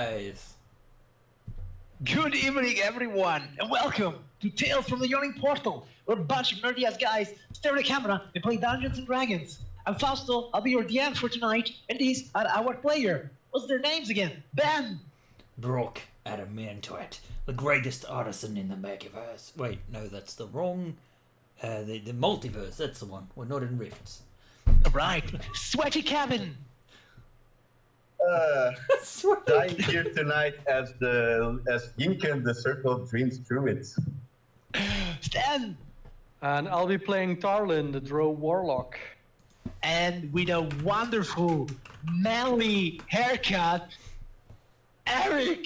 guys. Good evening, everyone, and welcome to Tales from the Yawning Portal. We're a bunch of nerdy-ass guys stare at a camera and play Dungeons and Dragons. I'm Fausto, I'll be your DM for tonight, and these are our player. What's their names again? Ben! Brock Adamantoid, the greatest artisan in the Machiverse. Wait, no, that's the wrong... the multiverse, that's the one. We're not in Rifts. Right, Sweaty Kevin! Dying here tonight as Yinken, the Circle of Dreams Druid. Stan! And I'll be playing Tarlin, the Drow Warlock. And with a wonderful, manly haircut, Eric!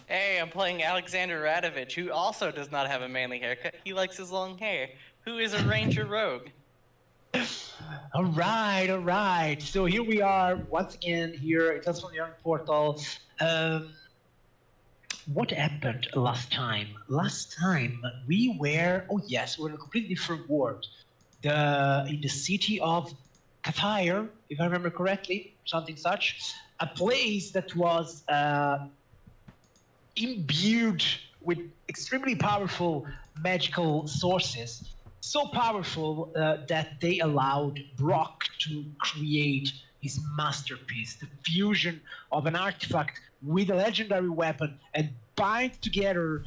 Hey, I'm playing Alexander Radovich, who also does not have a manly haircut. He likes his long hair. Who is a ranger rogue? All right. So here we are once again here at Tales from the Yawning Portal. What happened last time? Last time we were we're in a completely different world. In the city of Kathir, if I remember correctly, something such, a place that was imbued with extremely powerful magical sources. So powerful that they allowed Brock to create his masterpiece, the fusion of an artifact with a legendary weapon, and bound together,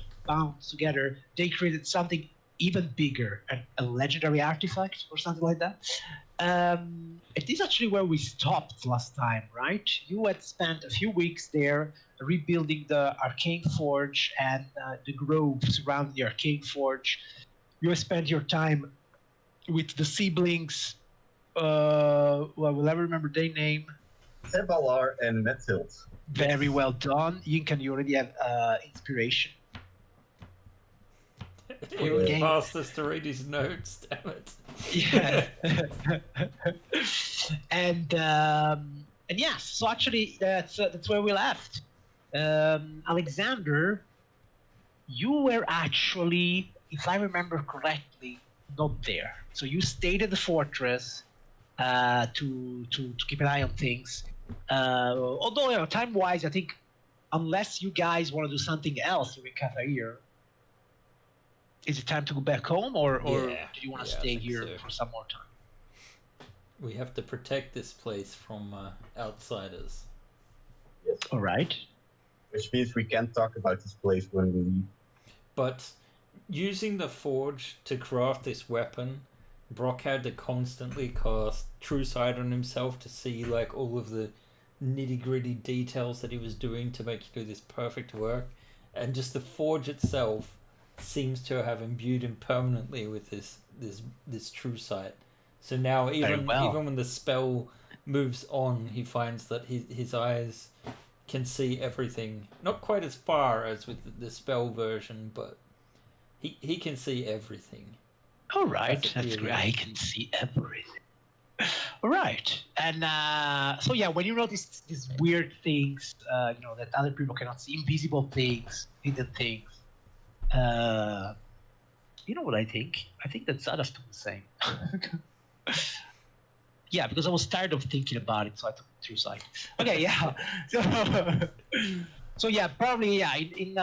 they created something even bigger, a legendary artifact or something like that. It is actually where we stopped last time, right? You had spent a few weeks there rebuilding the Arcane Forge and the grove surrounding the Arcane Forge. You spent your time with the siblings. Will I remember their name? Tebalar and Methild. Very well done. Yinkan, you already have inspiration. He was fast us to read his notes, damn it. Yeah. and yes, so actually that's where we left. Alexander, you were actually, if I remember correctly, not there. So you stayed at the fortress to keep an eye on things. Although, time-wise, I think unless you guys want to do something else in Kathir, is it time to go back home, or do you want to stay here for some more time? We have to protect this place from outsiders. Yes. All right. Which means we can't talk about this place when we leave. But using the forge to craft this weapon, Brock had to constantly cast True Sight on himself to see like all of the nitty-gritty details that he was doing to make you do this perfect work, and just the forge itself seems to have imbued him permanently with this True Sight. So now even when the spell moves on, he finds that his eyes can see everything. Not quite as far as with the spell version, but he can see everything. All right, that's great. I can see everything. All right, and so yeah, when you notice these weird things, that other people cannot see, invisible things, hidden things, you know what I think? I think that Zada's doing the same. Yeah, because I was tired of thinking about it, so I took it through sight. Okay, yeah. So yeah, probably in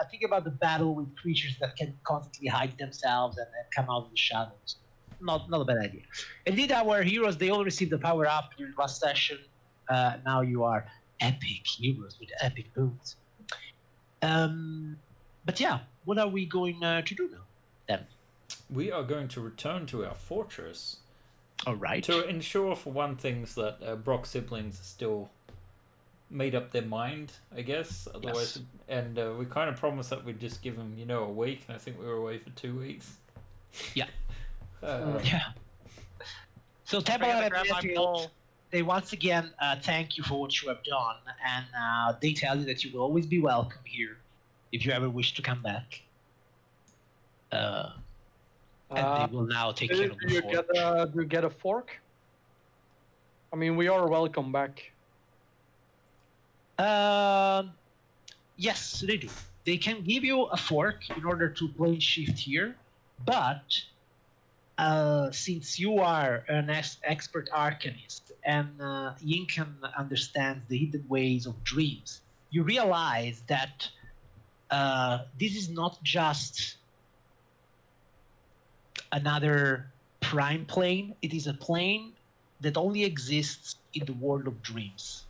think about the battle with creatures that can constantly hide themselves and come out of the shadows. Not a bad idea. Indeed, our heroes, they all received the power up during last session. Now you are epic heroes with epic boots. But yeah, what are we going to do now then? We are going to return to our fortress. All right. To ensure, for one thing, that Brock's siblings are still made up their mind, I guess. Otherwise, yes. And we kind of promised that we'd just give them, a week, and I think we were away for 2 weeks. Yeah. Yeah. So Tebalar and Methild, they once again thank you for what you have done, and they tell you that you will always be welcome here if you ever wish to come back. And they will now take care of the forge. Do you get a fork? I mean, we are welcome back. Yes, they do. They can give you a fork in order to plane shift here, but since you are an expert arcanist and Yinkan understands the hidden ways of dreams, you realize that this is not just another prime plane. It is a plane that only exists in the world of dreams.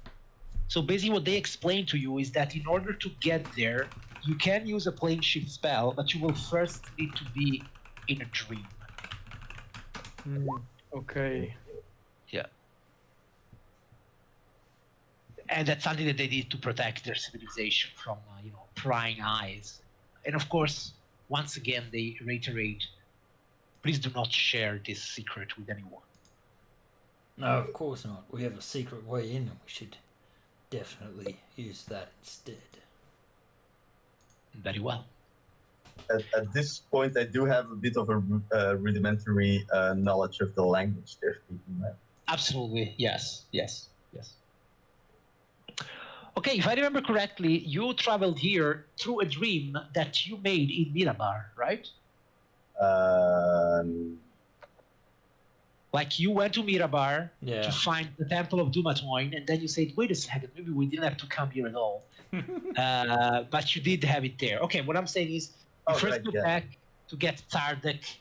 So basically what they explain to you is that in order to get there, you can use a plane shift spell, but you will first need to be in a dream. Okay. Yeah. And that's something that they need to protect their civilization from, prying eyes. And of course, once again, they reiterate, please do not share this secret with anyone. No, of course not. We have a secret way in, and we should definitely use that instead. Very well. At this point, I do have a bit of a rudimentary knowledge of the language they're speaking, right? Absolutely. Yes. Okay, if I remember correctly, you traveled here through a dream that you made in Mirabar, right? Like you went to Mirabar to find the Temple of Dumatoin, and then you said, wait a second, maybe we didn't have to come here at all. But you did have it there. Okay, what I'm saying is, you first go back to get Tardek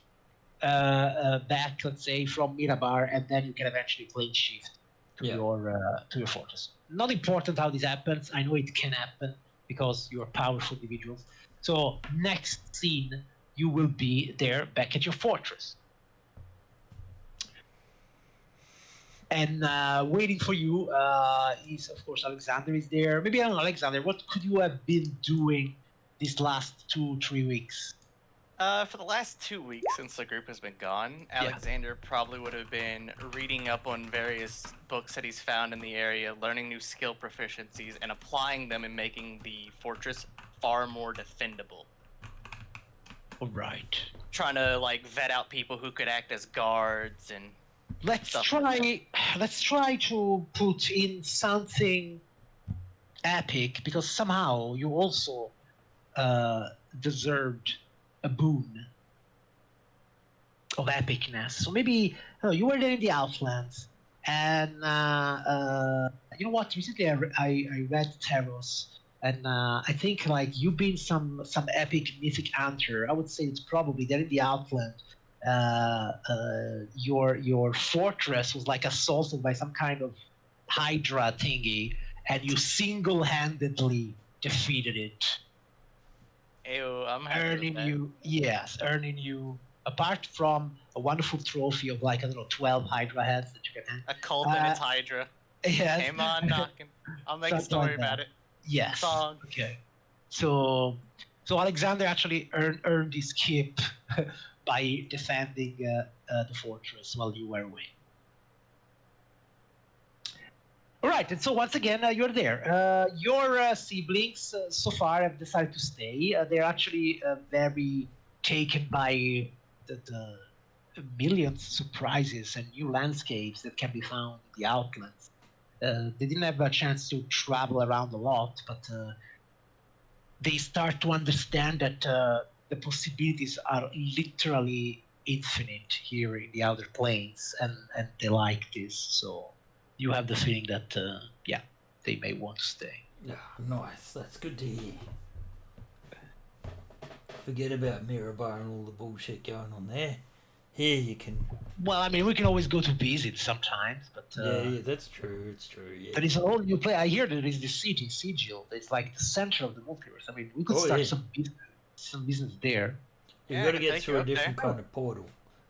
back, let's say, from Mirabar, and then you can eventually plane shift to your fortress. Not important how this happens. I know it can happen because you're powerful individuals. So next scene, you will be there back at your fortress. And waiting for you is, of course, Alexander is there. Maybe I don't know, Alexander, what could you have been doing these last 2-3 weeks? For the last 2 weeks since the group has been gone, Alexander probably would have been reading up on various books that he's found in the area, learning new skill proficiencies, and applying them and making the fortress far more defendable. All right. Trying to vet out people who could act as guards and let's try to put in something epic, because somehow you also deserved a boon of epicness. So maybe you were there in the Outlands, and you know what? Recently, I read Taros, and I think you've been some epic mythic hunter. I would say it's probably there in the Outland. Your fortress was assaulted by some kind of Hydra thingy, and you single-handedly defeated it. Ew, I'm happy earning you, apart from a wonderful trophy of 12 Hydra heads that you can have. A cult and its Hydra. Yes. Came on knocking. I'll make a story about it. Yes. Song. Okay. So Alexander actually earned his keep by defending the fortress while you were away. All right, and so once again, you're there. Your siblings so far have decided to stay. They're actually very taken by the millions of surprises and new landscapes that can be found in the Outlands. They didn't have a chance to travel around a lot, but they start to understand that the possibilities are literally infinite here in the Outer Planes, and they like this. So you have the feeling that, they may want to stay. Yeah, nice. That's good to hear. Forget about Mirabar and all the bullshit going on there. Here you can... Well, I mean, we can always go to visit sometimes, but... yeah, that's true. It's true, yeah. There is a whole new place. I hear there is the city, Sigil. It's like the center of the multiverse. I mean, we could start some business there. You've got to get through a different kind of portal.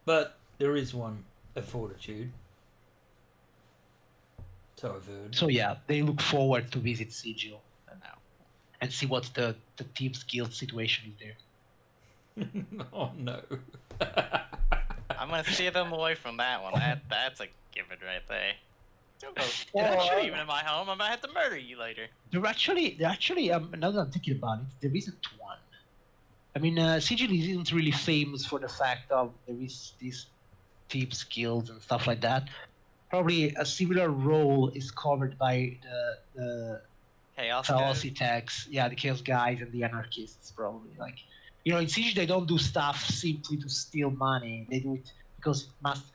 But there is one at Fortitude. So I've heard. So yeah, they look forward to visit Sigil and see what the Team's Guild situation is there. Oh no. I'm gonna steer them away from that one. That's a given right there. Don't go even in my home. I'm gonna have to murder you later. There actually, now that I'm thinking about it, there isn't one. I mean, Sigil isn't really famous for the fact of there is these Team's Guilds and stuff like that. Probably a similar role is covered by the Chaos attacks, the Chaos guys and the Anarchists, probably. In Siege they don't do stuff simply to steal money. They do it because it must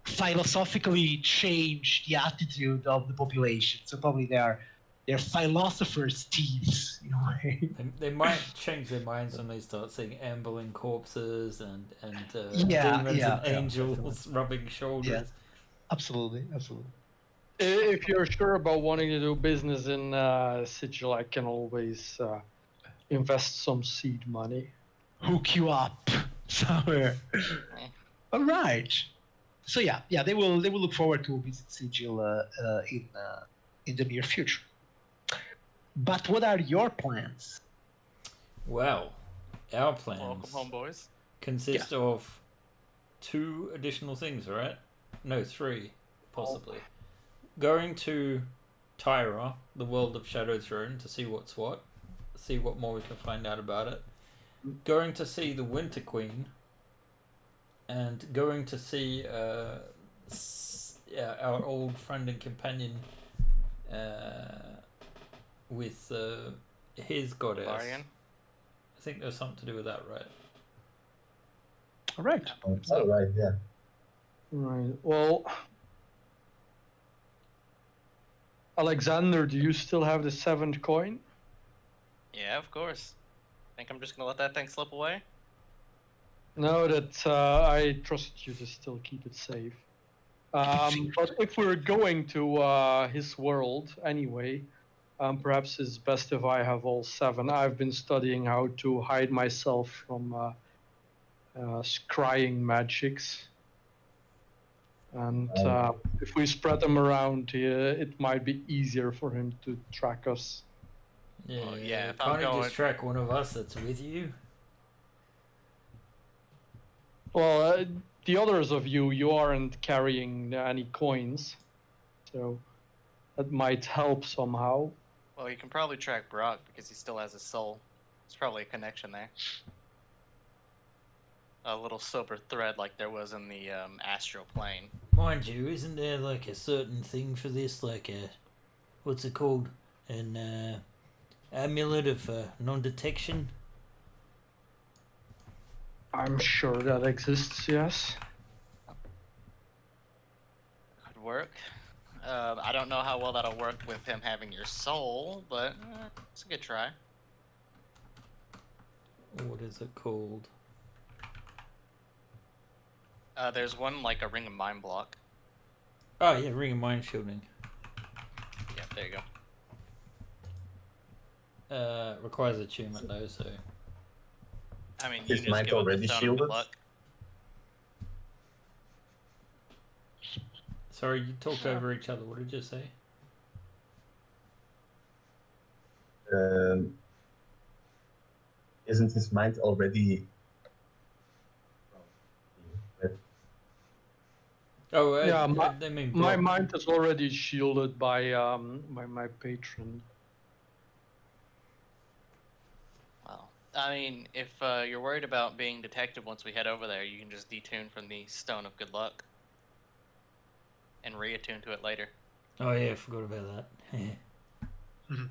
philosophically change the attitude of the population. So probably they are They're philosophers, thieves, in a way. They might change their minds when they start seeing ambling corpses and Yeah, demons yeah, and yeah, angels definitely. rubbing shoulders. Absolutely, absolutely. If you're sure about wanting to do business in Sigil, I can always invest some seed money. Hook you up somewhere. Eh. All right. So yeah, they will look forward to visit Sigil in the near future. But what are your plans? Well, our plans Welcome home, boys. consist of 2 additional things, right? No, 3, possibly. Going to Tyra, the world of Shadow Throne, to see what's what, see what more we can find out about it. Going to see the Winter Queen, and going to see our old friend and companion with his goddess. Varian. I think there's something to do with that, right? All right. Oh, right, yeah. Right. Well, Alexander, do you still have the 7th coin? Yeah, of course. Think I'm just gonna let that thing slip away? No, that I trust you to still keep it safe. But if we're going to his world anyway, perhaps it's best if I have all 7. I've been studying how to hide myself from scrying magics. And if we spread them around here, it might be easier for him to track us. Yeah, Well, yeah, if I'm can't he going- just track one of us that's with you? Well, the others of you aren't carrying any coins, so that might help somehow. Well, you can probably track Brock because he still has his soul. There's probably a connection there. A little silver thread like there was in the astral plane. Mind you, isn't there like a certain thing for this, like a, what's it called, an amulet of non-detection? I'm sure that exists, yes. Could work. I don't know how well that'll work with him having your soul, but it's a good try. What is it called? There's one like a ring of mind block. Oh yeah, ring of mind shielding. Yeah, there you go. Requires attunement though, so. I mean, Is you just mine give up already the stone of shielded? good luck. Sorry, you talked over each other. What did you say? Isn't his mind already? Oh, Yeah, they mean My Brock. mind is already shielded by my patron. Well, I mean, if you're worried about being detected once we head over there, you can just detune from the stone of good luck and reattune to it later. Oh yeah, I forgot about that.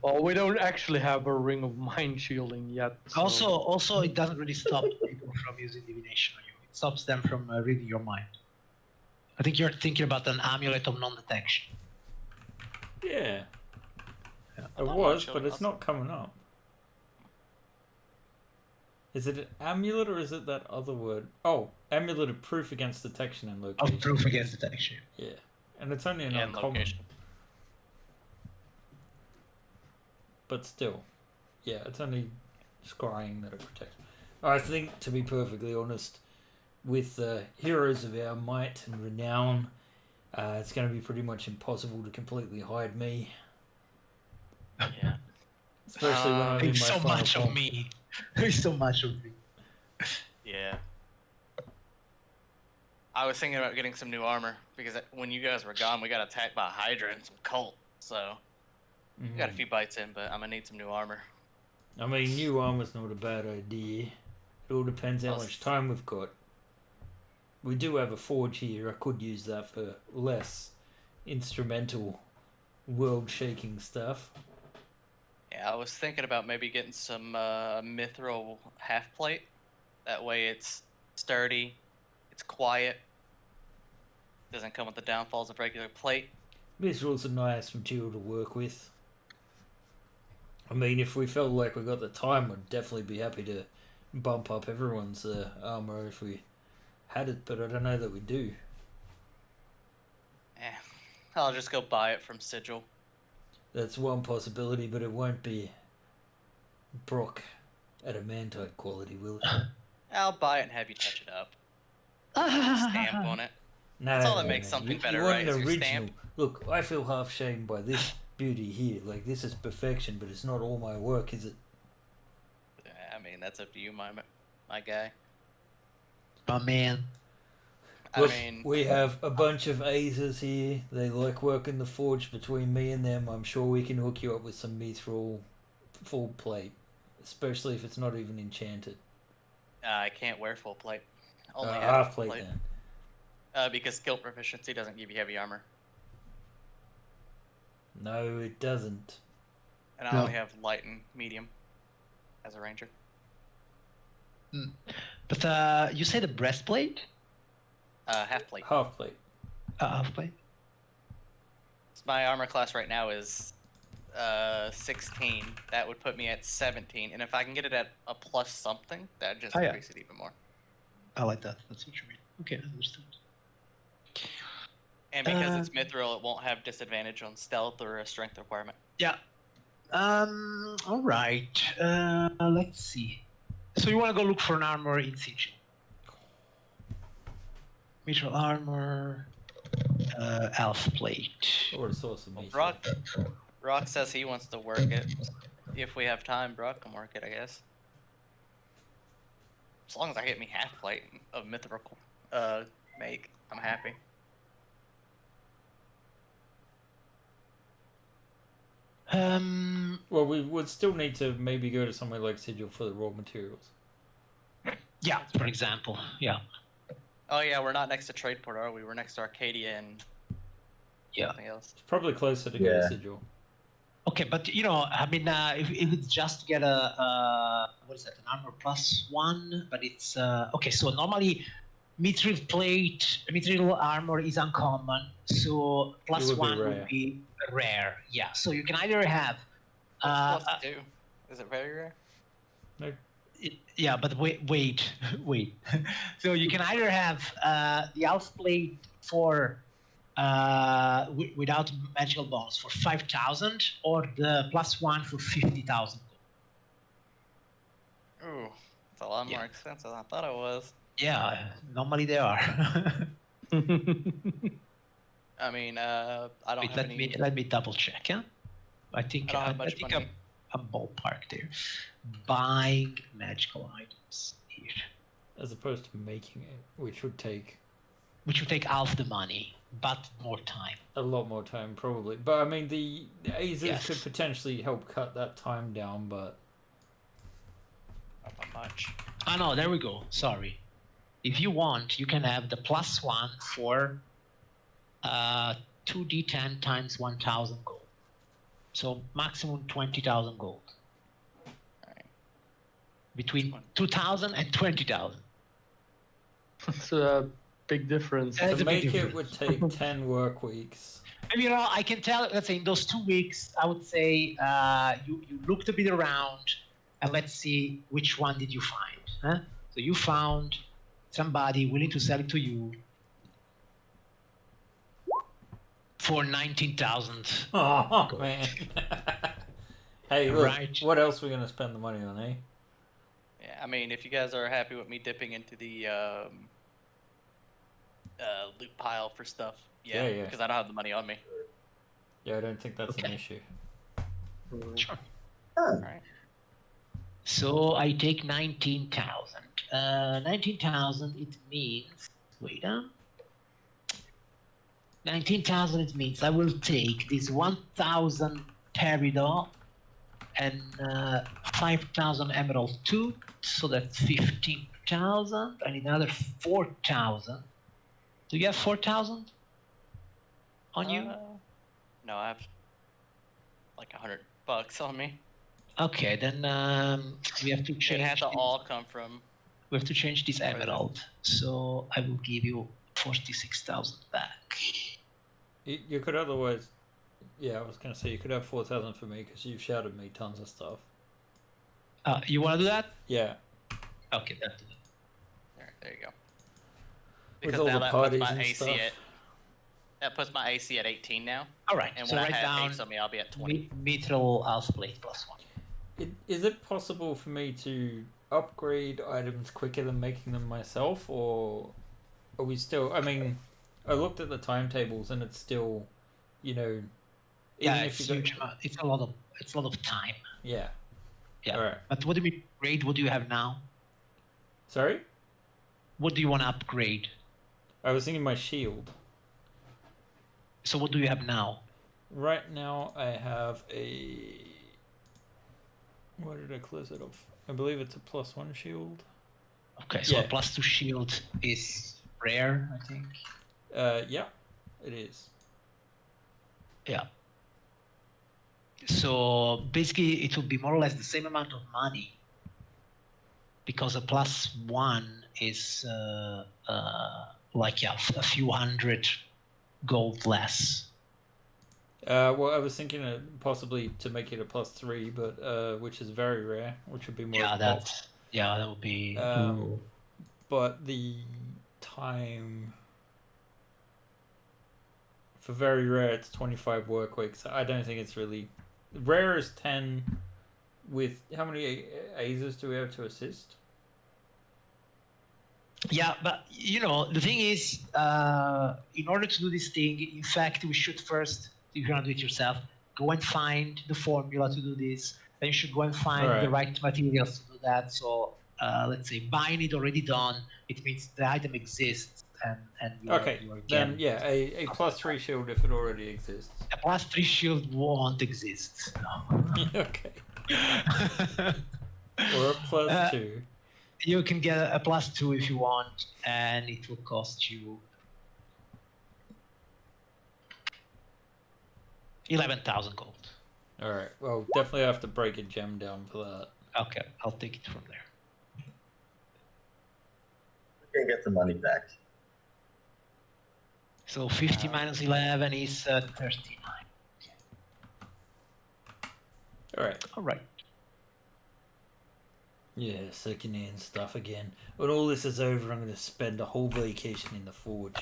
Well, we don't actually have a ring of mind shielding yet. So. Also, it doesn't really stop people from using divination on you. It stops them from reading your mind. I think you're thinking about an amulet of non-detection. Yeah, Yeah. it was, but it's not coming up. Is it an amulet or is it that other word? Oh, amulet of proof against detection and location. Of proof against detection. Yeah, and it's only an And uncommon. location. But still, yeah, it's only scrying that it protects. I think, to be perfectly honest, with heroes of our might and renown, it's going to be pretty much impossible to completely hide me. Yeah. Especially when I'm in my Think so final much form. of me. Think so much of me. Yeah. I was thinking about getting some new armor because when you guys were gone, we got attacked by a Hydra and some cult. So we got a few bites in, but I'm gonna need some new armor. I mean, new armor's not a bad idea. It all depends how Well, much time we've got. We do have a forge here. I could use that for less instrumental, world-shaking stuff. Yeah, I was thinking about maybe getting some mithril half plate. That way it's sturdy, it's quiet, doesn't come with the downfalls of regular plate. Mithril's a nice material to work with. I mean, if we felt like we got the time, I'd definitely be happy to bump up everyone's armor if we had it, but I don't know that we do. I'll just go buy it from Sigil. That's one possibility, but it won't be Brock adamantite quality, will it? I'll buy it and have you touch it up. Stamp on it. No, That's all that makes something better, you want right, an is your original. stamp. Look, I feel half shamed by this beauty here. Like, this is perfection, but it's not all my work, is it? I mean, that's up to you, my guy. My man. Look, I mean, we have a bunch of Azers here. They like working the forge between me and them. I'm sure we can hook you up with some mithril full plate, especially if it's not even enchanted. I can't wear full plate. Only Half plate then. Because skill proficiency doesn't give you heavy armor. No, it doesn't. And I only have light and medium as a ranger. But you said a breastplate? Half plate. Half plate. Half plate. My armor class right now is 16. That would put me at 17. And if I can get it at a plus something, that just increase it even more. I like that. That's what you mean. Okay, understood. And because it's mithril, it won't have disadvantage on stealth or a strength requirement. Yeah. All right. Let's see. So you want to go look for an armor in Sigil? Mithril armor, elf plate. Or a source of meat. Brock says he wants to work it. If we have time, Brock can work it, I guess. As long as I get me half plate of mithril make, I'm happy. Well, we would still need to maybe go to somewhere like Sigil for the raw materials. Yeah, for example. Yeah. Oh yeah, we're not next to Tradeport, are we? We're next to Arcadia and something else. It's probably closer to go to Sigil. Okay, but you know, I mean, if it's just to get a what is that, an armor +1, but it's okay. So normally, mithril armor is uncommon, so +1 would be rare. Yeah, so you can either have. What's +2? Is it very rare? No. Yeah, but wait. So you can either have the elf plate for without magical bonus for 5,000, or the +1 for 50,000. Ooh, it's a lot more expensive than I thought it was. Yeah, normally they are. I mean, I don't have any. Let me double check. Yeah, I think I don't have much money. I'm ballpark there. Buying magical items here, as opposed to making it, which would take half the money, but more time. A lot more time, probably. But I mean, the Azers could potentially help cut that time down, but not much. Oh no, there we go. Sorry. If you want, you can have the +1 for 2d10 times 1,000 gold. So maximum 20,000 gold. Alright. Between 2,000 and 20,000. It's a big difference. to make it would take 10 work weeks. And you know, I can tell, let's say in those 2 weeks, I would say you looked a bit around, and let's see which one did you find. Huh? So you found somebody willing to sell it to you for 19,000. Oh, man. Hey, look, Right. what else are we going to spend the money on, eh? Yeah, I mean, if you guys are happy with me dipping into the loot pile for stuff, Yeah. because I don't have the money on me. Yeah, I don't think that's an issue. Sure. Alright. So I take 19,000. 19,000, it means, wait, 19,000, it means I will take this 1,000 peridot and 5,000 emerald tooth, so that's 15,000. I need another 4,000. Do you have 4,000 on you? No, I have like $100 on me. Okay, then we have to It change. has to all come from. We have to change this emerald. So I will give you 46,000 back. You could otherwise Yeah, I was gonna say you could have 4,000 for me because you've shouted me tons of stuff. You want to do that? Yeah. Okay, that. There you go. With Because all now the that puts parties my and AC stuff. that puts my AC at 18 now. All right. And So when I write have down haste on me, I'll be at 20. mithril alpha plate +1. Is it possible for me to upgrade items quicker than making them myself, or are we still? I mean, I looked at the timetables and it's still, you know, even Yeah, if it's you huge amount. It's a lot of time. yeah. Yeah. All right. But what do you upgrade? What do you have now? Sorry, What do you want to upgrade? I was thinking my shield. So what do you have now? Right now, I have a. Why did I close it off? I believe it's a +1 shield. Okay, so Yeah. a +2 shield is rare, I think. Yeah, it is. Yeah. So basically, it will be more or less the same amount of money, because a +1 is like a few hundred gold less. Well, I was thinking possibly to make it a +3, but which is very rare, which would be more. Yeah, of a pop. that would be. But the time for very rare, it's 25 work weeks. I don't think it's really rare is 10. With how many Azers do we have to assist? Yeah, but the thing is, in order to do this thing, in fact, we should first, if you're gonna do it yourself, go and find the formula to do this. Then you should go and find the right materials to do that. So let's say buying it already done, it means the item exists, and you're then yeah, a +3 shield if it already exists. A +3 shield won't exist. No. Okay. Or a +2. You can get a +2 if you want, and it will cost you 11,000 gold. All right. Well, definitely have to break a gem down for that. Okay, I'll take it from there. You can get the money back. So 50 minus 11 is 39. All right. All right. Yeah, second-hand stuff again. When all this is over, I'm going to spend a whole vacation in the forge.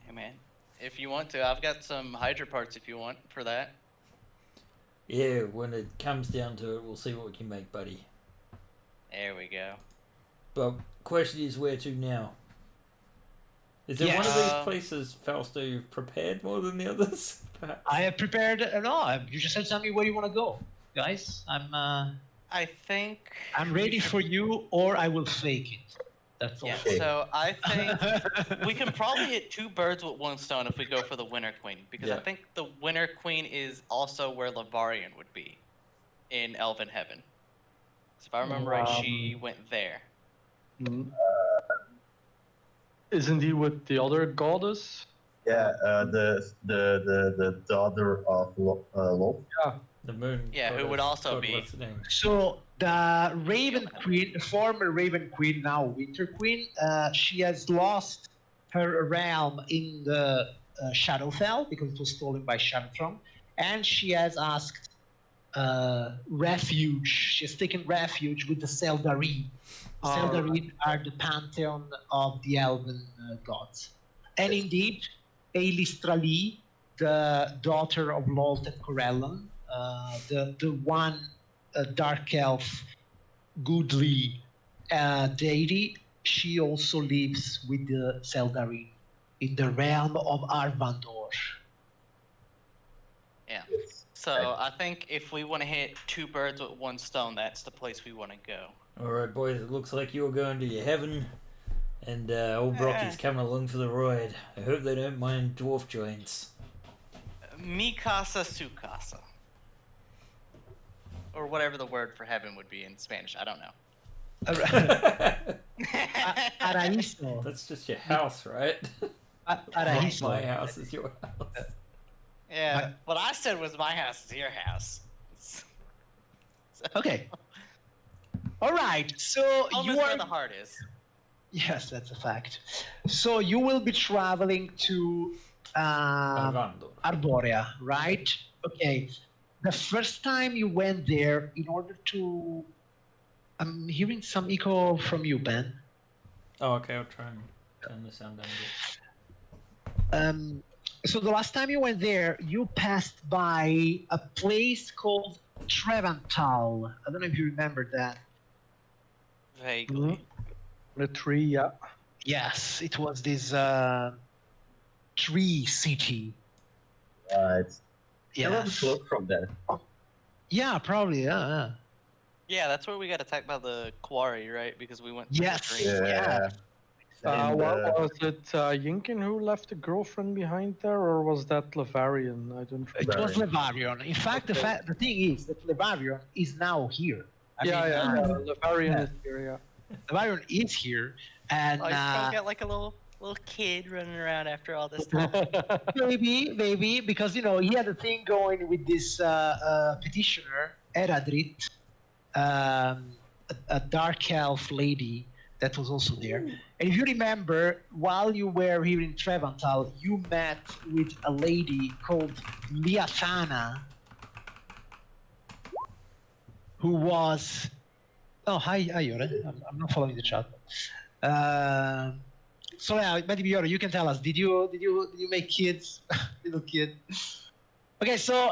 Hey man, if you want to, I've got some Hydra parts if you want for that. Yeah, when it comes down to it, we'll see what we can make, buddy. There we go. But question is, where to now? Is there one of these places, Fausto, you've prepared more than the others? Perhaps? I have prepared. No, you just have to tell me where you want to go, guys. I think I'm ready for you, or I will fake it. That's all. Yeah, so I think we can probably hit 2 birds with 1 stone if we go for the Winter Queen, because I think the Winter Queen is also where Lavarian would be in Elven Heaven. So if I remember right, she went there. Isn't he with the other goddess? Yeah, the daughter of Loth. Yeah. The moon. Yeah, who would also be. What's the name? So the Raven Queen, the former Raven Queen, now Winter Queen, she has lost her realm in the Shadowfell because it was stolen by Shadowtron, and she has asked refuge. She has taken refuge with the Seldarine. Seldarine are the pantheon of the elven gods, and indeed, Aelistrali, the daughter of Lolt and Corellon, the one dark elf goodly deity, she also lives with the Seldarine in the realm of Arvandor. Yeah. So I think if we want to hit 2 birds with 1 stone, that's the place we want to go. Alright, boys, it looks like you're going to your heaven, and old Brocky's coming along for the ride. I hope they don't mind dwarf giants. Mi casa, su casa. Or whatever the word for heaven would be in Spanish. I don't know. Paraíso. That's just your house, right? Paraíso. My house is your house. Yeah, what I said was my house is your house. Okay. All right. So Home you is are. where the heart is. Yes, that's a fact. So you will be traveling to Arvandor. Arborea, right? Okay. The first time you went there, in order to, I'm hearing some echo from you, Ben. Oh, okay. I'll try and turn the sound down a bit. So the last time you went there, you passed by a place called Trevantal. I don't know if you remember that. Vaguely. The tree, yeah. Yes, it was this tree city. Right. There was a Yes. cloak from there. Yeah, probably. Yeah. Yeah, that's where we got attacked by the quarry, right? Because we went through Yes. the dream. Yeah. And, Was it Yinkin who left a girlfriend behind there, or was that Lavarian? I don't It remember. was Levarion. In fact, the thing is that Levarion is now here. Lavarian yeah. is here, yeah. Levarion is here, and Oh, he's probably got like a little kid running around after all this time. maybe because he had a thing going with this petitioner Eradrit, a dark elf lady that was also there. And if you remember, while you were here in Trevantal, you met with a lady called Liathana, who was. Oh, hi, Yore. I'm not following the chat. So yeah, maybe Yore, you can tell us. Did you make kids, little kid? Okay, so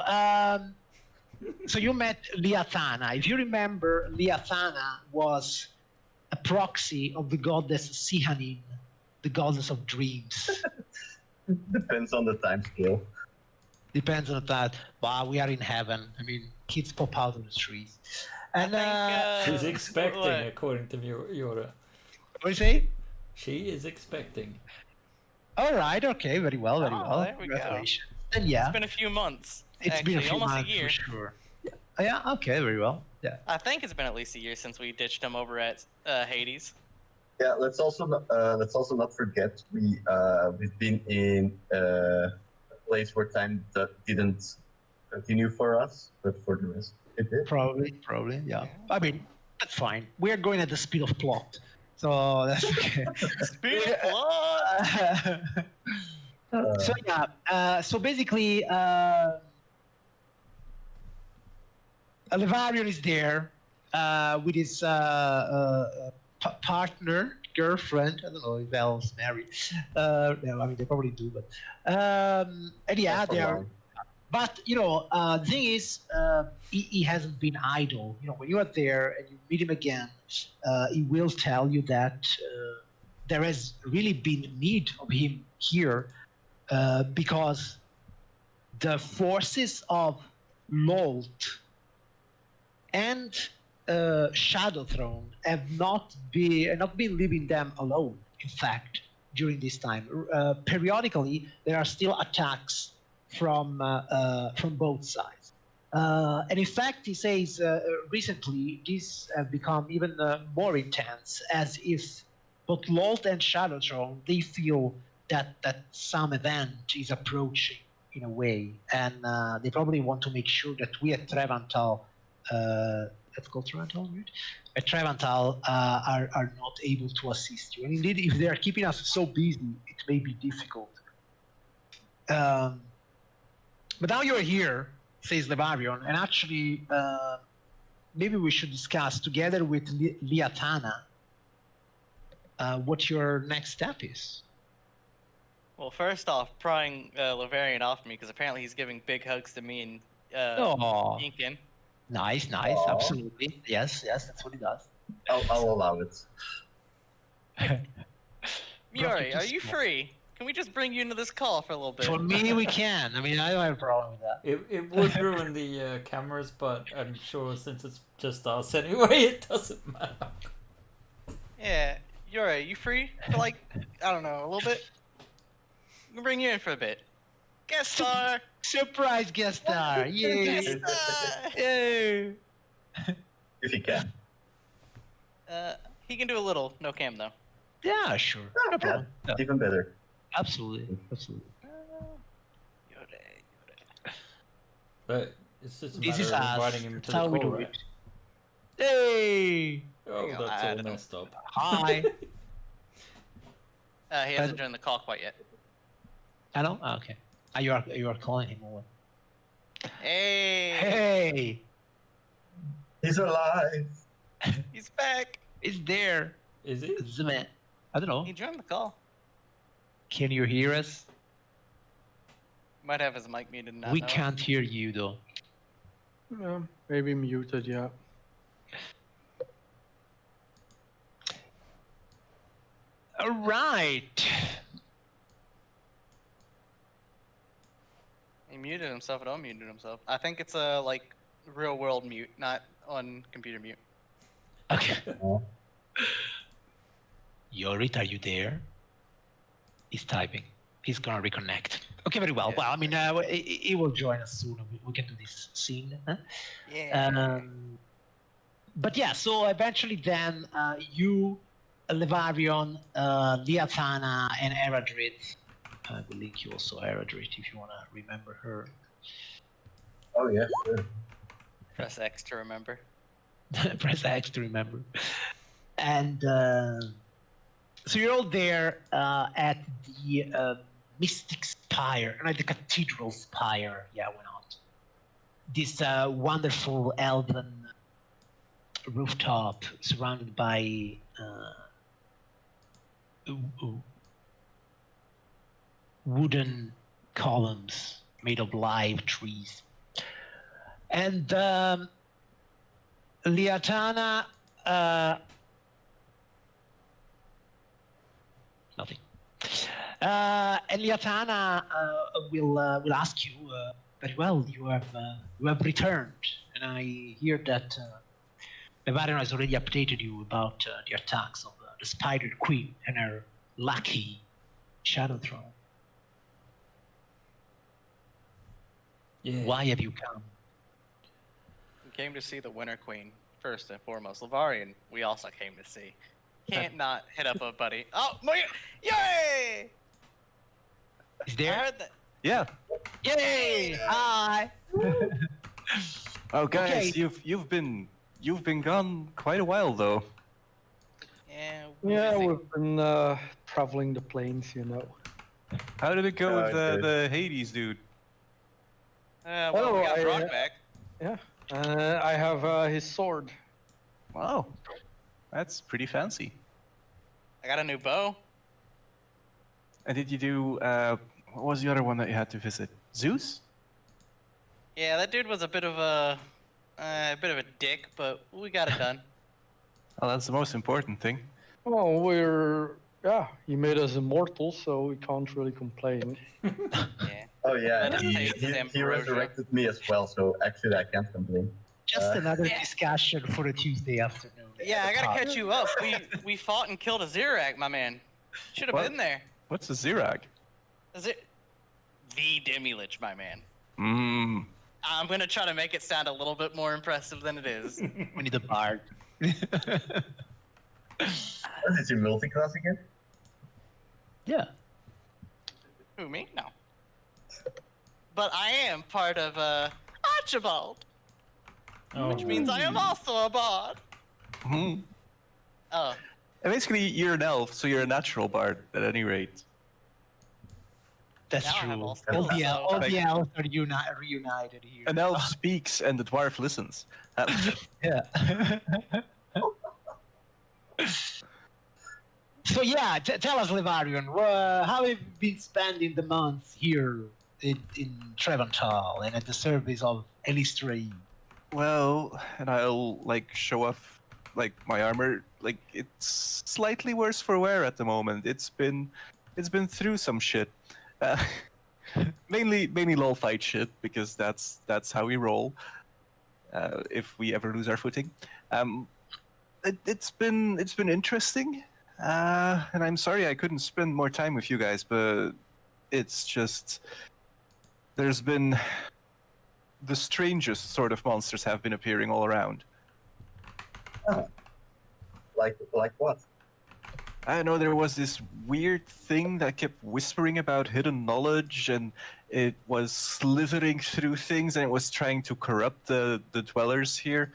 you met Liathana. If you remember, Liathana was a proxy of the goddess Sihanin, the goddess of dreams. depends on the time scale. Depends on that. But we are in heaven. I mean, kids pop out of the trees. And She's expecting, what? according to Yora. what do you say? She is expecting. All right. Okay. Very well. Very Oh, well. there we go. Congratulations. Then yeah, It's been a few months. it's actually, been a few almost months a year. for sure. Yeah. Okay. Very well. Yeah. I think it's been at least a year since we ditched him over at Hades. Yeah, let's also not forget we've been in a place where time didn't continue for us, but for the rest it did. Probably. Yeah. I mean, that's fine. We're going at the speed of plot, so that's okay. Speed of plot! So yeah. So basically, Levarion is there with his partner, girlfriend. I don't know if elves married. No, I mean they probably do, but and yeah, Not for they are. long. But the thing is, he hasn't been idle. When you are there and you meet him again, he will tell you that there has really been need of him here because the forces of Lolt and Shadow Throne have not been leaving them alone. In fact, during this time, periodically there are still attacks from both sides. And in fact, he says recently these have become even more intense, as if both Lolt and Shadow Throne, they feel that some event is approaching in a way, and they probably want to make sure that we at Trevantal, let's call Trevantal, right? At Trevantal are not able to assist you. And indeed, if they are keeping us so busy, it may be difficult. But now you're here, says Levarion, and actually, maybe we should discuss together with Liathana what your next step is. Well, first off, prying Lavarian off me because apparently he's giving big hugs to me and Oh, Yinkin. nice, Aw. absolutely. Yes, that's what he does. I'll allow it. Yuri, are you free? Can we just bring you into this call for a little bit? For me, we can. I mean, I don't have a problem with that. It would ruin the cameras, but I'm sure since it's just us anyway, it doesn't matter. Yeah, Yuri, you free for like, I don't know, a little bit? We'll bring you in for a bit. Guest star! Surprise guest star! Yay! Guest star! Yay! If you can. He can do a little, no cam though. Yeah, sure. No problem. Yeah, Even better. absolutely. Yuri. But it's just a This matter is of us. inviting him to That's the how we call, do right? it. Hey! Oh, Hang on, that's I all added him. messed up. Hi. He hasn't joined the call quite yet. Hello? Ah, okay. Ah, you are calling him over. Hey, Hey, He's alive. he's back. it's there. Is he? Zman. I don't know. He joined the call. Can you hear us? Might have his mic muted. Not We know. can't hear you though. Yeah, maybe muted, yeah. All right. He muted himself and unmuted himself. I think it's a like real world mute, not on computer mute. Okay. Oh. Yorit, are you there? He's typing. He's gonna reconnect. Okay, very well. Yeah. Well, I mean, he will join us soon. We can do this scene. Huh? Yeah. But yeah, so eventually then you, Levarion, Liathana, and Eradrit. I will link you also Eradrit if you want to remember her. Oh yeah, sure. Press X to remember. Press X to remember. And so you're all there at the Mystic Spire, like the Cathedral Spire. Yeah, why not? This wonderful elven rooftop surrounded by wooden columns made of live trees. And Liatana, nothing. And Liatana will ask you very well. You have returned, and I hear that Levarion has already updated you about the attacks of the Spider Queen and her lackey Shadow Throne. Yeah. Why have you come? We came to see the Winter Queen first and foremost. Lavarian, we also came to see. Can't not hit up a buddy. Oh, yay! Is I there? heard that. Yeah. Yay! Hi. Oh, guys, Okay. you've been gone quite a while though. Yeah. Yeah, busy. we've been traveling the plains, you know. How did it go with good. the Hades dude? Well, Oh, we got I, Brock back. Yeah, I have his sword. Wow, that's pretty fancy. I got a new bow. And did you do what was the other one that you had to visit? Zeus? Yeah, that dude was a bit of a dick, but we got it done. Well, that's the most important thing. Well, he made us immortal, so we can't really complain. Yeah. Oh yeah, Let us he, taste his he ambrosia. resurrected me as well, so actually I can't complain. Just another Yeah. discussion for a Tuesday afternoon. Yeah, I gotta catch you up. We fought and killed a Zirak, my man. Should have What? been there. What's a Zirag? Is it the Demi-Lich, my man? Mmm. I'm gonna try to make it sound a little bit more impressive than it is. We need a bard. What, is he multi-class again? Yeah. Who, me? No. But I am part of Archibald, which means I am also a bard. Hmm. Oh, And basically, you're an elf, so you're a natural bard at any rate. That's Now I have true. all All skills, the, so- all the elves are reunited here. An elf speaks and the dwarf listens. Yeah. So yeah, tell us, Levarion, how have you been spending the months here in Treventhal and at the service of Elistray? Well, and I'll like show off like my armor. Like it's slightly worse for wear at the moment. It's been through some shit. Mainly lol fight shit because that's how we roll. If we ever lose our footing, it's been interesting. And I'm sorry I couldn't spend more time with you guys, but it's just there's been the strangest sort of monsters have been appearing all around. Like what? I don't know, there was this weird thing that kept whispering about hidden knowledge, and it was slithering through things, and it was trying to corrupt the dwellers here.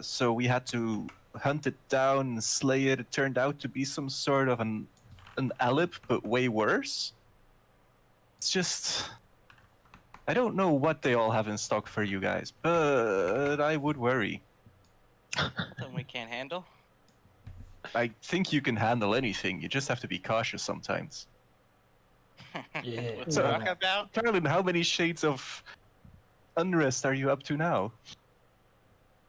So we had to hunt it down and slay it. It turned out to be some sort of an Alip, but way worse. It's just I don't know what they all have in stock for you guys, but I would worry. Something we can't handle. I think you can handle anything. You just have to be cautious sometimes. Yeah. What's So- Rock about? Carolyn, how many shades of unrest are you up to now?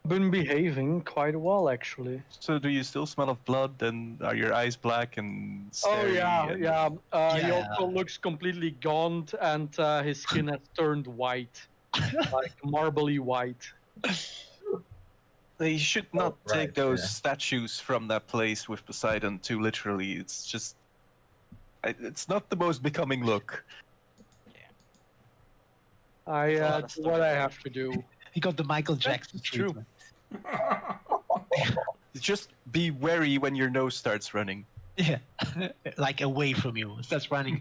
Been behaving quite well, actually. So do you still smell of blood, and are your eyes black and Oh starey yeah, and- yeah. He Yeah. also looks completely gaunt, and his skin has turned white, like marbly white. They should not Oh, right, take those yeah. statues from that place with Poseidon too literally. It's just it's not the most becoming look. I It's a lot do of what I storytelling. have to do. He got the Michael Jackson it's true. treatment. Just be wary when your nose starts running. Yeah, like away from you. Starts running.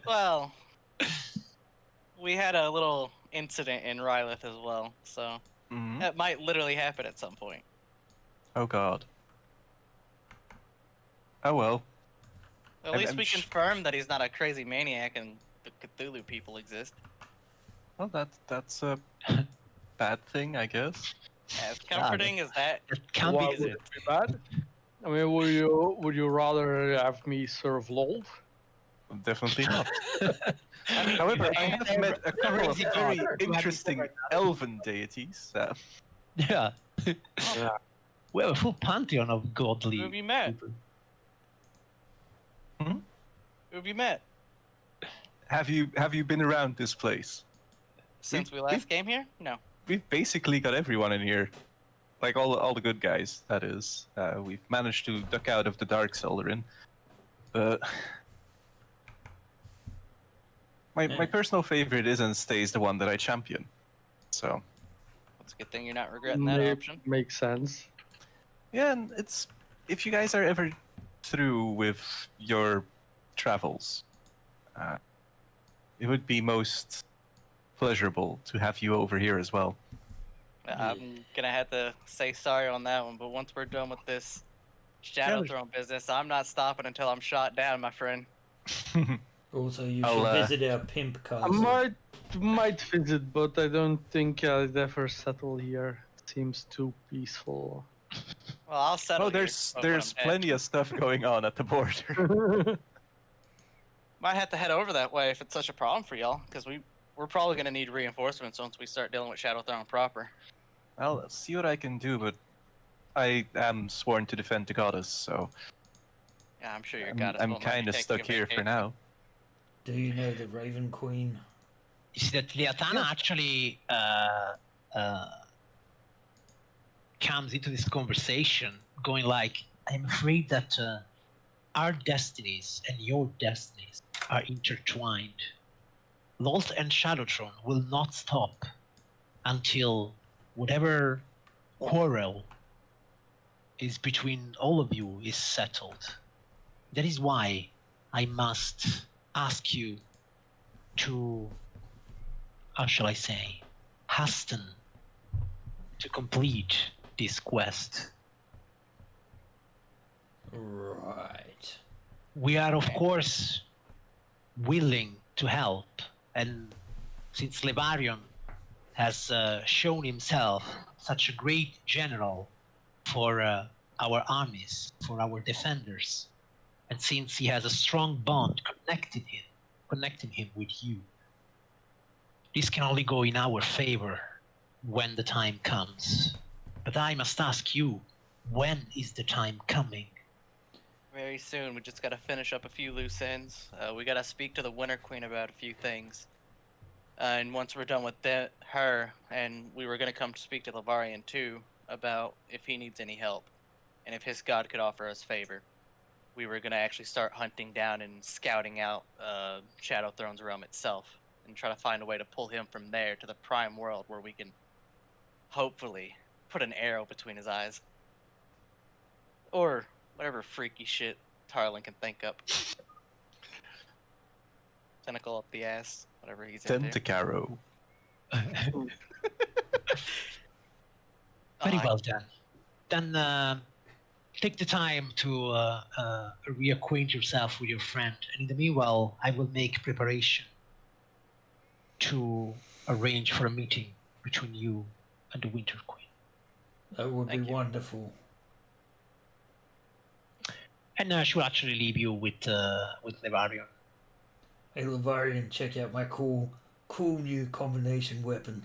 Well, we had a little incident in Rylith as well, so Mhm. that might literally happen at some point. Oh god. Oh well. At I'm- least I'm we sh- confirmed that he's not a crazy maniac and the Cthulhu people exist. Well, that's a bad thing, I guess. As comforting as that That can't Why be. is would it. it be bad? I mean, would you rather have me serve LOL? Definitely not. I mean, However, you I can. have met a couple of Crazy very god. interesting elven deities. Yeah. Yeah. We have a full pantheon of godly. Who have you met? people. Who have you met Have you been around this place? since we last came here? No. We've basically got everyone in here, like all the good guys. That is, we've managed to duck out of the Dark Soldarin. But my personal favorite is and stays the one that I champion. So It's a good thing you're not regretting that option. Makes sense. yeah, and it's if you guys are ever through with your travels, it would be most pleasurable to have you over here as well. I'm gonna have to say sorry on that one, but once we're done with this Shadow Throne business, I'm not stopping until I'm shot down, my friend. Also, you I'll, should visit our pimp I castle. might visit, but I don't think I'd ever settle here. It seems too peaceful. Well, I'll settle. Oh, here, there's but when there's I'm dead. plenty of stuff going on at the border. Might have to head over that way if it's such a problem for y'all, because we're probably gonna need reinforcements once we start dealing with Shadow Throne proper. I'll see what I can do, but I am sworn to defend the goddess, so Yeah, I'm sure your I'm, goddess I'm won't mind kind you of taking stuck a here for vacation. now. Do you know the Raven Queen? You see that Liatana actually comes into this conversation going like, I'm afraid that our destinies and your destinies are intertwined. Lolt and Shadowtron will not stop until whatever quarrel is between all of you is settled. That is why I must ask you to, how shall I say, hasten to complete this quest. Right. We are, of course, willing to help, and since Levarion has shown himself such a great general for our armies, for our defenders, and since he has a strong bond connecting him with you, this can only go in our favor when the time comes. But I must ask you, when is the time coming? Very soon. We just gotta finish up a few loose ends. We gotta speak to the Winter Queen about a few things. And once we're done with her, and we were gonna come to speak to Lavarian too about if he needs any help, and if his god could offer us favor. We were gonna actually start hunting down and scouting out Shadow Throne's realm itself, and try to find a way to pull him from there to the Prime World, where we can hopefully put an arrow between his eyes, or whatever freaky shit Tarlin can think up. Tentacle up the ass, whatever he's into. Tentacaro. Very I- well then. Then take the time to reacquaint yourself with your friend. And in the meanwhile, I will make preparation to arrange for a meeting between you and the Winter Queen. That would Thank be you. wonderful. And she will actually leave you with Nevarion. Hey, Lavarian, check out my cool new combination weapon.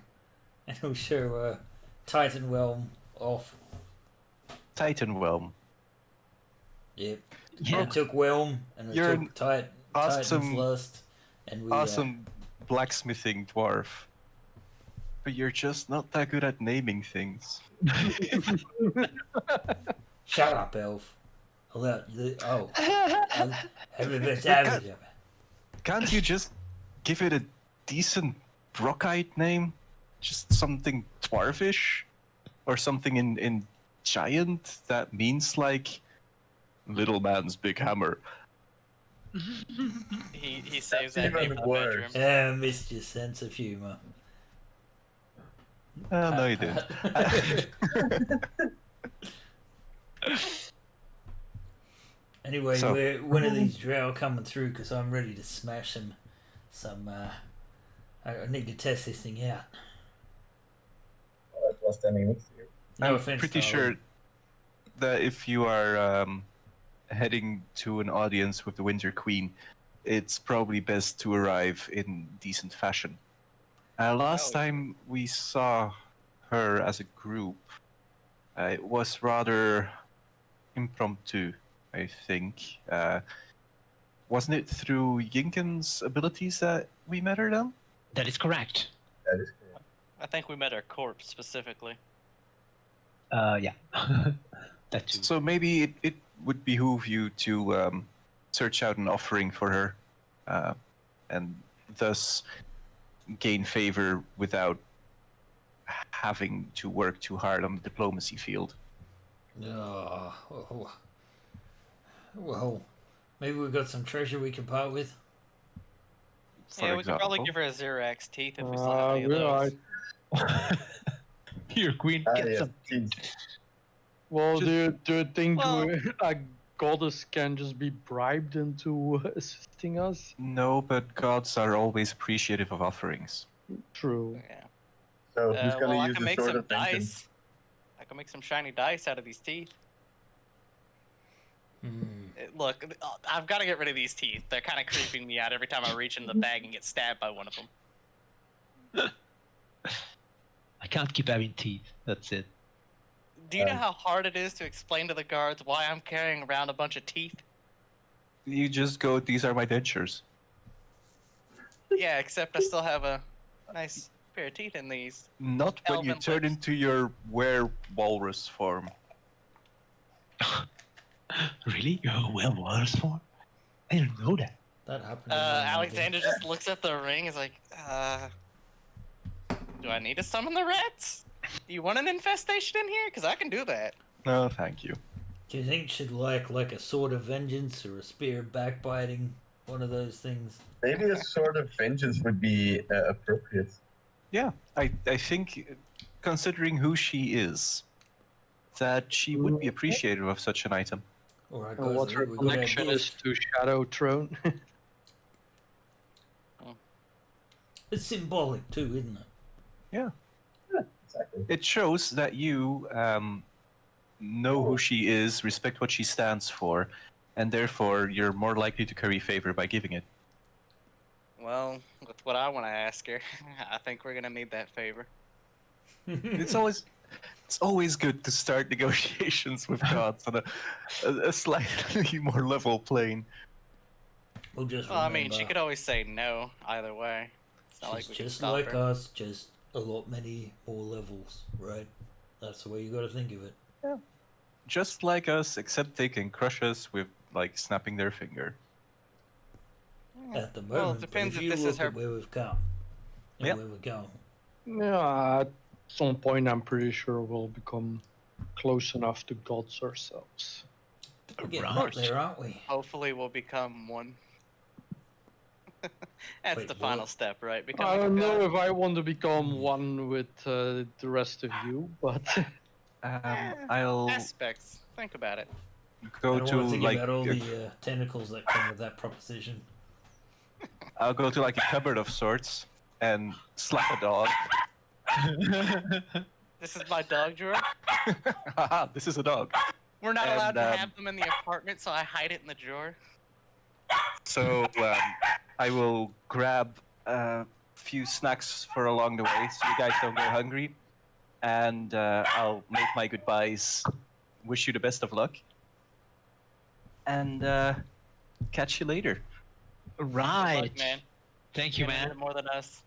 And he'll show Titan Realm off. Titan Realm. Yep. Yeah. I took Whelm and I You're took Titan's awesome- Lust. And we, Awesome blacksmithing dwarf. But you're just not that good at naming things. Shut up, Elf. Can't you just give it a decent Brockite name? Just something dwarfish? Or something in giant that means like little man's big hammer. He saves that Even name for the worse. bedroom. Missed your sense of humor. No, you didn't. Anyway, So- when are these drow coming through? Because I'm ready to smash them. I need to test this thing out. It was 10 minutes here. No I'm offense, pretty darling. sure that if you are heading to an audience with the Winter Queen, it's probably best to arrive in decent fashion. Last Oh, yeah. time we saw her as a group, it was rather impromptu, I think. Wasn't it through Yinken's abilities that we met her then? That is correct. That is correct. I think we met our corpse specifically. Yeah. That too. So maybe it would behoove you to search out an offering for her, and thus gain favor without having to work too hard on the diplomacy field. Well, maybe we've got some treasure we can part with. For Yeah, we could probably example. give her a Xerax teeth if we still have any of those. Here, Queen, get Yes, some. please. Well, Just- do you think Well- a goddess can just be bribed into assisting us? No, but gods are always appreciative of offerings. True. Yeah. So who's Well, gonna I use can the make sword some of vengeance? dice. I can make some shiny dice out of these teeth. Look, I've got to get rid of these teeth. They're kind of creeping me out every time I reach in the bag and get stabbed by one of them. I can't keep having teeth. That's it. Do you know how hard it is to explain to the guards why I'm carrying around a bunch of teeth? You just go, these are my dentures. Yeah, except I still have a nice pair of teeth in these. Not when you Elven turn lips. into your were-walrus form. Really? Oh, well, walrus form? I didn't know that. That happened. in my Alexander just looks at the ring. Is like, do I need to summon the rats? Do you want an infestation in here? Because I can do that. No, thank you. Do you think she'd like a sword of vengeance or a spear of backbiting? One of those things. Maybe a sword of vengeance would be appropriate. Yeah, I think, considering who she is, that she would be appreciative of such an item. Or I What her connection is to Shadow Throne. It's symbolic too, isn't it? Yeah. Exactly. It shows that you know who she is, respect what she stands for, and therefore you're more likely to curry favor by giving it. Well, with what I want to ask her, I think we're gonna need that favor. It's always good to start negotiations with gods on a slightly more level plane. We'll just Well, I mean, she remember, could always say no either way. It's not like she's we can just stop like her. us, just a lot many more levels, right? That's the way you got to think of it. Just like us, except they can crush us with, like, snapping their finger. At the moment, Well, it but depends if if you this look is her. at where we've come and Yep. where we're going. Yeah, at some point I'm pretty sure we'll become close enough to gods ourselves. We're getting Right. up there, aren't we? Hopefully, we'll become one. That's Wait, the what? final step, right? I Becoming don't a know god. if I want to become one with the rest of you, but I'll Aspects. Think about it. I Go don't to want to think like about all the tentacles that come with that proposition. I'll go to like a cupboard of sorts and slap a dog. This is my dog drawer. Haha, this is a dog. We're not allowed And, to have them in the apartment, so I hide it in the drawer. So I will grab a few snacks for along the way, so you guys don't go hungry, and I'll make my goodbyes. Wish you the best of luck, and catch you later. Good Right. luck, man. Thank You're you, gonna need man. it more than us.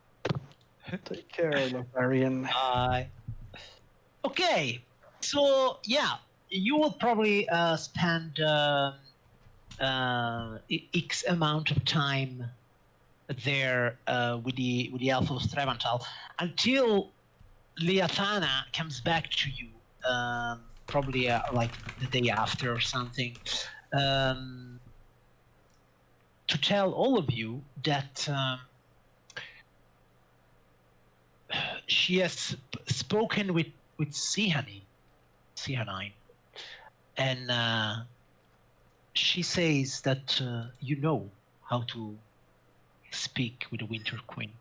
Take care, Barbarian. Bye. Okay, so yeah, you will probably spend X amount of time there with the Elf of Strevantal until Leathana comes back to you, probably like the day after or something, to tell all of you that she has spoken with Sihanine, and she says that you know how to speak with the Winter Queen,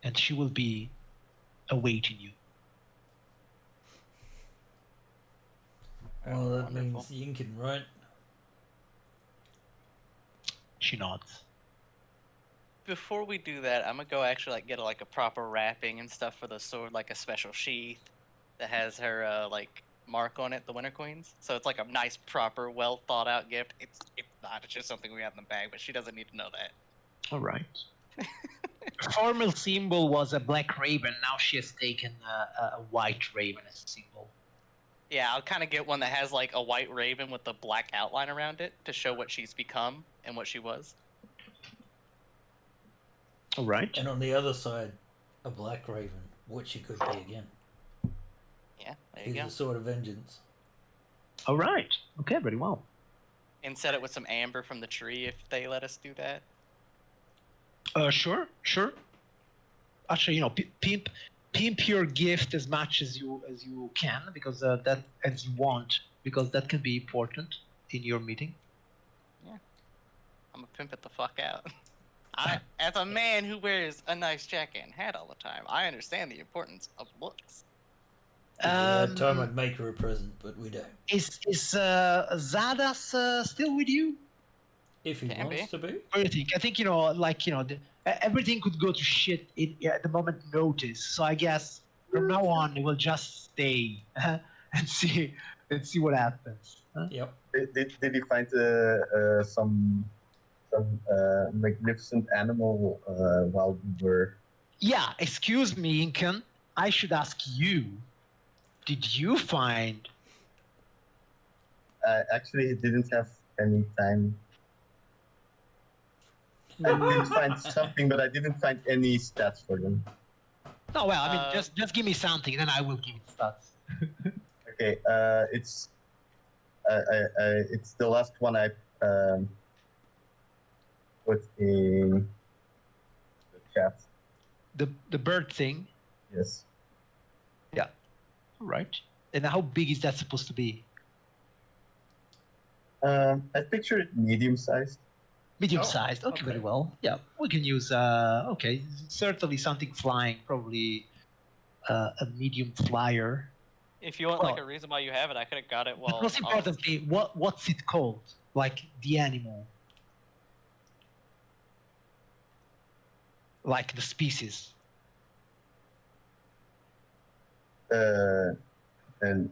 and she will be awaiting you. Well, that Wonderful. means Yinkin, right? She nods. Before we do that, I'm gonna go actually like get a proper wrapping and stuff for the sword, like a special sheath that has her like mark on it, the Winter Queen's. So it's like a nice, proper, well thought out gift. It's not. It's just something we have in the bag, but she doesn't need to know that. All right. Her formal symbol was a black raven. Now she has taken a white raven as a symbol. Yeah, I'll kind of get one that has like a white raven with the black outline around it to show what she's become and what she was. All right. And on the other side, a black raven, what she could be again. Yeah, there you Here's go. a sword of vengeance. All right. Okay, very well. And set it with some amber from the tree if they let us do that. Sure. Actually, you know, pimp your gift as much as you can, because that as you want, because that can be important in your meeting. I'm gonna pimp it the fuck out. As a man who wears a nice jacket and hat all the time, I understand the importance of looks. If we had time, I'd make her a present, but we don't. Is Zadas still with you? If he Can wants be. to be. What do you think? I think, you know, like, you know, everything could go to shit at the moment notice. So I guess from now on we'll just stay and see what happens. Huh? Yep. Did you find some magnificent animal while we were? Yeah, excuse me, Incan. I should ask you. Did you find? Actually, he didn't have any time. I did find something, but I didn't find any stats for them. No, well, I mean, just give me something, then I will give it stats. Okay, it's the last one I put in the chat. The bird thing. Yes. All right. And how big is that supposed to be? I picture it medium-sized. Medium-sized. Okay, okay. very well. Yeah, we can use. Okay, certainly something flying. Probably a medium flyer. If you want Well, like a reason why you have it, I could have got it. But Well, most importantly, what's it called? Like the animal. Like the species. An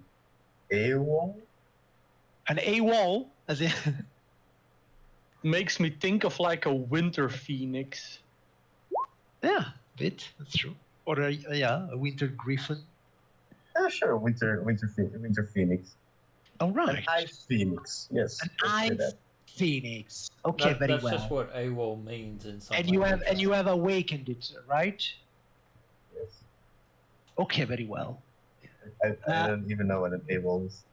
AWOL. An AWOL, as in. Makes me think of like a winter phoenix. Yeah, a bit. That's true. Or a winter griffin. Sure, winter phoenix. All An right. ice phoenix. Yes. An let's say ice that. phoenix. Okay, very That's well. just what AWOL means in some And you languages. have awakened it, right? Yes. Okay, very well. I don't even know what an AWOL is.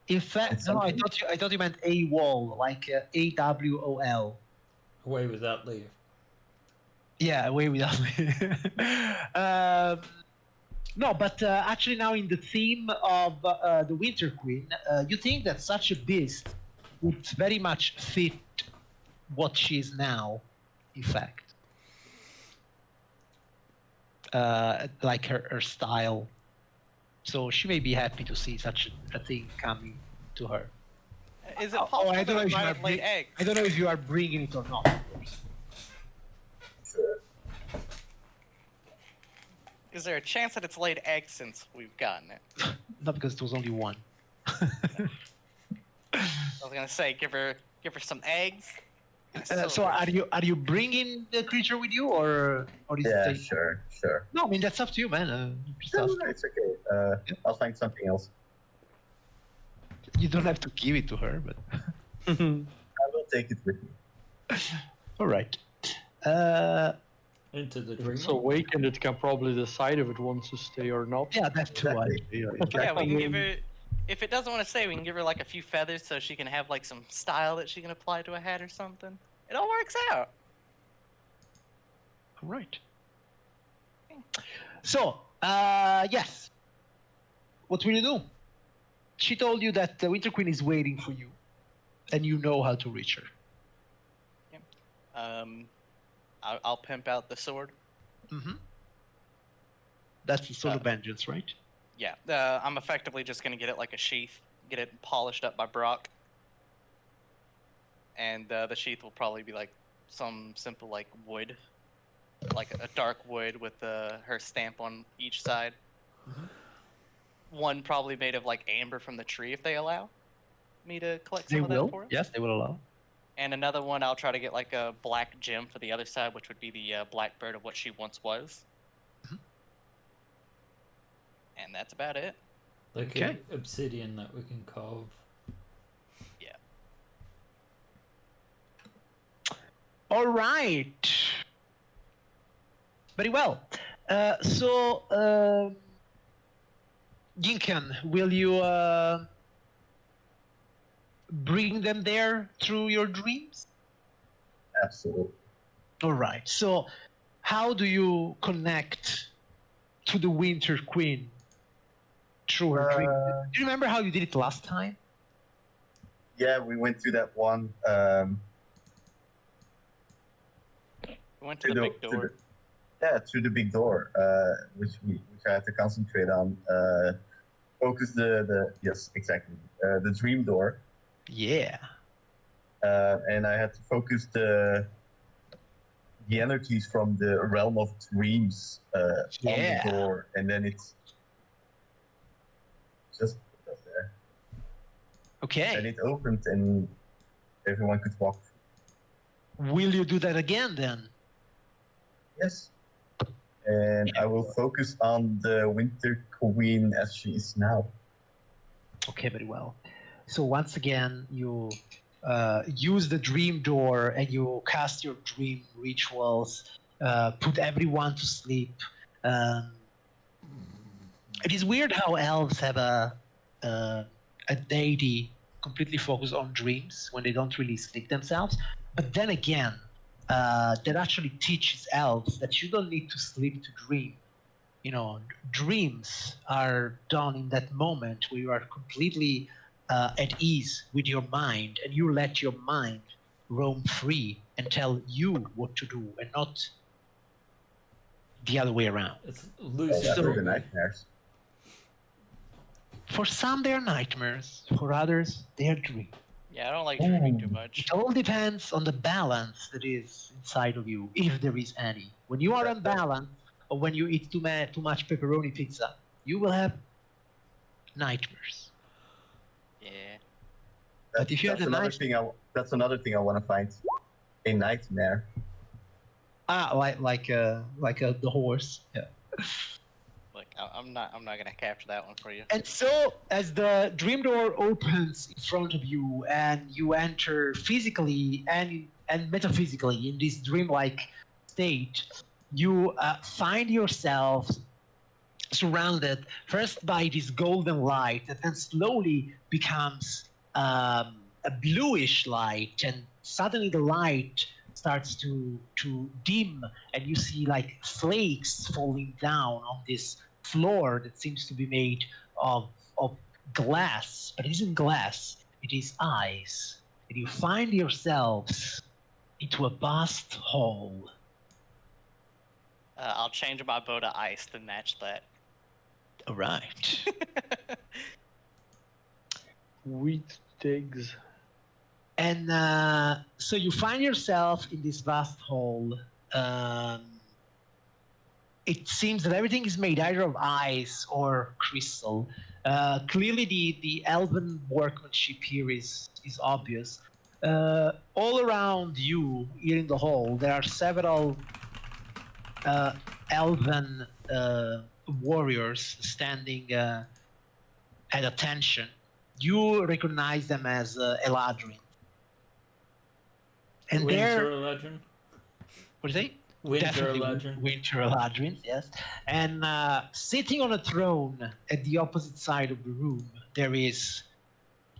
In fact, It's no, I something- thought you meant AWOL, like AWOL. Away without leave. Yeah, away without. No, but actually now in the theme of the Winter Queen, you think that such a beast would very much fit what she is now, in fact. Like her style. So she may be happy to see such a thing coming to her. Is it Oh, possible I don't know that if it you might are have laid eggs? I don't know if you are bringing it or not. Of course. Sure. Is there a chance that it's laid eggs since we've gotten it? Not because it was only one. I was gonna say, give her some eggs. And a So silver. are you bringing the creature with you, or is Yeah, it? sure. No, I mean that's up to you, man. Just No, ask. no, it's okay. I'll find something else. You don't have to give it to her, but I will take it with me. all right. Into the dream. It's awakened. It can probably decide if it wants to stay or not. Yeah, that too. Exactly. Yeah, we I can give mean- her. If it doesn't want to stay, we can give her like a few feathers so she can have like some style that she can apply to a hat or something. It all works out. All right. So, yes. What will you do? She told you that the Winter Queen is waiting for you, and you know how to reach her. I'll pimp out the sword. Mm-hmm. That's the Sword of Vengeance, right? Yeah, I'm effectively just gonna get it like a sheath, get it polished up by Brock, and the sheath will probably be like some simple like wood, like a dark wood with her stamp on each side. Mhm. One probably made of like amber from the tree if they allow me to collect They some of will. that for it. Yes, they will allow. And another one, I'll try to get like a black gem for the other side, which would be the blackbird of what she once was. Mhm. And that's about it. Like Okay. obsidian that we can carve. All right. Very well. Ginkan, will you bring them there through your dreams? Absolutely. All right. So, how do you connect to the Winter Queen through her dream? Do you remember how you did it last time? Yeah, we went through that one. We went to the big door. Through the big door, which I had to concentrate on. Focus the yes, exactly. The dream door. Yeah. And I had to focus the energies from the realm of dreams on Yeah. the door, and then it's just there. Okay. And it opened, and everyone could walk through. Will you do that again then? Yes. And I will focus on the Winter Queen as she is now. Okay, very well. So once again, you use the dream door and you cast your dream rituals, put everyone to sleep. It is weird how elves have a deity completely focused on dreams when they don't really sleep themselves. But then again, that actually teaches elves that you don't need to sleep to dream. You know, dreams are done in that moment where you are completely at ease with your mind, and you let your mind roam free and tell you what to do, and not the other way around. It's Yeah, lucid for the dreaming. nightmares. For some, they're nightmares. For others, they're dreams. Yeah, I don't like dreaming too It much. all depends on the balance that is inside of you, if there is any. When you are unbalanced, or when you eat too much pepperoni pizza, you will have nightmares. Yeah. But if you had That's a another night- thing. That's another thing I want to find. A nightmare. Like the horse. Yeah. Look, I'm not gonna capture that one for you. And so, as the dream door opens in front of you, and you enter physically and metaphysically in this dreamlike state, you find yourself surrounded first by this golden light that then slowly becomes a bluish light, and suddenly the light starts to dim, and you see like flakes falling down on this floor that seems to be made of glass, but it isn't glass, it is ice. And you find yourselves into a vast hall. I'll change my bow to ice to match that. All right. Wheat digs. And so you find yourself in this vast hall. It seems that everything is made either of ice or crystal. Clearly, the elven workmanship here is obvious. All around you, here in the hall, there are several elven warriors standing at attention. You recognize them as Eladrin. And Winter they're Eladrin. what do you say? Winter Definitely Eladrin. Winter Eladrin, yes. And sitting on a throne at the opposite side of the room, there is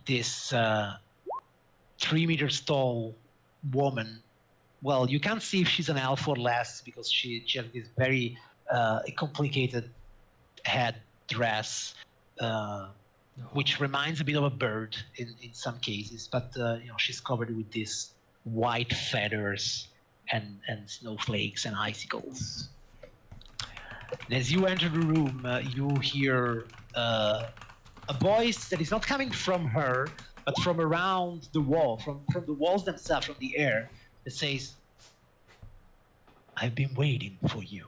this 3 meters tall woman. Well, you can't see if she's an elf or less because she has this very complicated head dress, which reminds a bit of a bird in some cases. But she's covered with these white feathers and snowflakes and icicles. And as you enter the room, you hear a voice that is not coming from her, but from around the wall, from the walls themselves, from the air, that says, "I've been waiting for you."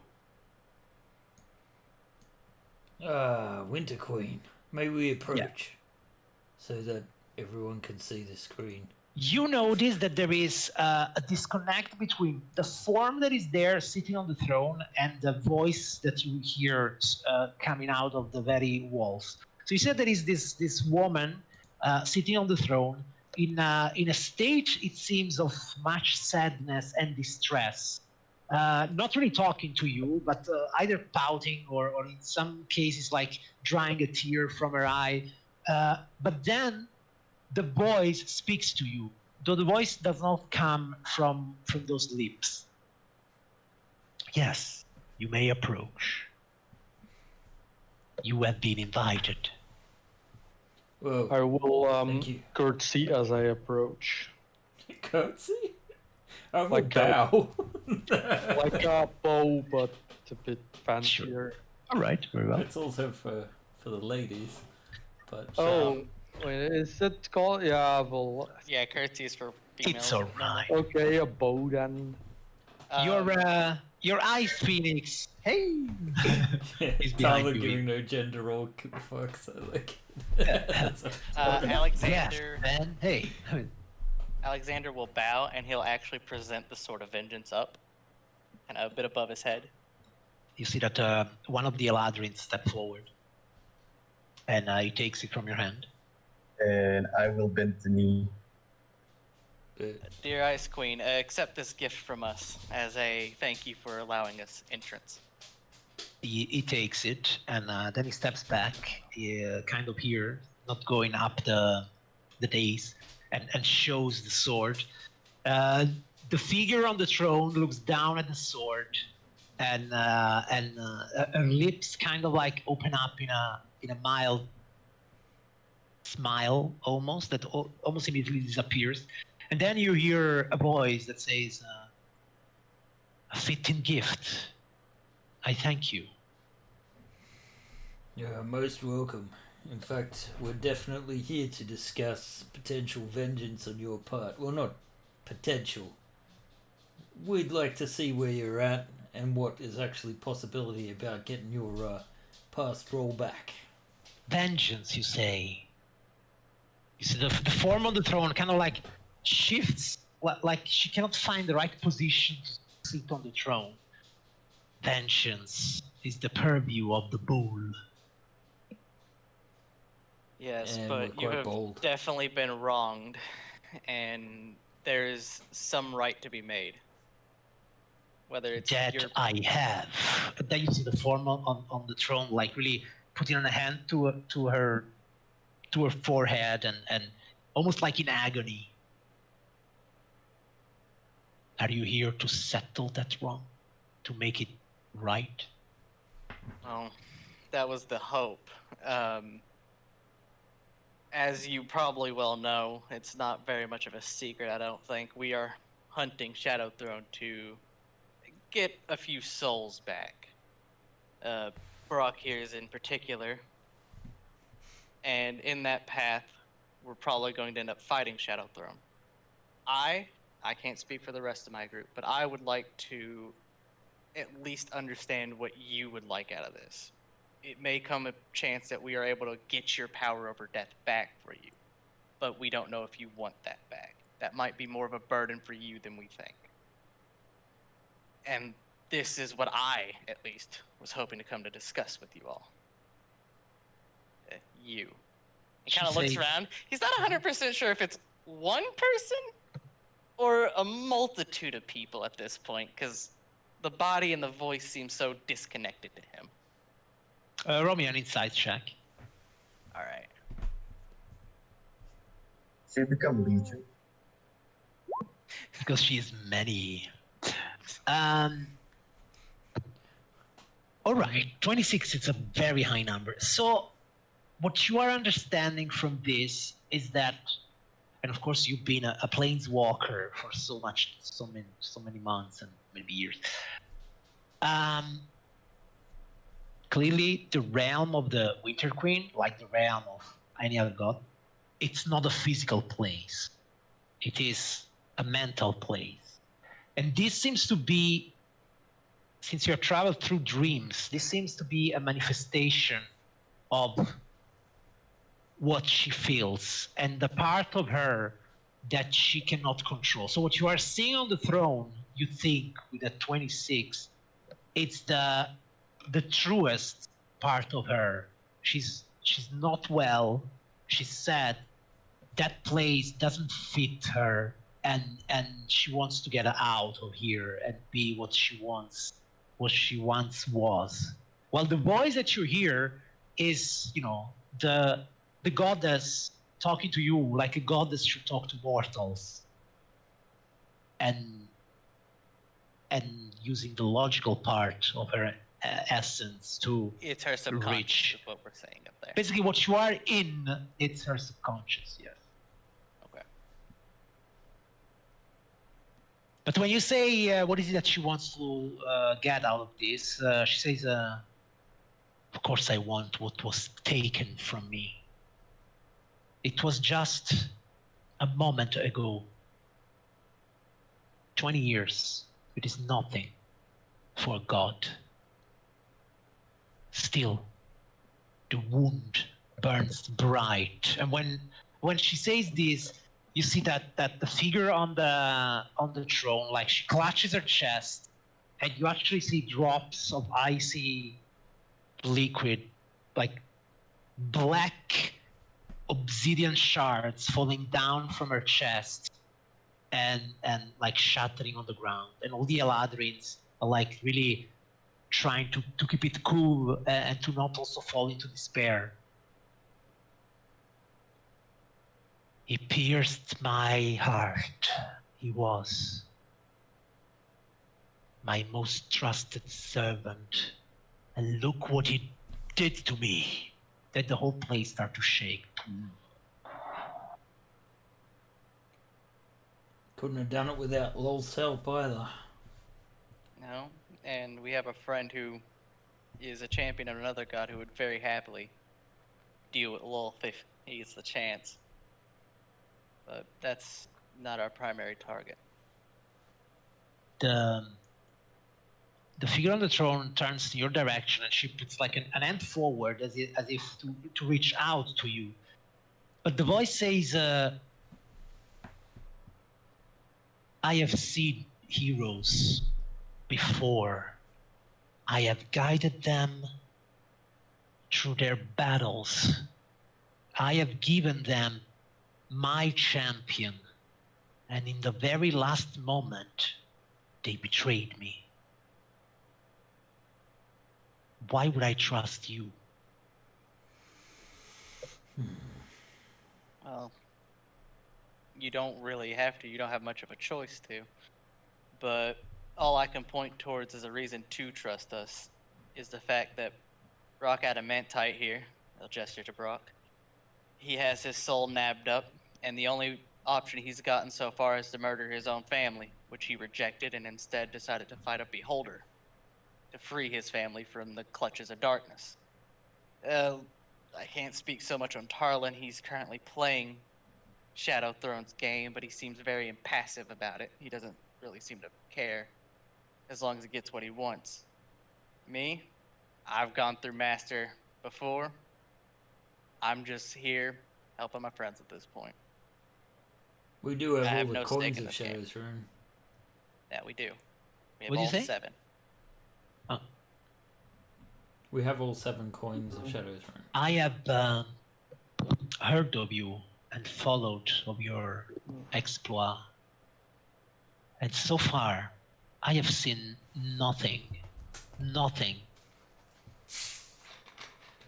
Winter Queen. May we approach so that everyone can see the screen? You notice that there is a disconnect between the form that is there sitting on the throne and the voice that you hear coming out of the very walls. So you said there is this woman sitting on the throne in a state, it seems, of much sadness and distress. Not really talking to you, but either pouting or in some cases like drying a tear from her eye. But then the voice speaks to you, though the voice does not come from those lips. "Yes, you may approach. You have been invited." Well, I will thank you. curtsy as I approach. Curtsy? I will Like bow. Like a bow, but a bit fancier. All right, very well. It's also for the ladies. But Oh, wait, is it called? Yeah, well, Yeah, curtsies for females. It's all right. okay, a bow then. Your Ice Phoenix. Hey. He's behind Tyler you. giving no gender role fuck, so like. Alexander. Yes, Ben. Hey. Alexander will bow, and he'll actually present the Sword of Vengeance up, and a bit above his head. You see that one of the Eladrins step forward, and he takes it from your hand. And I will bend the knee. Dear Ice Queen, accept this gift from us as a thank you for allowing us entrance. He takes it, and then he steps back, kind of here, not going up the dais, and shows the sword. The figure on the throne looks down at the sword, and her lips kind of like open up in a mild smile, almost that almost immediately disappears, and then you hear a voice that says, "A fitting gift. I thank you." You're most welcome. In fact, we're definitely here to discuss potential vengeance on your part. Well, not potential. We'd like to see where you're at and what is actually possibility about getting your past roll back. Vengeance, you say? You see, the form on the throne kind of like shifts, like she cannot find the right position to sit on the throne. Vengeance is the purview of the bull. Yes, And but we're you quite have bold. definitely been wronged, and there's some right to be made. Whether it's That your... I have. And then you see the form on the throne, like really putting a hand to her forehead and almost like in agony. Are you here to settle that wrong? To make it right? Well, that was the hope. As you probably well know, it's not very much of a secret, I don't think. We are hunting Shadow Throne to get a few souls back. Brock here is in particular. And in that path, we're probably going to end up fighting Shadow Throne. I can't speak for the rest of my group, but I would like to at least understand what you would like out of this. It may come a chance that we are able to get your power over death back for you, but we don't know if you want that back. That might be more of a burden for you than we think. And this is what I, at least, was hoping to come to discuss with you all. You. He kind of looks around. He's not 100% sure if it's one person or a multitude of people at this point, because the body and the voice seem so disconnected to him. Roll me an insight check. All right. She become Legion. Because she is many. All right, 26 is a very high number. So what you are understanding from this is that, and of course you've been a planeswalker for so many months and maybe years. Clearly the realm of the Winter Queen, like the realm of any other god, it's not a physical place. It is a mental place. And this seems to be, since you have traveled through dreams, this seems to be a manifestation of what she feels and the part of her that she cannot control. So what you are seeing on the throne, you think with a 26, it's the truest part of her. She's not well. She's sad. That place doesn't fit her, and she wants to get out of here and be what she once was. Well, the voice that you hear is, the goddess talking to you like a goddess should talk to mortals, and using the logical part of her essence to It's her subconscious, reach. is what we're saying up there. Basically, what you are in, it's her subconscious, yes. Okay. But when you say, what is it that she wants to get out of this, she says, of course I want what was taken from me. It was just a moment ago. 20 years, it is nothing for God. Still, the wound burns bright. And when she says this, you see that the figure on the throne, like she clutches her chest, and you actually see drops of icy liquid, like black obsidian shards falling down from her chest and like shattering on the ground. And all the Eladrins are like really trying to keep it cool and to not also fall into despair. He pierced my heart. He was my most trusted servant. And look what he did to me. Then the whole place started to shake. Couldn't have done it without Lol's help either. No, and we have a friend who is a champion of another god who would very happily deal with Lolth if he gets the chance. But that's not our primary target. The figure on the throne turns in your direction, and she puts like an hand forward as if to reach out to you. But the voice says, I have seen heroes before. I have guided them through their battles. I have given them my champion. And in the very last moment, they betrayed me. Why would I trust you? Well, you don't really have to. You don't have much of a choice to. But all I can point towards as a reason to trust us is the fact that Rock Adamantite here. I'll gesture to Brock. He has his soul nabbed up, and the only option he's gotten so far is to murder his own family, which he rejected and instead decided to fight a beholder to free his family from the clutches of darkness. I can't speak so much on Tarlin. He's currently playing Shadow Throne's game, but he seems very impassive about it. He doesn't really seem to care as long as he gets what he wants. Me, I've gone through Master before. I'm just here helping my friends at this point. We do have I all have the no stake coins in of this game. Shadow's Rune. Yeah, we do. We have What'd you all say? 7. We have all 7 coins of Shadow's Rune. I have heard of you and followed of your exploit, and so far I have seen nothing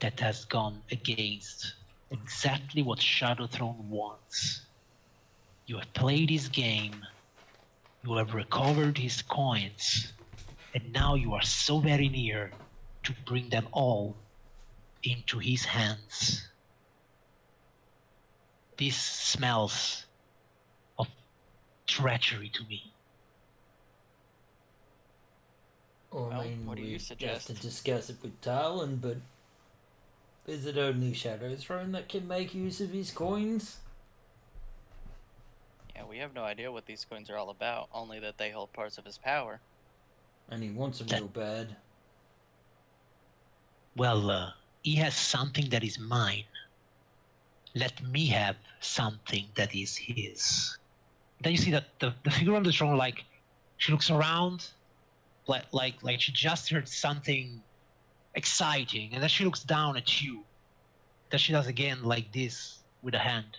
that has gone against exactly what Shadow Throne wants. You have played his game, you have recovered his coins, and now you are so very near to bring them all into his hands. This smells of treachery to me. Or, Well, I mean, what do you we have suggest? to discuss it with Talon, but is it only Shadow's Throne that can make use of his coins? Yeah, we have no idea what these coins are all about, only that they hold parts of his power. And he wants them real bad. Well, he has something that is mine. Let me have something that is his. Then you see that the figure on the throne, like, she looks around, like she just heard something exciting, and then she looks down at you. Then she does again like this with a hand,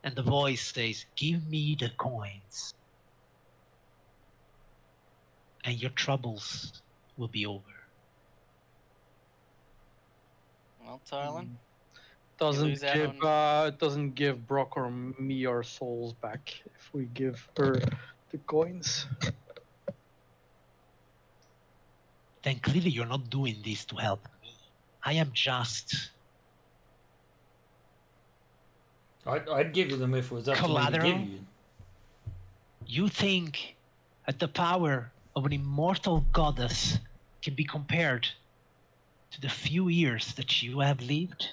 and the voice says, "Give me the coins, and your troubles will be over." Well, Tarlin, Doesn't lose out give on- it doesn't give Brock or me our souls back if we give her the coins. Then clearly you're not doing this to help me. I am just I'd give you them if it was up to me to collateral. give you. You think that the power of an immortal goddess can be compared to the few years that you have lived?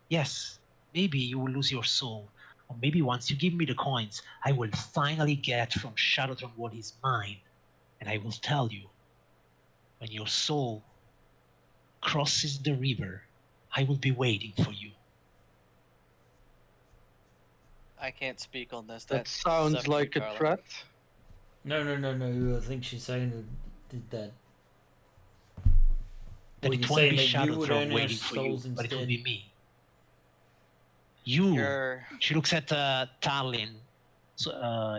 Yes, maybe you will lose your soul. Or maybe once you give me the coins, I will finally get from Shadowtron what is mine. And I will tell you, when your soul crosses the river, I will be waiting for you. I can't speak on this. That That's sounds up to like you, a Tarlin. threat. No. I think she's saying who did that. Then Well, it you're won't be saying that you would Shadowtron earn our waiting for you, souls but it will instead? be me. You, You're she looks at Tarlin,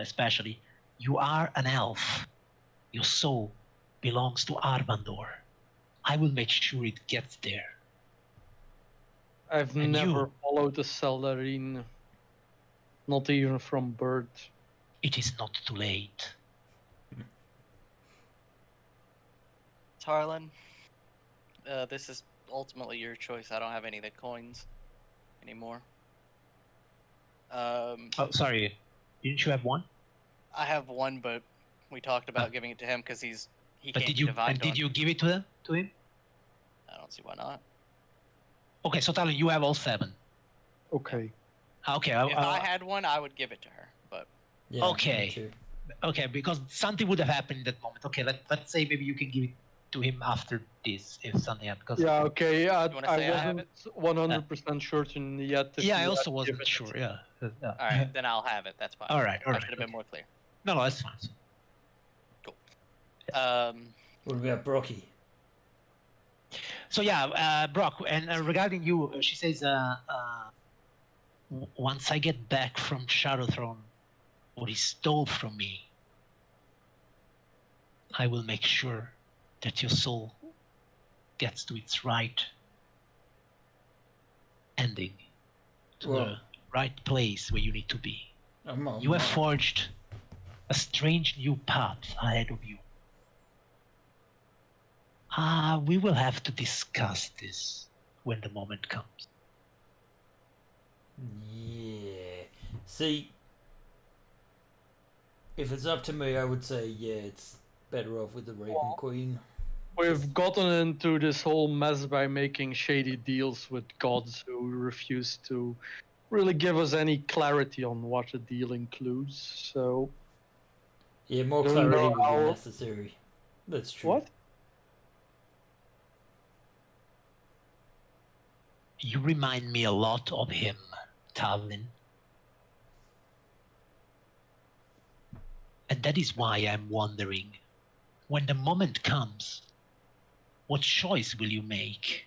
especially. You are an elf. Your soul belongs to Arvandor. I will make sure it gets there. I've And never you? followed a Seldarine, not even from birth. It is not too late. Tarlin. This is ultimately your choice. I don't have any of the coins anymore. Oh, sorry. Didn't you have one? I have one, but we talked about giving it to him because he But can't did be you divine. did you give it to him? I don't see why not. Okay, so Tarlin, you have all 7. Okay. Okay. If I had one, I would give it to her. But Yeah, Okay. me too. Okay, because something would have happened in that moment. Okay, let's say maybe you can give it to him after this if something happened. Because Yeah. Okay. I wanna say I have wasn't 100% certain yet. If yeah, I you also had wasn't given sure. it. Yeah. all right, then I'll have it. That's fine. All right. I should have been more clear. No, that's fine. What about Brocky? So yeah, Brock, and regarding you, she says, once I get back from Shadowthrone, what he stole from me, I will make sure that your soul gets to its right ending, to Well, the right place where you need to be. I'm You have forged a strange new path ahead of you. We will have to discuss this when the moment comes. Yeah. See, if it's up to me, I would say, yeah, it's better off with the Raven Queen. We've gotten into this whole mess by making shady deals with gods who refuse to really give us any clarity on what a deal includes. So Yeah, more Don't clarity know would be how- necessary. That's true. what? You remind me a lot of him, Talvin. And that is why I'm wondering, when the moment comes, what choice will you make?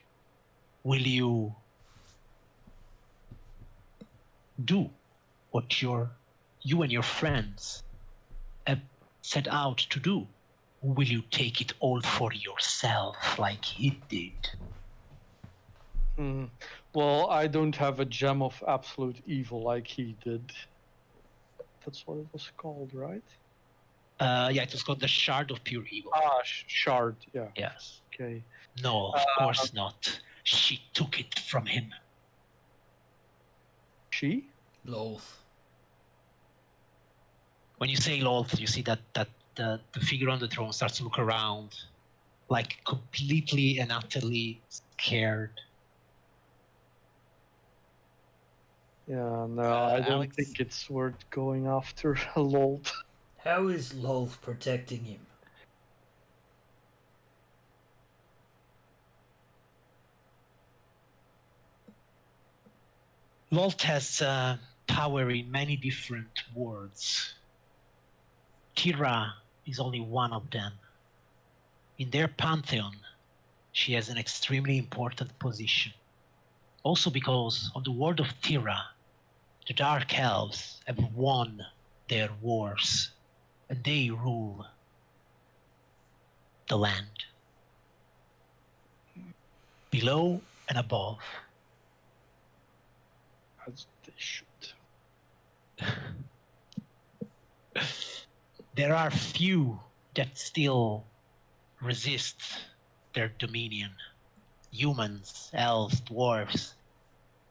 Will you do what you and your friends have set out to do? Or will you take it all for yourself like he did? Well, I don't have a gem of absolute evil like he did. That's what it was called, right? Yeah, it was called the Shard of Pure Evil. Shard. Yeah. Yes. Okay. No, of course not. She took it from him. She? Loth. When you say Loth, you see that the figure on the throne starts to look around, like completely and utterly scared. Yeah, no, I don't Alex? think it's worth going after lol. How is Loth protecting him? Loth has power in many different worlds. Tira is only one of them. In their pantheon, she has an extremely important position. Also because on the world of Tira, the Dark Elves have won their wars, and they rule the land. Below and above. As they should. There are few that still resist their dominion. Humans, elves, dwarves.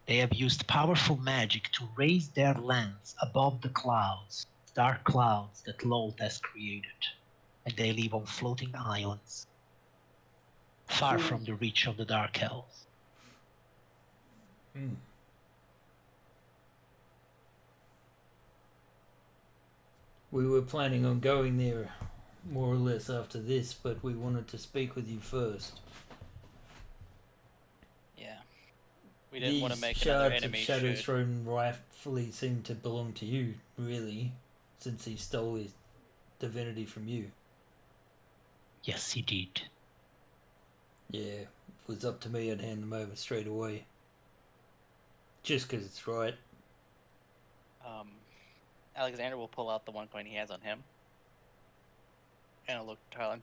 They have used powerful magic to raise their lands above the clouds, dark clouds that Loth has created, and they live on floating islands, far from the reach of the Dark Elves. We were planning on going there more or less after this, but we wanted to speak with you first. Yeah. We didn't want to These make another shards of enemy. Shadow's should. Throne rightfully seem to belong to you, really, since he stole his divinity from you. Yes, he did. Yeah, if it was up to me, I'd hand them over straight away. Just 'cause it's right. Alexander will pull out the one coin he has on him. And I'll look at Tyler.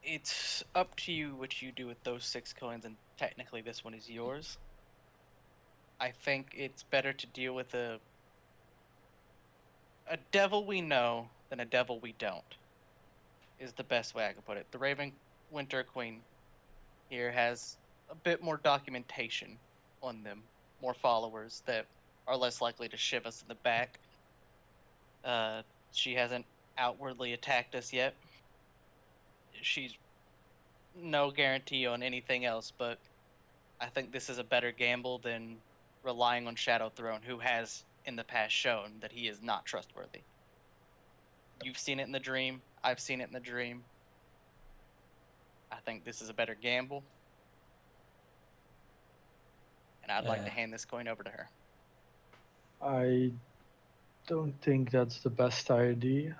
It's up to you what you do with those 6 coins, and technically this one is yours. I think it's better to deal with a devil we know than a devil we don't, is the best way I can put it. The Raven Winter Queen here has a bit more documentation on them, more followers that are less likely to shiv us in the back. She hasn't outwardly attacked us yet. She's no guarantee on anything else, but I think this is a better gamble than relying on Shadow Throne, who has in the past shown that he is not trustworthy. You've seen it in the dream. I've seen it in the dream. I think this is a better gamble. And I'd like to hand this coin over to her. I don't think that's the best idea.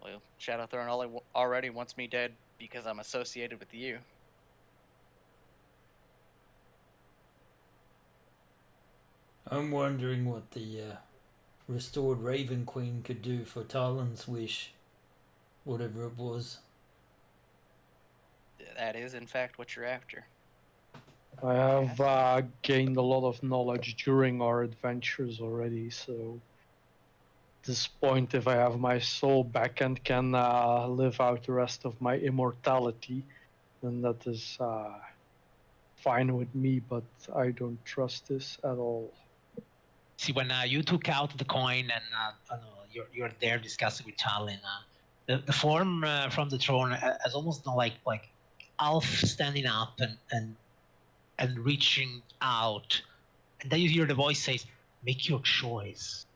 Well, Shadow Throne already wants me dead because I'm associated with you. I'm wondering what the restored Raven Queen could do for Talon's wish, whatever it was. That is, in fact, what you're after. I have gained a lot of knowledge during our adventures already, so this point, if I have my soul back and can live out the rest of my immortality, then that is fine with me, but I don't trust this at all. See, when you took out the coin and you're there discussing with Talin, the form from the throne has almost like Alf standing up and reaching out, and then you hear the voice says, "Make your choice."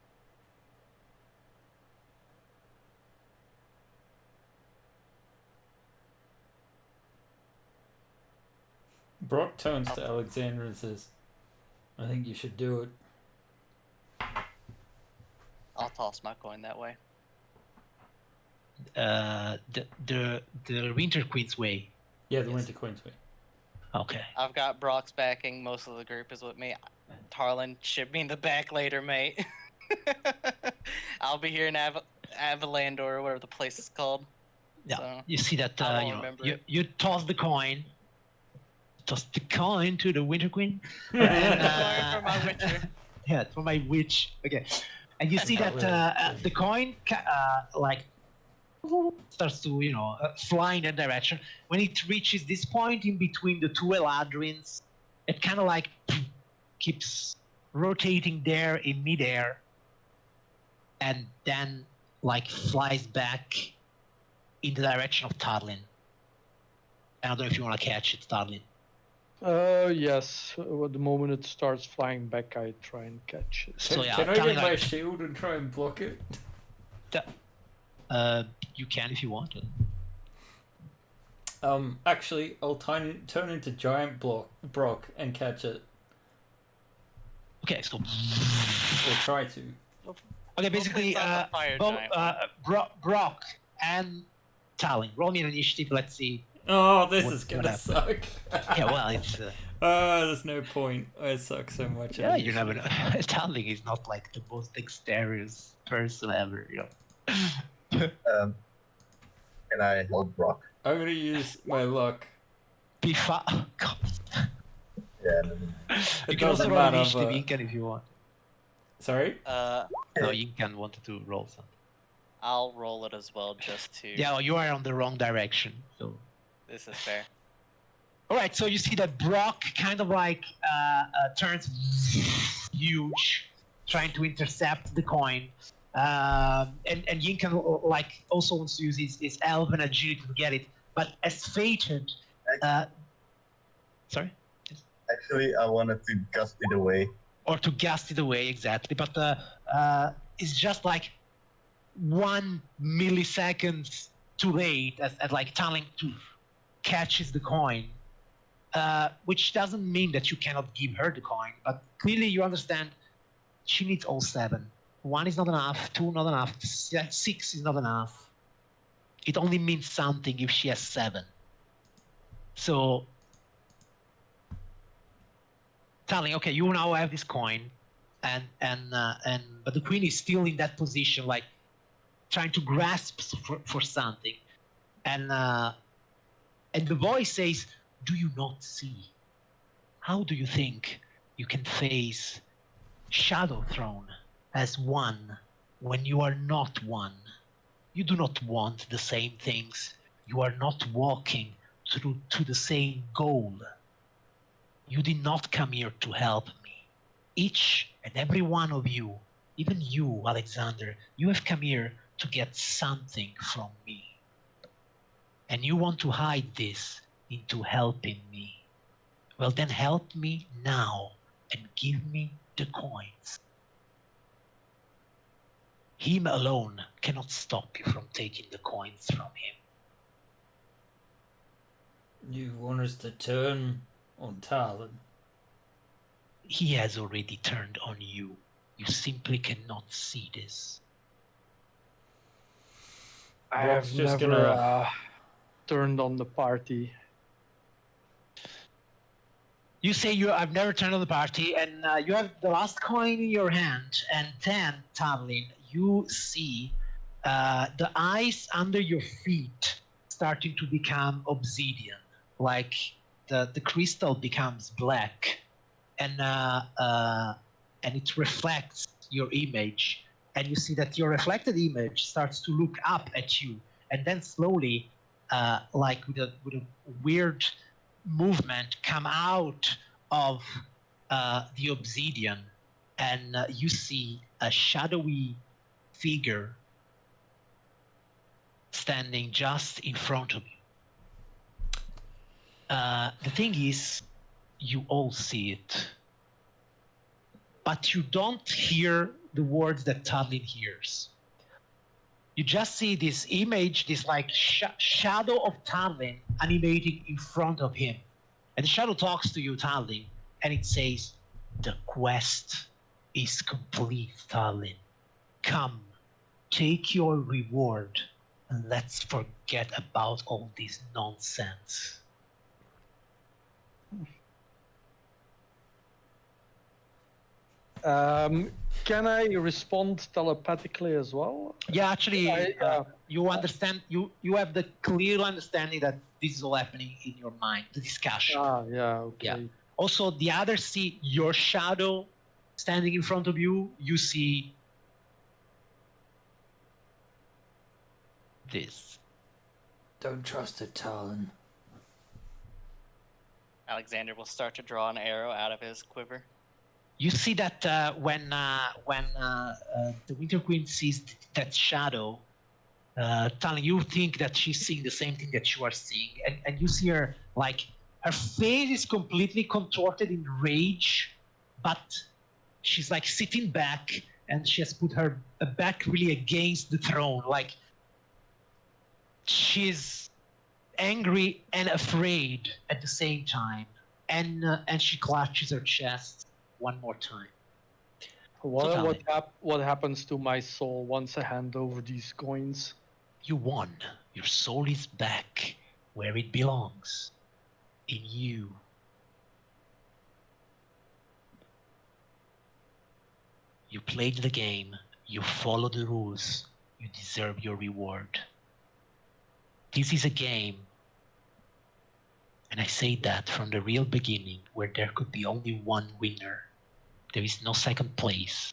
Brock turns to Alexander and says, "I think you should do it." I'll toss my coin that way. The Winter Queen's way. Yeah, the Winter Queen's way. Okay. I've got Brock's backing. Most of the group is with me. Tarlin, ship me in the back later, mate. I'll be here in Avalandor, or whatever the place is called. Yeah, So, you see that I don't remember it. you toss the coin. Toss the coin to the Winter Queen. Coin for my witcher. Yeah, for my witch. Okay. And you see that the coin starts to fly in that direction. When it reaches this point in between the two Eladrins, it kind of like keeps rotating there in midair, and then like flies back in the direction of Tarlin. I don't know if you want to catch it, Tarlin. Yes. At the moment it starts flying back, I try and catch it. So yeah, Can I Tarlin, get my shield and try and block it? you can if you want to. Actually, I'll turn into Giant Brock and catch it. Okay, so Or try to. okay, basically, Brock and Talin, roll me an initiative. Let's see. Oh, this is what gonna happened. suck. Yeah, well, it's there's no point. I suck so much. yeah, you never know. Talin is not like the most dexterous person ever, Can I help Brock? I'm gonna use my luck. God. Yeah. You It can also doesn't roll matter. initiative, But... Incan, if you want. Sorry? No, Incan wanted to roll something. I'll roll it as well, just to. Yeah, well, you are on the wrong direction, so. This is fair. All right, so you see that Brock kind of like turns huge, trying to intercept the coin, and Yinkan like also wants to use his elven agility to get it, but as fated. Sorry. Actually, I wanted to gust it away. Or to gust it away, exactly, but it's just like 1 millisecond too late as like Talin to catches the coin, which doesn't mean that you cannot give her the coin, but clearly you understand she needs all 7. 1 is not enough, 2 not enough, 6 is not enough. It only means something if she has 7. So, Talin, okay, you now have this coin, but the queen is still in that position, like trying to grasp for something, and the voice says, "Do you not see? How do you think you can face Shadow Throne as one when you are not one? You do not want the same things. You are not walking through to the same goal. You did not come here to help me. Each and every one of you, even you, Alexander, you have come here to get something from me. And you want to hide this into helping me. Well, then help me now and give me the coins. Him alone cannot stop you from taking the coins from him." You want us to turn on Talon? He has already turned on you. You simply cannot see this. I Brock's have just never turned on the party. You say I've never turned on the party, and you have the last coin in your hand, and then, Tavlin, you see the ice under your feet starting to become obsidian, like the crystal becomes black, and it reflects your image, and you see that your reflected image starts to look up at you, and then slowly, like with a weird movement, come out of the obsidian, and you see a shadowy figure standing just in front of you. The thing is, you all see it, but you don't hear the words that Tadlin hears. You just see this image, this like shadow of Tadlin animating in front of him. And the shadow talks to you, Tadlin, and it says, "The quest is complete, Tadlin. Come, take your reward, and let's forget about all this nonsense." Can I respond telepathically as well? Yeah, actually, you understand. You have the clear understanding that this is all happening in your mind. The discussion. Yeah, okay. Yeah. Also, the others see your shadow standing in front of you. You see this. Don't trust it, Talon. Alexander will start to draw an arrow out of his quiver. You see that when the Winter Queen sees that shadow, Talon, you think that she's seeing the same thing that you are seeing, and you see her like her face is completely contorted in rage, but she's like sitting back, and she has put her back really against the throne, like she's angry and afraid at the same time, and she clutches her chest one more time. What happens to my soul once I hand over these coins? You won. Your soul is back where it belongs. In you. You played the game. You followed the rules. You deserve your reward. This is a game. And I say that from the real beginning, where there could be only one winner. There is no second place.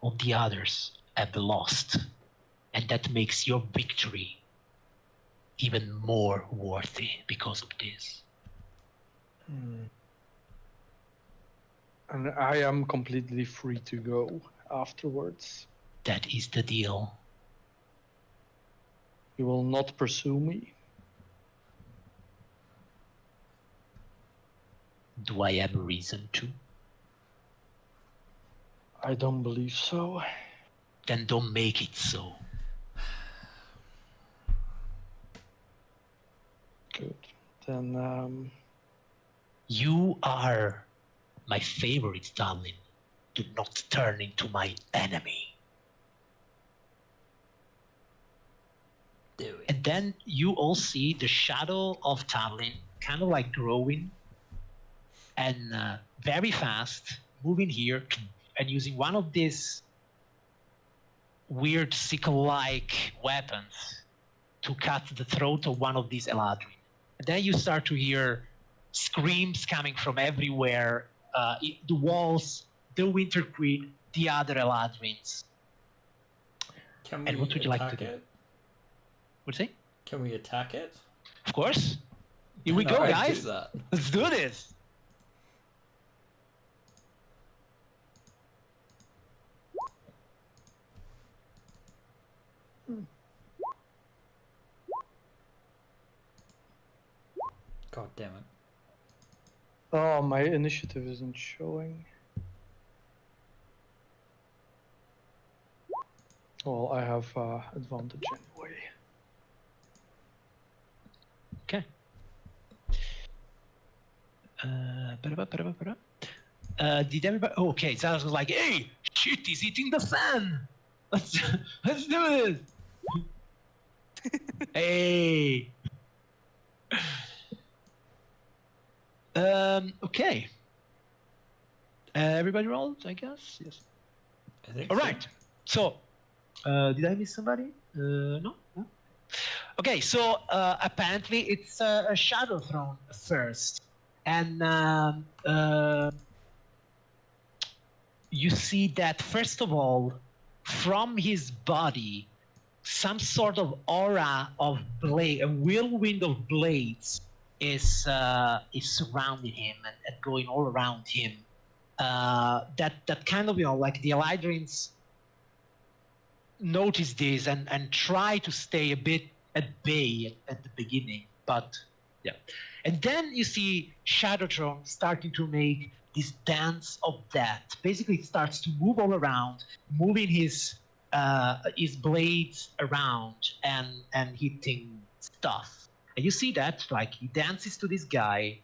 All the others have lost. And that makes your victory even more worthy because of this. And I am completely free to go afterwards. That is the deal. You will not pursue me? Do I have a reason to? I don't believe so. Then don't make it so. Good. Then, You are my favorite, Talon. Do not turn into my enemy. Do it. And then you all see the shadow of Talon kind of like growing and very fast, moving here and using one of these weird sickle-like weapons to cut the throat of one of these Eladrin. And then you start to hear screams coming from everywhere, the walls, the Winter Queen, the other Eladrins. Can And we what would you like to attack do? it? What'd you say? Can we attack it? Of course. Here we No, go, I'd guys. do that. Let's do this. God damn it. oh, my initiative isn't showing. Well, I have advantage anyway. Okay. Did everybody? Oh, okay, so I was like, "Hey, shit is hitting the fan. Let's do this." Hey. Okay. Everybody rolled, I guess. Yes. I think All so. right. So, did I miss somebody? No. No? Okay. So apparently it's a Shadow Throne first, and you see that first of all, from his body, some sort of aura of blade, a whirlwind of blades is surrounding him and going all around him. That kind of, like the Elydrins notice this and try to stay a bit at bay at the beginning, but yeah. And then you see Shadowtron starting to make this dance of death. Basically, it starts to move all around, moving his blades around and hitting stuff. And you see that, like, he dances to this guy,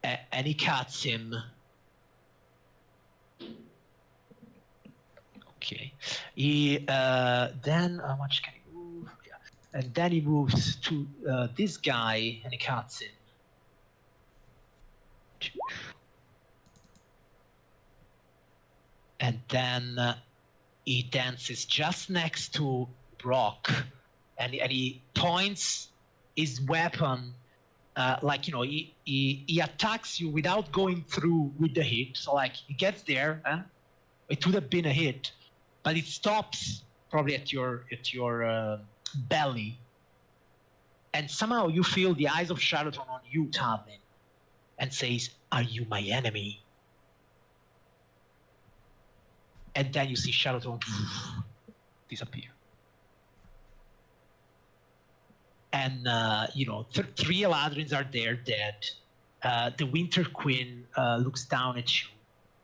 and he cuts him. Okay. He then how much can he move? Yeah. And then he moves to this guy and he cuts him. And then he dances just next to Brock, and he points his weapon, like, he attacks you without going through with the hit. So, like, he gets there, and it would have been a hit, but it stops probably at your belly, and somehow you feel the eyes of Shadowtron on you, Talvin, and says, "Are you my enemy?" And then you see Shadowtron disappear. And three Eladrins are there, dead. The Winter Queen looks down at you.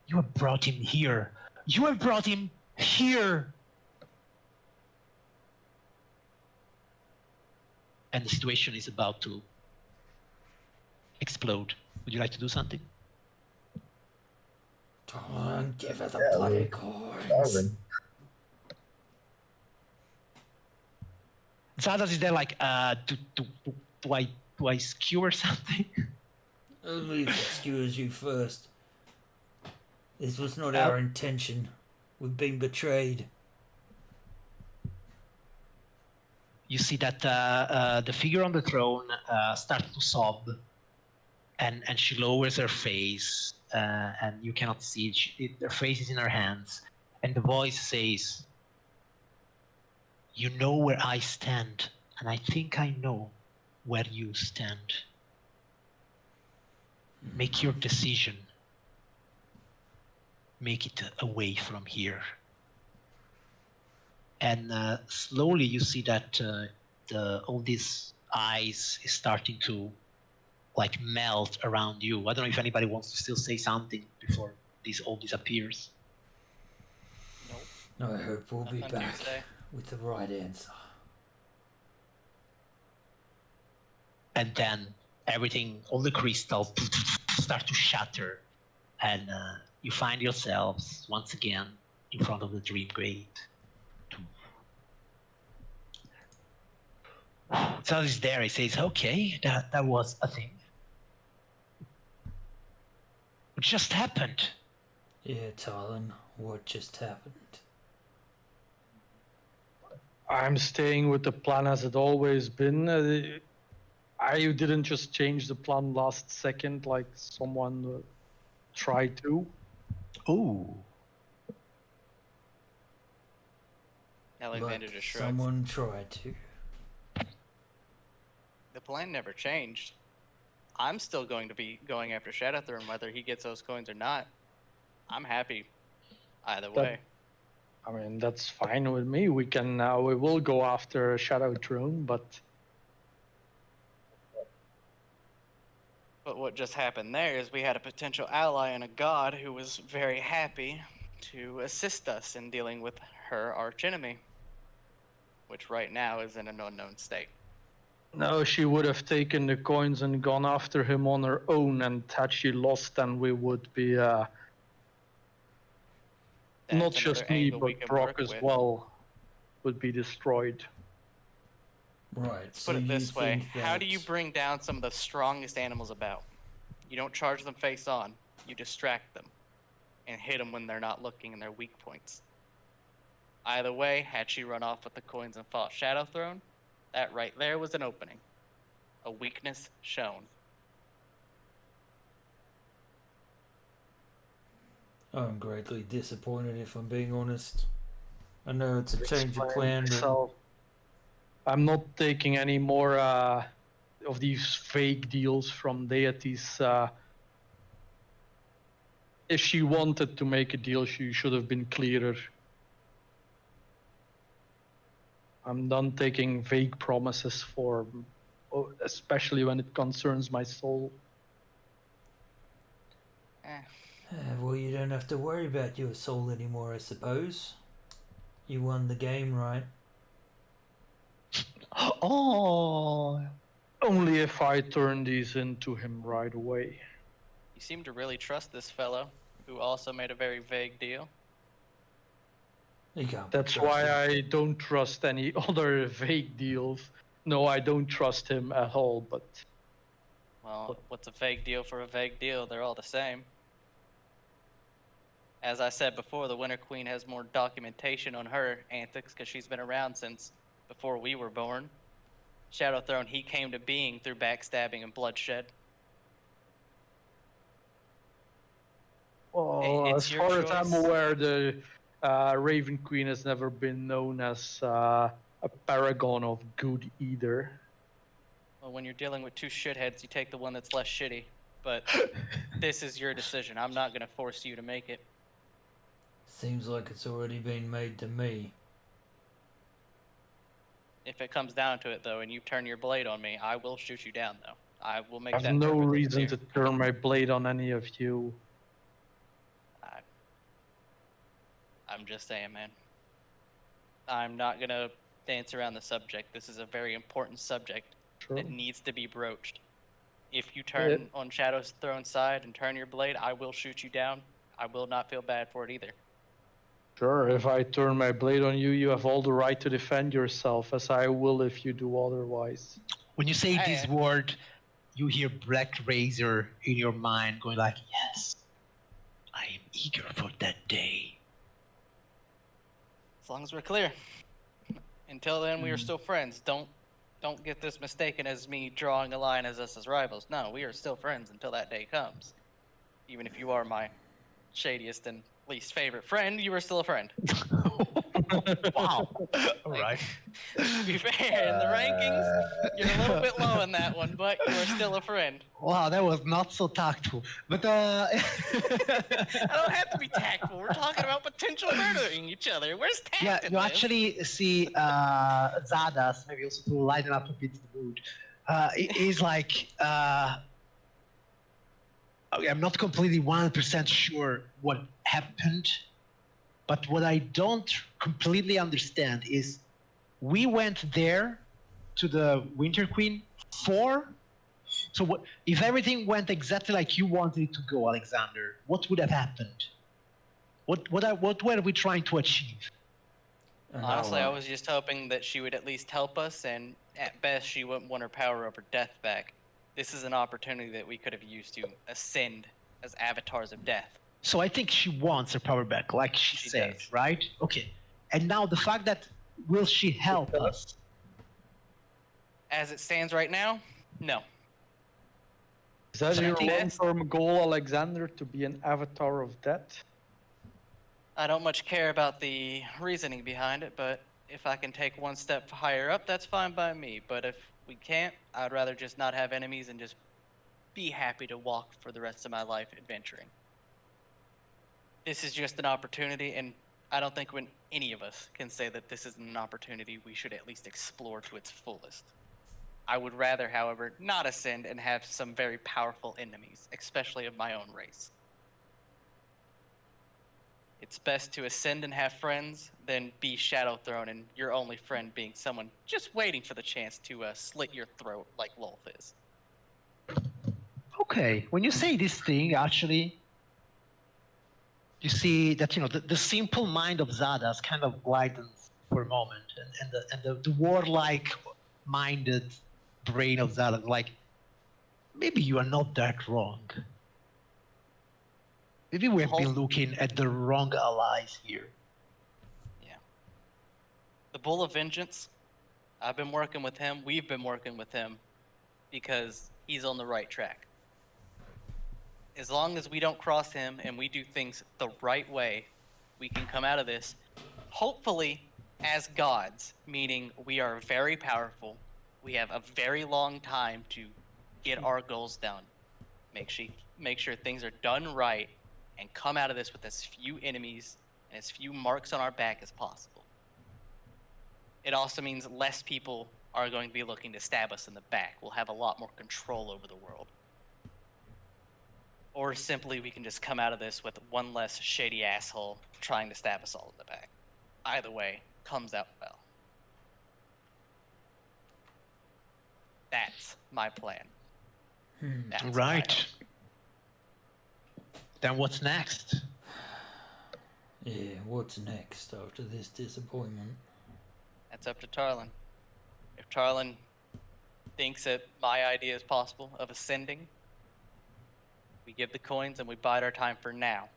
You have brought him here. You have brought him here. And the situation is about to explode. Would you like to do something? Don't give her the Yeah, bloody we- coins. Darwin. Zadas is there like, do I skewer something? Only if it skewers you first. This was not our intention. We've been betrayed. You see that the figure on the throne starts to sob, and she lowers her face, and you cannot see it. Her face is in her hands, and the voice says, "You know where I stand, and I think I know where you stand. Make your decision. Make it away from here." And slowly you see that all these eyes is starting to, like, melt around you. I don't know if anybody wants to still say something before this all disappears. Nope. I hope we'll be Nothing to back say. with the right answer. And then everything, all the crystals start to shatter, and you find yourselves once again in front of the Dream Gate. So he's there. He says, "Okay, that was a thing. What just happened?" Yeah, Talon, what just happened? I'm staying with the plan as it always been. I didn't just change the plan last second like someone tried to. Oh, Alexander But just shrugs. someone tried to. The plan never changed. I'm still going to be going after Shadowthrone, whether he gets those coins or not. I'm happy either way. I mean, that's fine with me. We will go after Shadow Throne, but What just happened there is we had a potential ally and a god who was very happy to assist us in dealing with her archenemy, which right now is in an unknown state. no, she would have taken the coins and gone after him on her own, and had she lost, then we would be That's not just another me, angle we but could Brock work as with. well would be destroyed. Right, Let's so put it you this way. think How do that- you bring down some of the strongest animals about? You don't charge them face on. You distract them and hit them when they're not looking in their weak points. Either way, had she run off with the coins and fought Shadowthrone, that right there was an opening. A weakness shown. I'm greatly disappointed, if I'm being honest. I know it's a change of Explain plan, but myself. I'm not taking any more of these fake deals from deities. If she wanted to make a deal, she should have been clearer. I'm done taking vague promises for, especially when it concerns my soul. Eh, well, you don't have to worry about your soul anymore, I suppose. You won the game, right? Oh, Only if I turn these into him right away. you seem to really trust this fellow, who also made a very vague deal. You can't. That's why I don't trust any other vague deals. No, I don't trust him at all, but Well, what's a vague deal for a vague deal? They're all the same. As I said before, the Winter Queen has more documentation on her antics because she's been around since before we were born. Shadow Throne, he came to being through backstabbing and bloodshed. well, It's as your far as I'm choice. aware, the Raven Queen has never been known as a paragon of good either. Well, when you're dealing with two shitheads, you take the one that's less shitty. But this is your decision. I'm not going to force you to make it. Seems like it's already been made to me. If it comes down to it, though, and you turn your blade on me, I will shoot you down, though. I will make I have that no perfectly reason clear. to turn my blade on any of you. I'm just saying, man. I'm not going to dance around the subject. This is a very important subject that needs to be broached. If you turn on Shadow's Throne side and turn your blade, I will shoot you down. I will not feel bad for it either. Sure, if I turn my blade on you, you have all the right to defend yourself, as I will if you do otherwise. when you say this word, you hear Black Razor in your mind going like, yes, I am eager for that day. As long as we're clear. Until then, we are still friends. Don't get this mistaken as me drawing a line as us as rivals. No, we are still friends until that day comes. Even if you are my shadiest and least favorite friend, you are still a friend. Wow. All right. To be fair, in the rankings, you're a little bit low in that one, but you are still a friend. Wow, that was not so tactful. But I don't have to be tactful. We're talking about potential murdering each other. Where's tact yeah, in you this? actually see Zadas, maybe also to lighten up a bit the mood. He's like, okay, I'm not completely 100% sure what happened, but what I don't completely understand is we went there to the Winter Queen for. So what if everything went exactly like you wanted it to go, Alexander? What would have happened? What were we trying to achieve? Honestly, I was just hoping that she would at least help us, and at best, she wouldn't want her power over death back. This is an opportunity that we could have used to ascend as avatars of death. So I think she wants her power back, like she said, does. right? Okay. And now the fact that will she help us? As it stands right now, no. Is that So I your think- long-term goal, Alexander, to be an avatar of death? I don't much care about the reasoning behind it, but if I can take one step higher up, that's fine by me. But if we can't, I'd rather just not have enemies and just be happy to walk for the rest of my life adventuring. This is just an opportunity, and I don't think when any of us can say that this isn't an opportunity we should at least explore to its fullest. I would rather, however, not ascend and have some very powerful enemies, especially of my own race. It's best to ascend and have friends than be Shadow Throne and your only friend being someone just waiting for the chance to slit your throat like Lolth is. Okay, when you say this thing, actually, you see that the simple mind of Zadas kind of widens for a moment, and the warlike minded brain of Zadas like, maybe you are not that wrong. Maybe we have been looking at the wrong allies here. Yeah. The Bull of Vengeance, I've been working with him, we've been working with him, because he's on the right track. As long as we don't cross him and we do things the right way, we can come out of this, hopefully, as gods, meaning we are very powerful. We have a very long time to get our goals done. Make sure things are done right, and come out of this with as few enemies and as few marks on our back as possible. It also means less people are going to be looking to stab us in the back. We'll have a lot more control over the world. Or simply, we can just come out of this with one less shady asshole trying to stab us all in the back. Either way, comes out well. That's my plan. That's my Right. hope. Then what's next? Yeah, what's next after this disappointment? That's up to Tarlin. If Tarlin thinks that my idea is possible of ascending, we give the coins and we bide our time for now.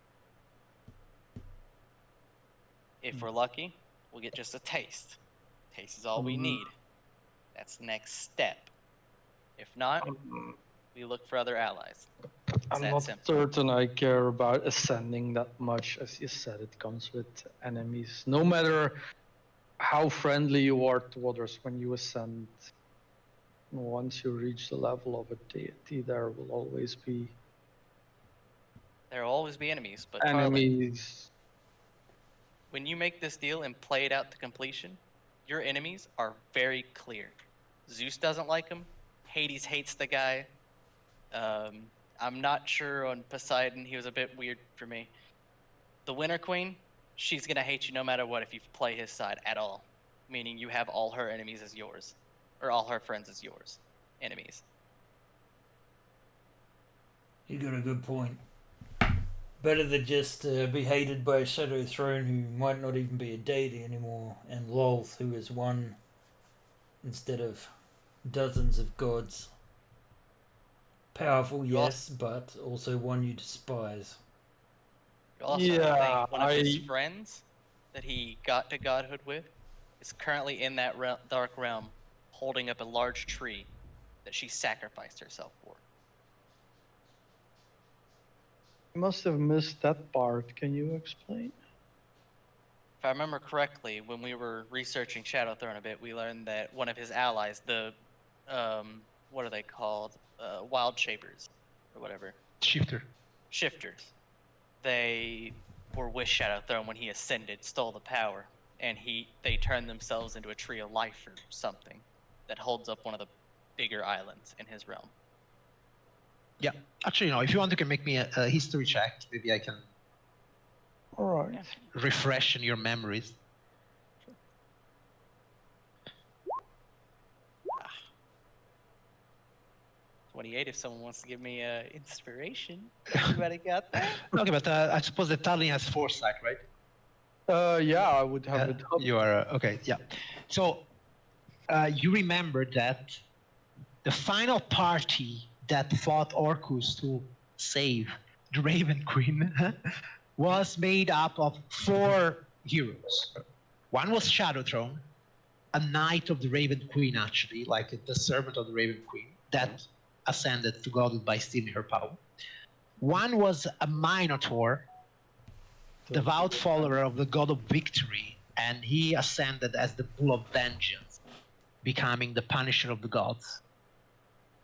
If we're lucky, we'll get just a taste. Taste is all we need. That's the next step. If not, we look for other allies. I'm that not simple. certain I care about ascending that much. As you said, it comes with enemies. No matter how friendly you are to others when you ascend, once you reach the level of a deity, there will always be There will always be enemies, but Tarlin, enemies. when you make this deal and play it out to completion, your enemies are very clear. Zeus doesn't like him. Hades hates the guy. I'm not sure on Poseidon. He was a bit weird for me. The Winter Queen, she's going to hate you no matter what if you play his side at all. Meaning you have all her enemies as yours. Or all her friends as yours. Enemies. You got a good point. Better than just be hated by a Shadow Throne who might not even be a deity anymore, and Lolth who is one instead of dozens of gods. Powerful, yes, but also one you despise. You also think one of his friends that he got to godhood with is currently in that dark realm holding up a large tree that she sacrificed herself for. I must have missed that part. Can you explain? If I remember correctly, when we were researching Shadow Throne a bit, we learned that one of his allies, the, what are they called? Wild Shapers, or whatever. Shifters. They were with Shadow Throne when he ascended, stole the power, and they turned themselves into a tree of life or something that holds up one of the bigger islands in his realm. Yeah. Actually, if you want, you can make me a history check. Maybe I can All right. refresh in your memories. 28 if someone wants to give me inspiration. Anybody got that? Okay, but I suppose that Tallinn has foresight, right? Yeah, I would have it up. You are okay. Yeah. So you remember that the final party that fought Orcus to save the Raven Queen was made up of 4 heroes. One was Shadow Throne, a knight of the Raven Queen, actually, like the servant of the Raven Queen that ascended to godhood by stealing her power. One was a Minotaur, devout follower of the god of victory, and he ascended as the bull of vengeance, becoming the punisher of the gods.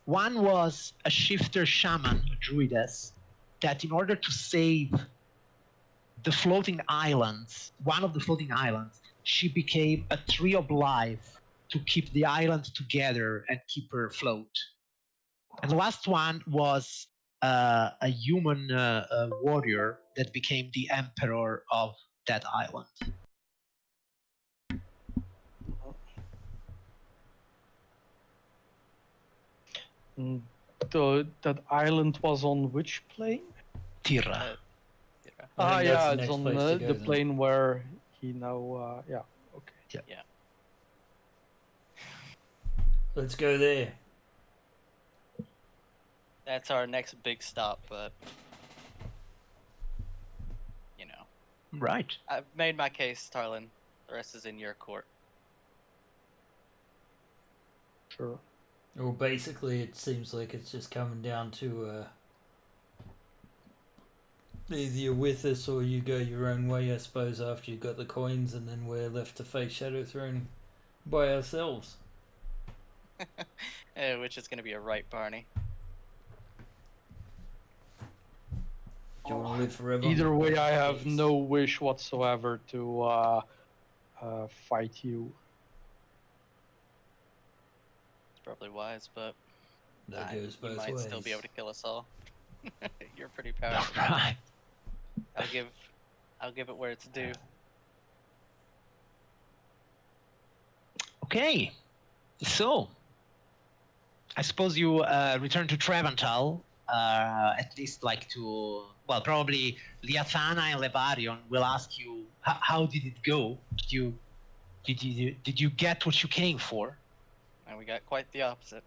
One was a shifter shaman, a druidess, that in order to save the floating islands, one of the floating islands, she became a tree of life to keep the island together and keep her afloat. And the last one was a human warrior that became the emperor of that island. That island was on which plane? Tira. Yeah, it's on the plane where he now. Yeah, okay. Yeah. Let's go there. That's our next big stop, but Right. I've made my case, Tarlin. The rest is in your court. Sure. Well, basically, it seems like it's just coming down to Either you're with us or you go your own way, I suppose, after you got the coins, and then we're left to face Shadow Throne by ourselves. Which is going to be a right, Barney. Do you want to live forever? Either way, I have Yes. no wish whatsoever to fight you. It's probably wise, but That goes you both might ways. still be able to kill us all. You're pretty powerful. Right. I'll give it where it's due. Okay. So, I suppose you return to Trevental, at least like to, well, probably Liathana and Levarion will ask you, how did it go? Did you get what you came for? And we got quite the opposite.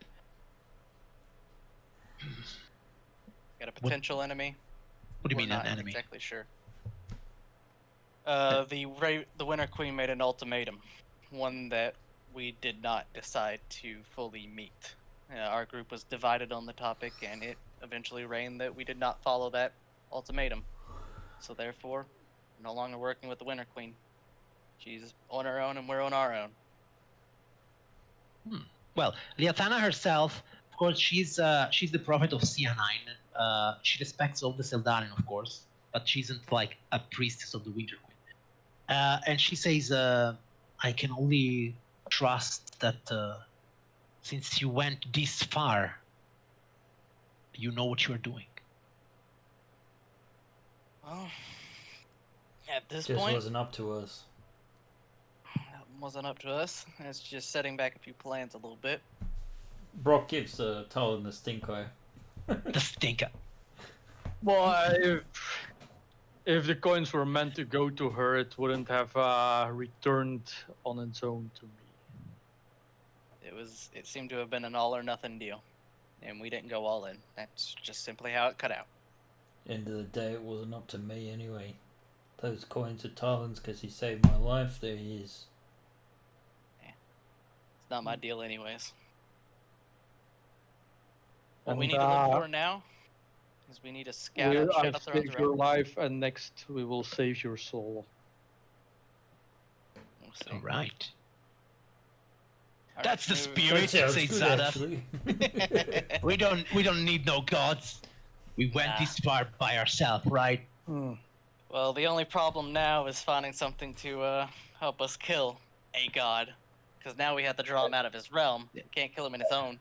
Got a potential enemy. What do you We're mean not an enemy? exactly sure. The Winter Queen made an ultimatum, one that we did not decide to fully meet. Our group was divided on the topic, and it eventually reigned that we did not follow that ultimatum. So therefore, we're no longer working with the Winter Queen. She's on her own, and we're on our own. Well, Liathana herself, of course, she's the prophet of Cianine. She respects all the Seldarin, of course, but she isn't like a priestess of the Winter Queen. And she says, I can only trust that since you went this far, you know what you're doing. Well, at this Just point, wasn't up to us. that wasn't up to us. It's just setting back a few plans a little bit. Brock gives Talon the stink eye. The stinker. Well, if the coins were meant to go to her, it wouldn't have returned on its own to me. It seemed to have been an all or nothing deal, and we didn't go all in. That's just simply how it cut out. End of the day, it wasn't up to me anyway. Those coins are Talon's because he saved my life. There he is. It's not my deal anyways. What we And, need to look for now is we need to scout out I've Shadow Thrones saved your around. life, and next we will save your soul. We'll see. All right. All That's the right, spirit. That sounds Say good, Zada. actually. We don't need no gods. We went Nah. this far by ourselves, right? Well, the only problem now is finding something to help us kill a god. Because now we have to draw him out of his realm. We can't kill him in his own.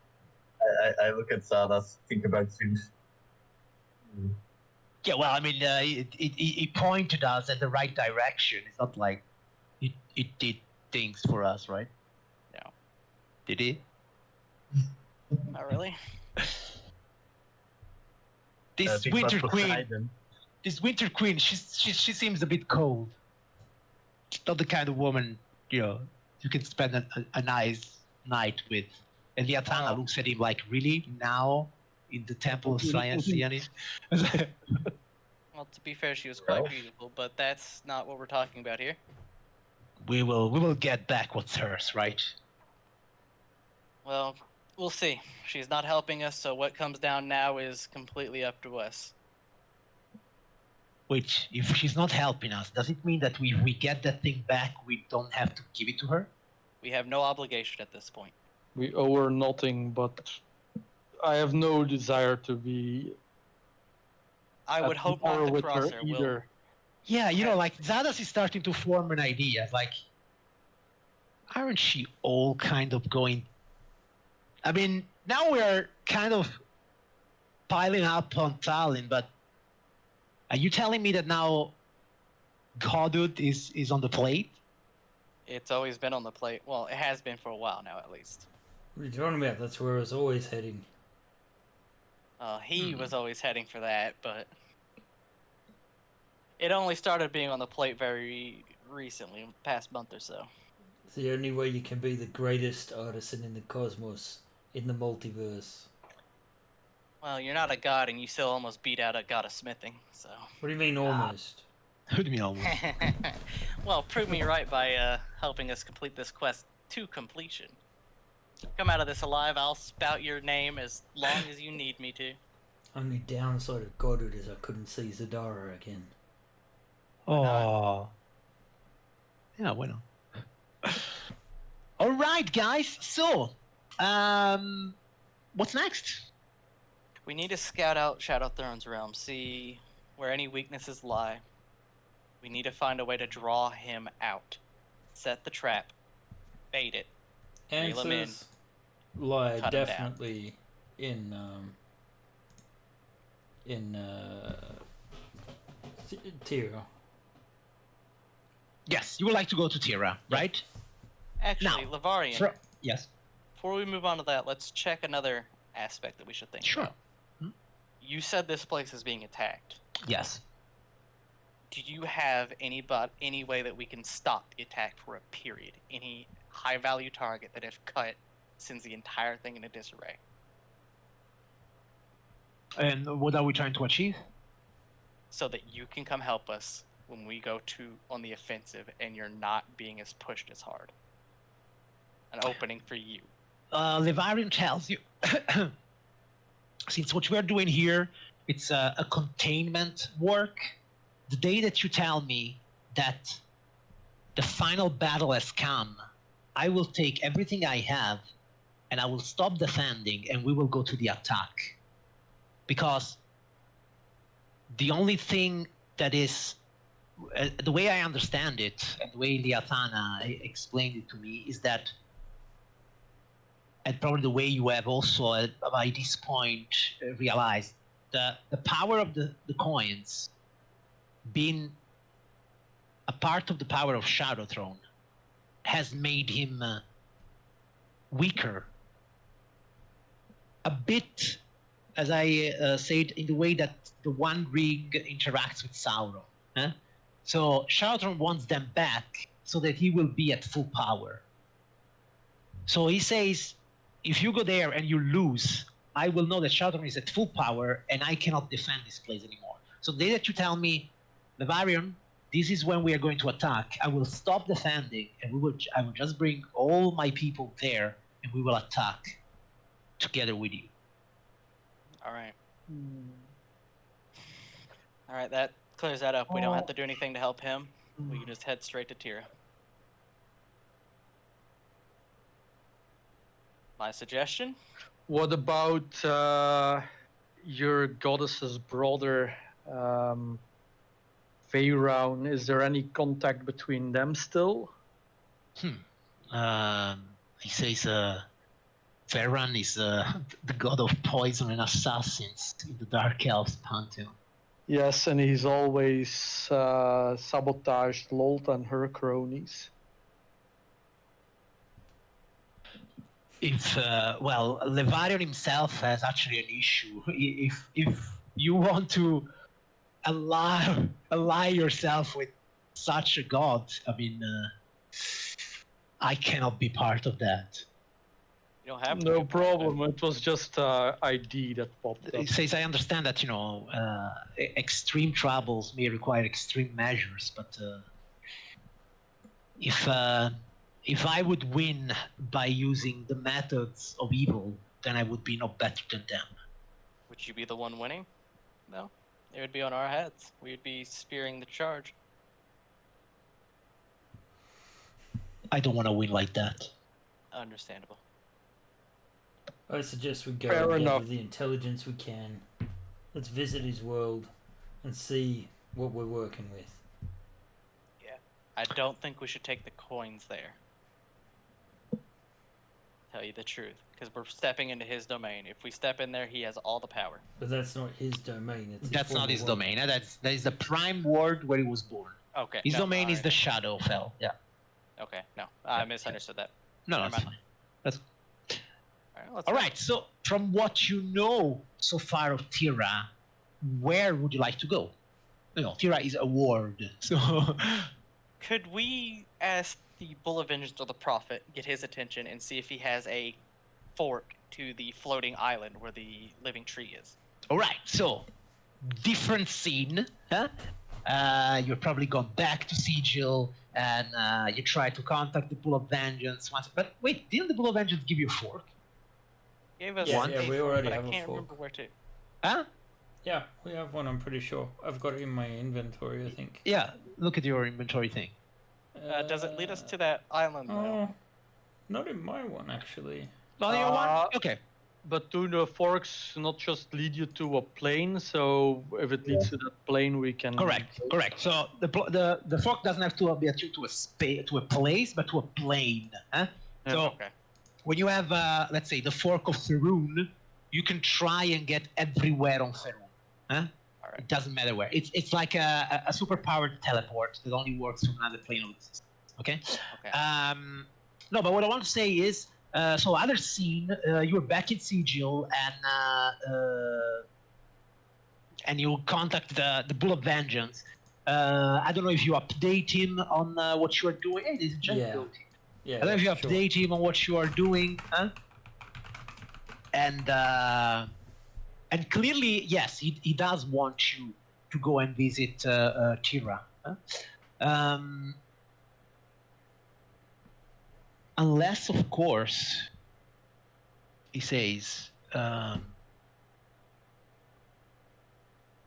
I look at Sadas, think about Zeus. Yeah, well, I mean, he pointed us in the right direction. It's not like it did things for us, right? No. Did he? Not really. This Big Winter Butt Queen, Poseidon. she seems a bit cold. She's not the kind of woman, you can spend a nice night with. And Liathana Oh. looks at him like, really? Now? In the Temple of Cyane? Well, to be fair, she was quite Well. beautiful, but that's not what we're talking about here. we will get back what's hers, right? Well, we'll see. She's not helping us, so what comes down now is completely up to us. Which, if she's not helping us, does it mean that if we get that thing back, we don't have to give it to her? We have no obligation at this point. We owe her nothing, but I have no desire to be. I would at hope war not to with cross her her will. either. Yeah, like Zadas is starting to form an idea. Like, aren't she all kind of going? I mean, now we are kind of piling up on Tallinn, but are you telling me that now Godhood is on the plate? It's always been on the plate. Well, it has been for a while now, at least. What are you talking about? That's where I was always heading. He was always heading for that, but it only started being on the plate very recently, past month or so. It's the only way you can be the greatest artisan in the cosmos, in the multiverse. Well, you're not a god, and you still almost beat out a god of smithing, so. What do you mean almost? What do you mean almost? Well, prove me right by helping us complete this quest to completion. Come out of this alive, I'll spout your name as long as you need me to. Only downside of Goddard is I couldn't see Zadara again. Oh. Yeah, bueno. All right, guys. So, what's next? We need to scout out Shadow Throne's realm, see where any weaknesses lie. We need to find a way to draw him out. Set the trap. Bait it. Reel him in. Answers lie Cut him down. definitely in Tira. Yes, you would like to go to Tira, right? Actually, Now, Lavarian, yes. before we move on to that, let's check another aspect that we should think Sure. about. You said this place is being attacked. Yes. Do you have any way that we can stop the attack for a period? Any high-value target that, if cut, sends the entire thing into disarray? And what are we trying to achieve? So that you can come help us when we go on the offensive and you're not being as pushed as hard. An opening for you. Levarian tells you, since what we're doing here, it's a containment work, the day that you tell me that the final battle has come, I will take everything I have and I will stop defending and we will go to the attack. Because the only thing that is, the way I understand it, and the way Liathana explained it to me, is that, and probably the way you have also by this point realized, the power of the coins being a part of the power of Shadow Throne has made him weaker. A bit, as I said, in the way that the One Ring interacts with Sauron. So Shadow Throne wants them back so that he will be at full power. So he says, if you go there and you lose, I will know that Shadow Throne is at full power and I cannot defend this place anymore. So the day that you tell me, Levarian, this is when we are going to attack, I will stop defending and I will just bring all my people there and we will attack together with you. All right. All right, that clears that up. We don't have to do anything to help him. We can just head straight to Tira. My suggestion? What about your goddess's brother, Veyraun? Is there any contact between them still? He says Veyraun is the god of poison and assassins in the Dark Elves pantheon. Yes, and he's always sabotaged Lolt and her cronies. If Levarian himself has actually an issue. If you want to ally yourself with such a god, I mean, I cannot be part of that. You don't have to. No problem. It was just ID that popped up. It says I understand that extreme troubles may require extreme measures, but if I would win by using the methods of evil, then I would be no better than them. Would you be the one winning? No. It would be on our heads. We would be spearing the charge. I don't want to win like that. Understandable. I suggest we go Fair and get enough. the intelligence we can. Let's visit his world and see what we're working with. Yeah. I don't think we should take the coins there. Tell you the truth. Because we're stepping into his domain. If we step in there, he has all the power. But that's not his domain. It's That's not his former world. domain. That is the prime world where he was born. Okay. His no, domain is alright. the Shadowfell. Yeah. Okay. No. I misunderstood that. No, Never that's mind. fine. That's Let's all go. right. So, from what you know so far of Tira, where would you like to go? Tira is a ward, so Could we ask the Bull of Vengeance or the Prophet, get his attention, and see if he has a fork to the floating island where the living tree is? all right. So, different scene. You're probably gone back to Sigil, and you try to contact the Bull of Vengeance once. But wait, didn't the Bull of Vengeance give you a fork? Gave us Yeah, a yeah, we fork, already but have I a can't fork. remember where to. Huh? Yeah, we have one. I'm pretty sure. I've got it in my inventory. I think. Yeah, look at your inventory thing. Does it lead us to that island though? Oh, not in my one actually. Not your one? Uh, Okay. But do the forks not just lead you to a plane? So if it leads to that plane, we can. Correct. So the fork doesn't have to be attuned to a space, to a place, but to a plane. Huh? Yeah. So Okay. when you have, let's say, the fork of Faroon, you can try and get everywhere on Faroon. Huh? All right. It doesn't matter where. It's like a superpowered teleport that only works from another plane of existence. Okay. Okay. No, but what I want to say is, so other scene, you're back in Sigil and you contact the Bull of Vengeance. I don't know if you update him on what you are doing. Hey, this is Yeah. Yeah. I don't know if you sure. update him on what you are doing, huh? And clearly, yes, he does want you to go and visit Tira. Huh? Unless, of course, he says,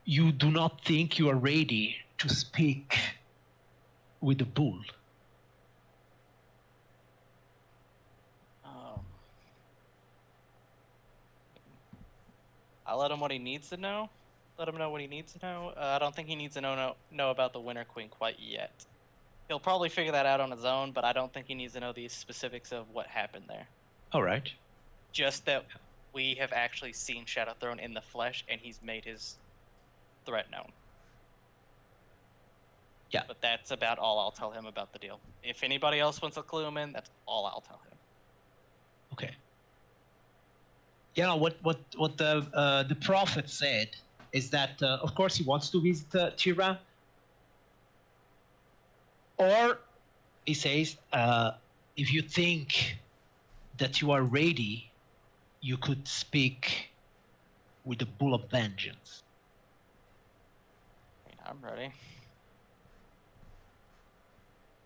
you do not think you are ready to speak with the bull. I'll let him what he needs to know. Let him know what he needs to know. I don't think he needs to know about the Winter Queen quite yet. He'll probably figure that out on his own, but I don't think he needs to know the specifics of what happened there. All right. Just that we have actually seen Shadow Throne in the flesh, and he's made his threat known. Yeah. But that's about all I'll tell him about the deal. If anybody else wants to clue him in, that's all I'll tell him. Okay. You know what the prophet said is that of course he wants to visit Tira, or he says if you think that you are ready, you could speak with the Bull of Vengeance. I mean, I'm ready.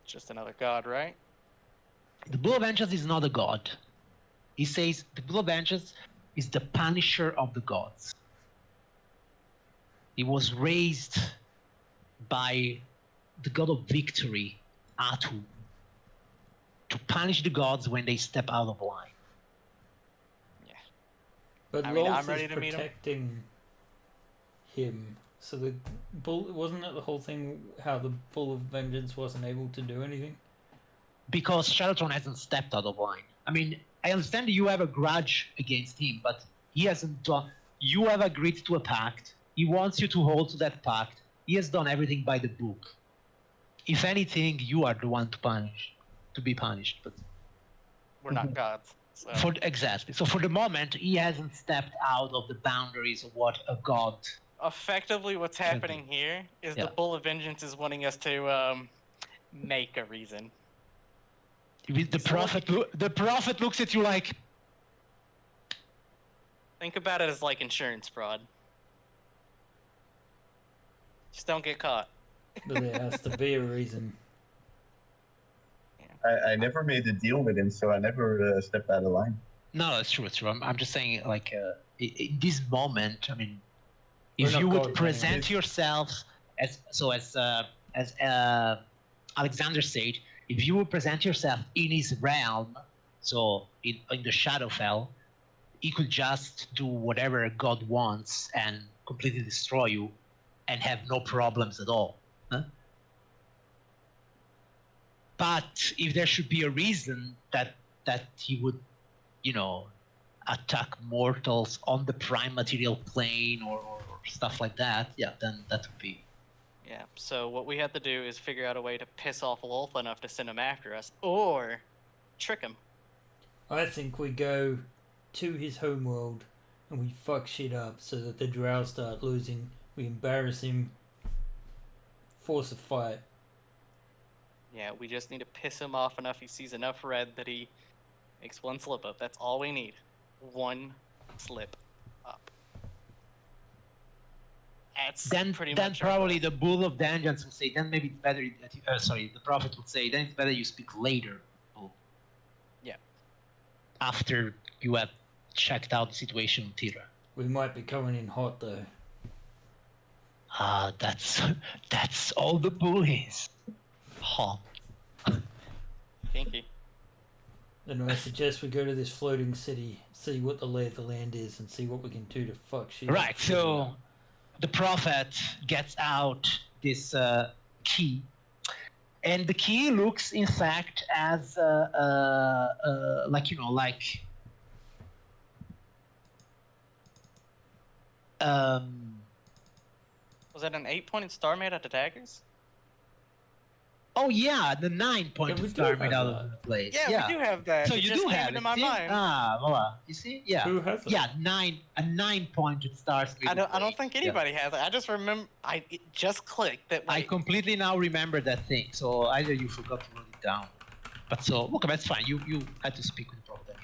Just another god, right? The Bull of Vengeance is not a god. He says the Bull of Vengeance is the punisher of the gods. He was raised by the god of victory, Atu, to punish the gods when they step out of line. Yeah. But I mean, Lolth I'm ready is to meet him. protecting him. So the bull wasn't that the whole thing? How the Bull of Vengeance wasn't able to do anything. Because Shadowtron hasn't stepped out of line. I mean, I understand you have a grudge against him, but he hasn't done. You have agreed to a pact. He wants you to hold to that pact. He has done everything by the book. If anything, you are the one to be punished. But We're not gods. So. Exactly. So for the moment, he hasn't stepped out of the boundaries of what a god. Effectively, what's happening here is the Bull of Vengeance is wanting us to make a reason. The prophet looks at you like. Think about it as like insurance fraud. Just don't get caught. But there has to be a reason. I never made a deal with him, so I never stepped out of line. No, that's true. It's true. I'm just saying, like, in this moment, I mean, We're if not you would gods present anyway. yourself as Alexander said, if you would present yourself in his realm, so in the Shadowfell, he could just do whatever a god wants and completely destroy you, and have no problems at all. Huh? But if there should be a reason that he would, attack mortals on the prime material plane or stuff like that, yeah, then that would be. Yeah, so what we have to do is figure out a way to piss off Lolth enough to send him after us, or trick him. I think we go to his homeworld and we fuck shit up so that the drow start losing. We embarrass him, force a fight. Yeah, we just need to piss him off enough. He sees enough red that he makes one slip up. That's all we need. One slip up. That's pretty much. Then probably the Bull of Vengeance would say. Then maybe it's better. The prophet would say. Then it's better you speak later. Bull. Yeah. After you have checked out the situation with Tira. We might be coming in hot though. That's all the bullies. Huh. Kinky. Then I suggest we go to this floating city, see what the lay of the land is, and see what we can do to fuck shit. Right, up. so the prophet gets out this key, and the key looks, in fact, as like Was that an 8-pointed star made out of daggers? oh yeah, the 9-pointed we do star made have out of that. the blade. Yeah, we do have that. So It you just do came have into it. my See? mind. Voila. You see? Yeah. Who has it? Yeah, a 9-pointed star. I don't think anybody has it. I just remember it just clicked that. I Wait, completely now remember that thing. So either you forgot to write it down, but so okay, that's fine. You had to speak with the prophet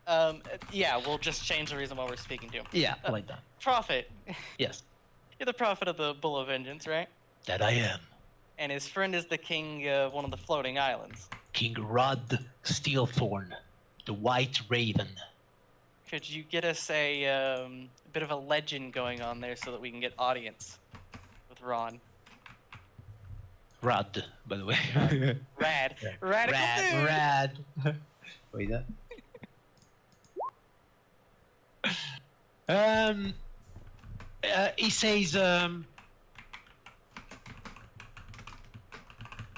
anyhow. yeah, we'll just change the reason why we're speaking to him. Yeah, like that. Prophet, Yes, you're the prophet of the Bull of Vengeance, right? that I am. And his friend is the king of one of the floating islands. King Rod Steelthorn, the White Raven. Could you get us a bit of a legend going on there so that we can get audience with Ron? Rod, by the way. Rad. Yeah. Radical dude. Rad. Wait, that. He says,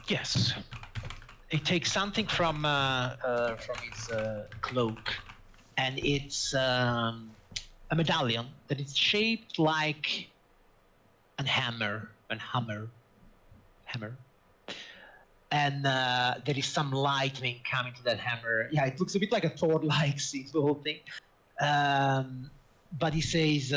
yes. He takes something from his cloak, and it's a medallion that is shaped like a hammer, and there is some lightning coming to that hammer. Yeah, it looks a bit like a Thor-like scene, the whole thing. But he says,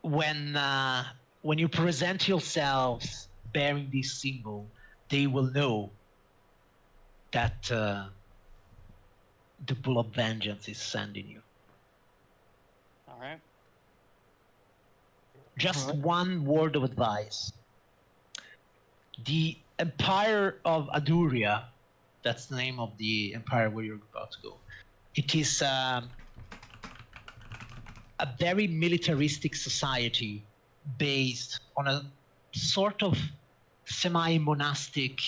when you present yourselves bearing this symbol, they will know that the Bull of Vengeance is sending you. All right. Just one word of advice. The Empire of Aduria, that's the name of the empire where you're about to go. It is a very militaristic society based on a sort of semi-monastic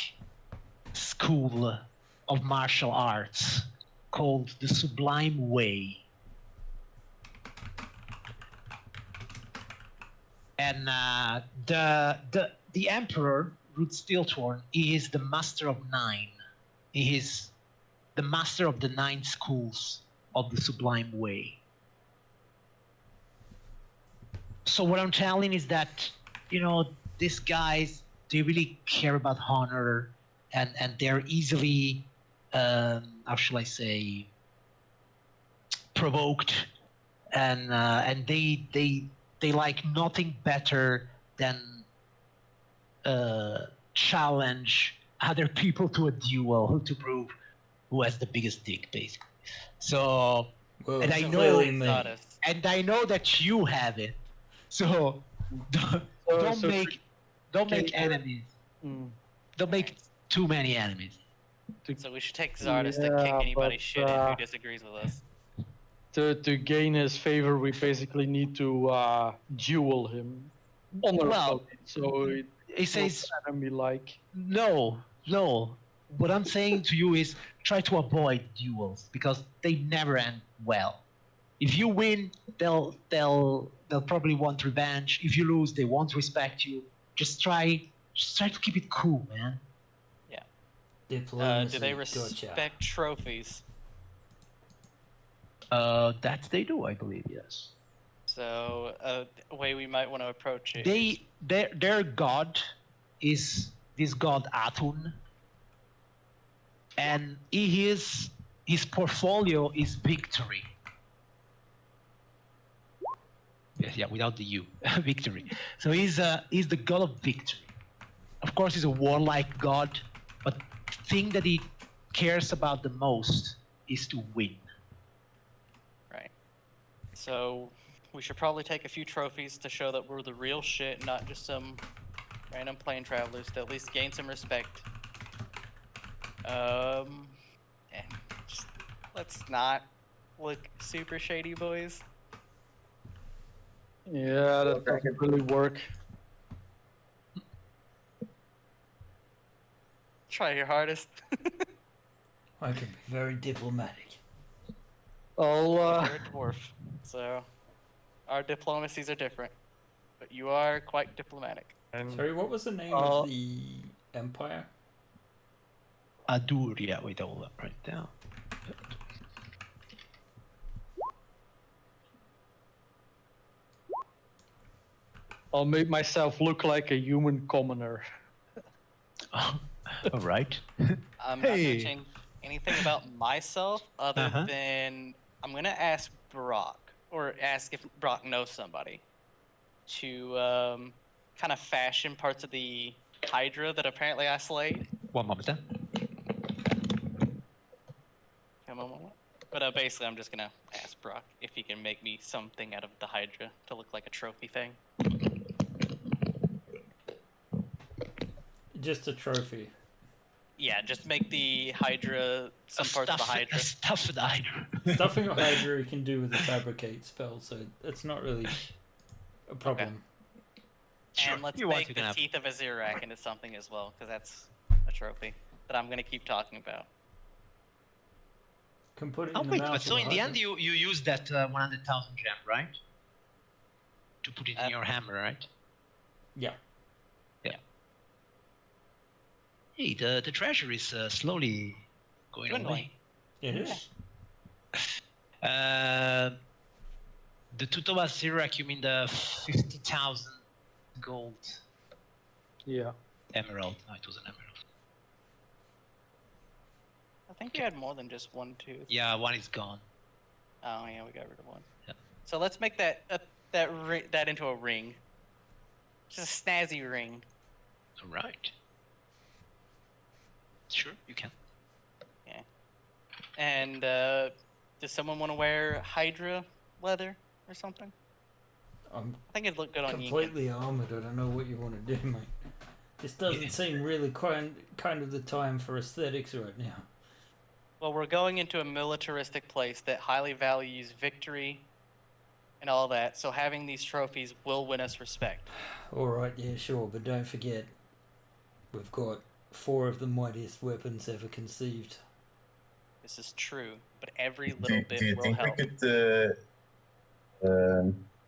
school of martial arts called the Sublime Way. And the Emperor, Ruth Steelthorn, is the master of 9. He is the master of the 9 schools of the Sublime Way. So what I'm telling is that, these guys, they really care about honor, and they're easily, how shall I say, provoked, and they like nothing better than challenge other people to a duel to prove who has the biggest dick, basically. So, Well, and I it's know, clearly me. Goddess. and I know that you have it. So don't make enemies. Mm. Don't make too many enemies. So we should take Zardes to kick Yeah, anybody's but, shit in who disagrees with us. To gain his favor, we basically need to duel him. Well, So it He says, enemy-like. no. What I'm saying to you is try to avoid duels because they never end well. If you win, they'll probably want revenge. If you lose, they won't respect you. Just try to keep it cool, man. Diplomacy. Do they Gotcha. respect trophies? That they do, I believe, yes. So a way we might want to approach it. Their god is this god Atun, and his portfolio is victory. Yes, yeah, without the U, victory. So he's the god of victory. Of course, he's a warlike god, but the thing that he cares about the most is to win. Right. So we should probably take a few trophies to show that we're the real shit, not just some random plane travelers, to at least gain some respect. Yeah, just, let's not look super shady, boys. Yeah, that doesn't really work. Try your hardest. I can be very diplomatic. I'll You're a dwarf, so our diplomacies are different. But you are quite diplomatic. Sorry, what was the name of the empire? Adur, yeah, wait, I'll write it down. I'll make myself look like a human commoner. All right. I'm not Hey. going to change anything about myself other Uh-huh. than I'm going to ask Brock, or ask if Brock knows somebody, to kind of fashion parts of the Hydra that apparently I slayed. One moment, then. Come on, moment. But basically, I'm just going to ask Brock if he can make me something out of the Hydra to look like a trophy thing. Just a trophy. Yeah, just make the Hydra, some parts of the Hydra. Stuff the Hydra. Stuffing a Hydra you can do with a fabricate spell, so it's not really a problem. Sure, And let's you want make to the have- teeth of a Zirak into something as well, because that's a trophy that I'm going to keep talking about. Can put it Oh in the wait, mouth but of so a in the Hydra. end you used that 100,000 gem, right? To put it in your hammer, right? Yeah. Hey, the treasure is slowly going Dwindling. away. It is. The Tutoba Zirak, you mean the 50,000 gold Yeah. emerald? No, it was an emerald. I think you had more than just one tooth. Yeah, one is gone. Oh yeah, we got rid of one. Yeah. So let's make that into a ring. Just a snazzy ring. All right. Sure, you can. Yeah. And does someone want to wear Hydra leather or something? I'm I think it'd look good on Yinkin. completely armored. I don't know what you want to do, mate. This doesn't seem really kind of the time for aesthetics right now. Well, we're going into a militaristic place that highly values victory and all that, so having these trophies will win us respect. Alright, yeah, sure, but don't forget, we've got 4 of the mightiest weapons ever conceived. This is true, but every Do, little do bit you will think help. we could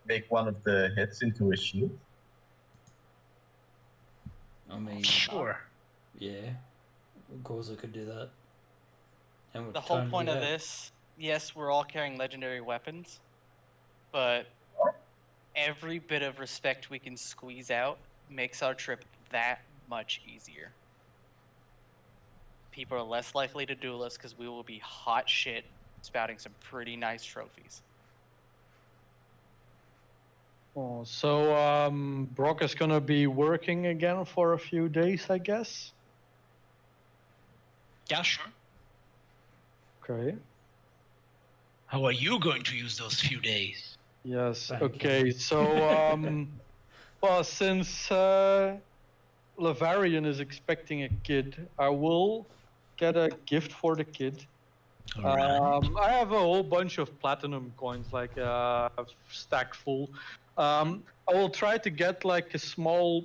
make one of the heads into a shield? I mean, Sure. yeah, of course I could do that. And The whole point of this, yes, we're all carrying legendary weapons, but every bit of respect we can squeeze out makes our trip that much easier. People are less likely to duel us because we will be hot shit spouting some pretty nice trophies. Oh, so Brock is gonna be working again for a few days, I guess. Yeah, sure. Okay. How are you going to use those few days? Yes. Thank Okay. So, well, since Lavarian is expecting a kid, I will get a gift for the kid. All right. I have a whole bunch of platinum coins, like a stack full. I will try to get like a small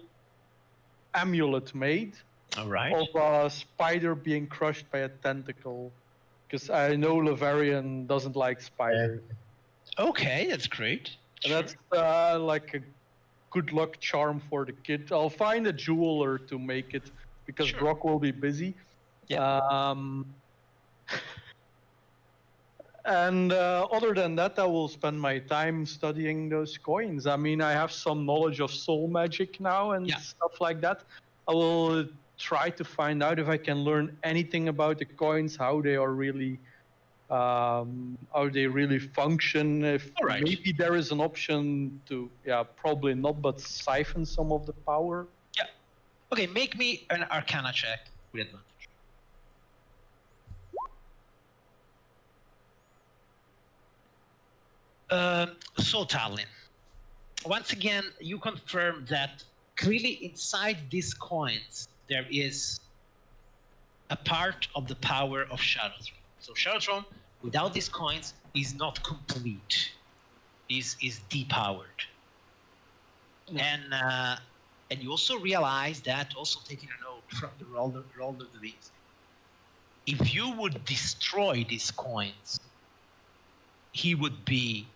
amulet made All right. of a spider being crushed by a tentacle, because I know Lavarian doesn't like spiders. Okay, that's great. And Sure. that's like a good luck charm for the kid. I'll find a jeweler to make it because Sure. Brock will be busy. Yeah. And other than that, I will spend my time studying those coins. I mean, I have some knowledge of soul magic now and Yeah. stuff like that. I will try to find out if I can learn anything about the coins, how they are really, how they really function. If All right. maybe there is an option to, yeah, probably not, but siphon some of the power. Okay, make me an Arcana check with advantage. So Talon, once again, you confirm that clearly inside these coins there is a part of the power of Shadowthrone. So Shadowthrone, without these coins, is not complete. Is depowered. And you also realize that, also taking a note from the Lord of the Rings, if you would destroy these coins, he would be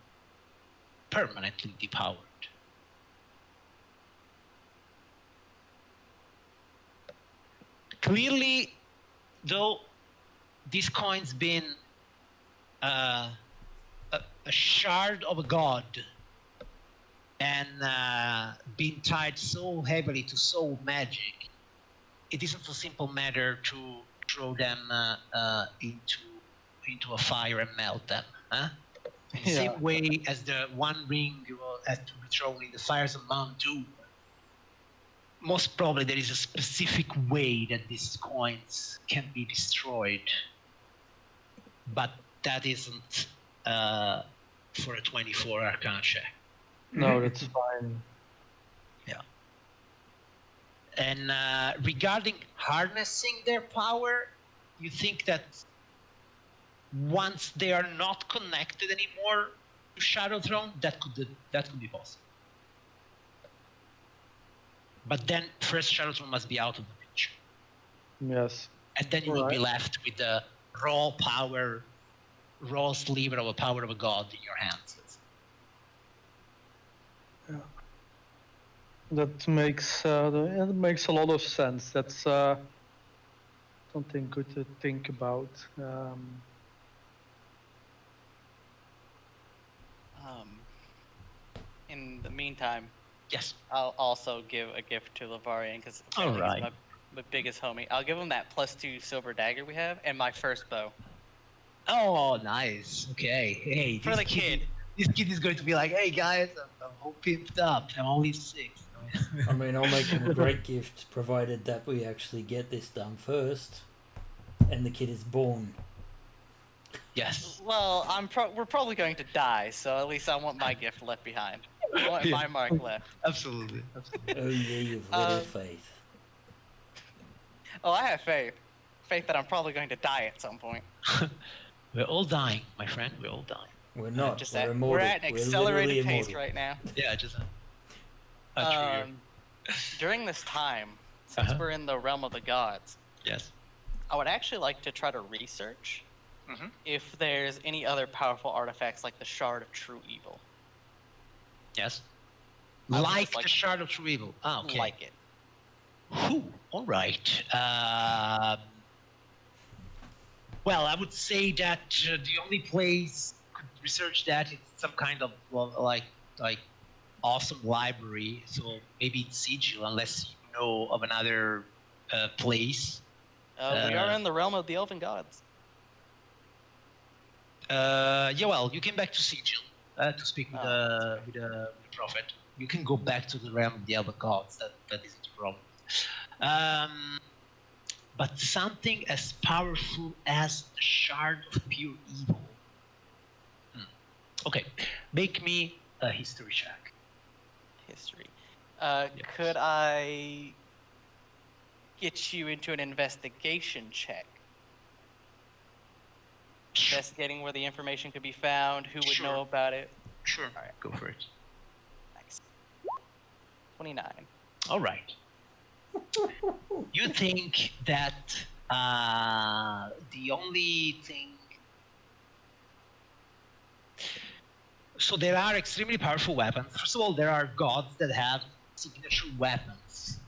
permanently depowered. Clearly, though, these coins been a shard of a god and being tied so heavily to soul magic, it isn't a simple matter to throw them into a fire and melt them. Huh? The same way as the one ring has to be thrown in the fires of Mount Doom, most probably there is a specific way that these coins can be destroyed, but that isn't for a 24 Arcana check. No, that's fine. Yeah. And regarding harnessing their power, you think that once they are not connected anymore to Shadow Throne, that could be possible. But then first Shadow Throne must be out of the picture. Yes. And then you will be left with the raw sliver of a power of a god in your hands. Yeah. That makes a lot of sense. That's something good to think about. In the meantime, yes, I'll also give a gift to Lavarian because he's my biggest homie. I'll give him that +2 silver dagger we have and my first bow. Oh, nice. Okay. Hey, for the kid. This kid is going to be like, hey guys, I'm all pimped up. I'm only 6. I mean, I'll make him a great gift, provided that we actually get this done first, and the kid is born. Yes. Well, we're probably going to die, so at least I want my gift left behind. I want my mark left. Absolutely. Oh yeah, you've little faith. Oh, I have faith. Faith that I'm probably going to die at some point. We're all dying, my friend. We're all dying. We're not. We're immortal. We're at an accelerated pace immortal. right now. Yeah, just. During this time, since we're in the realm of the gods, yes, I would actually like to try to research if there's any other powerful artifacts like the Shard of True Evil. Yes. Like the Shard of True Evil. Ah, okay. Like it. Whew, all right. Well, I would say that the only place could research that is some kind of like awesome library. So maybe it's Sigil, unless you know of another place. We are in the realm of the elven gods. Yeah, well, you came back to Sigil to speak with the prophet. You can go back to the realm of the elven gods. That isn't a problem. But something as powerful as the Shard of Pure Evil. Okay, make me a history check. History. Could I get you into an investigation check? Investigating where the information could be found, who would know about it. Sure. All right, go for it. Nice. 29. All right. You think that the only thing... So there are extremely powerful weapons. First of all, there are gods that have signature weapons.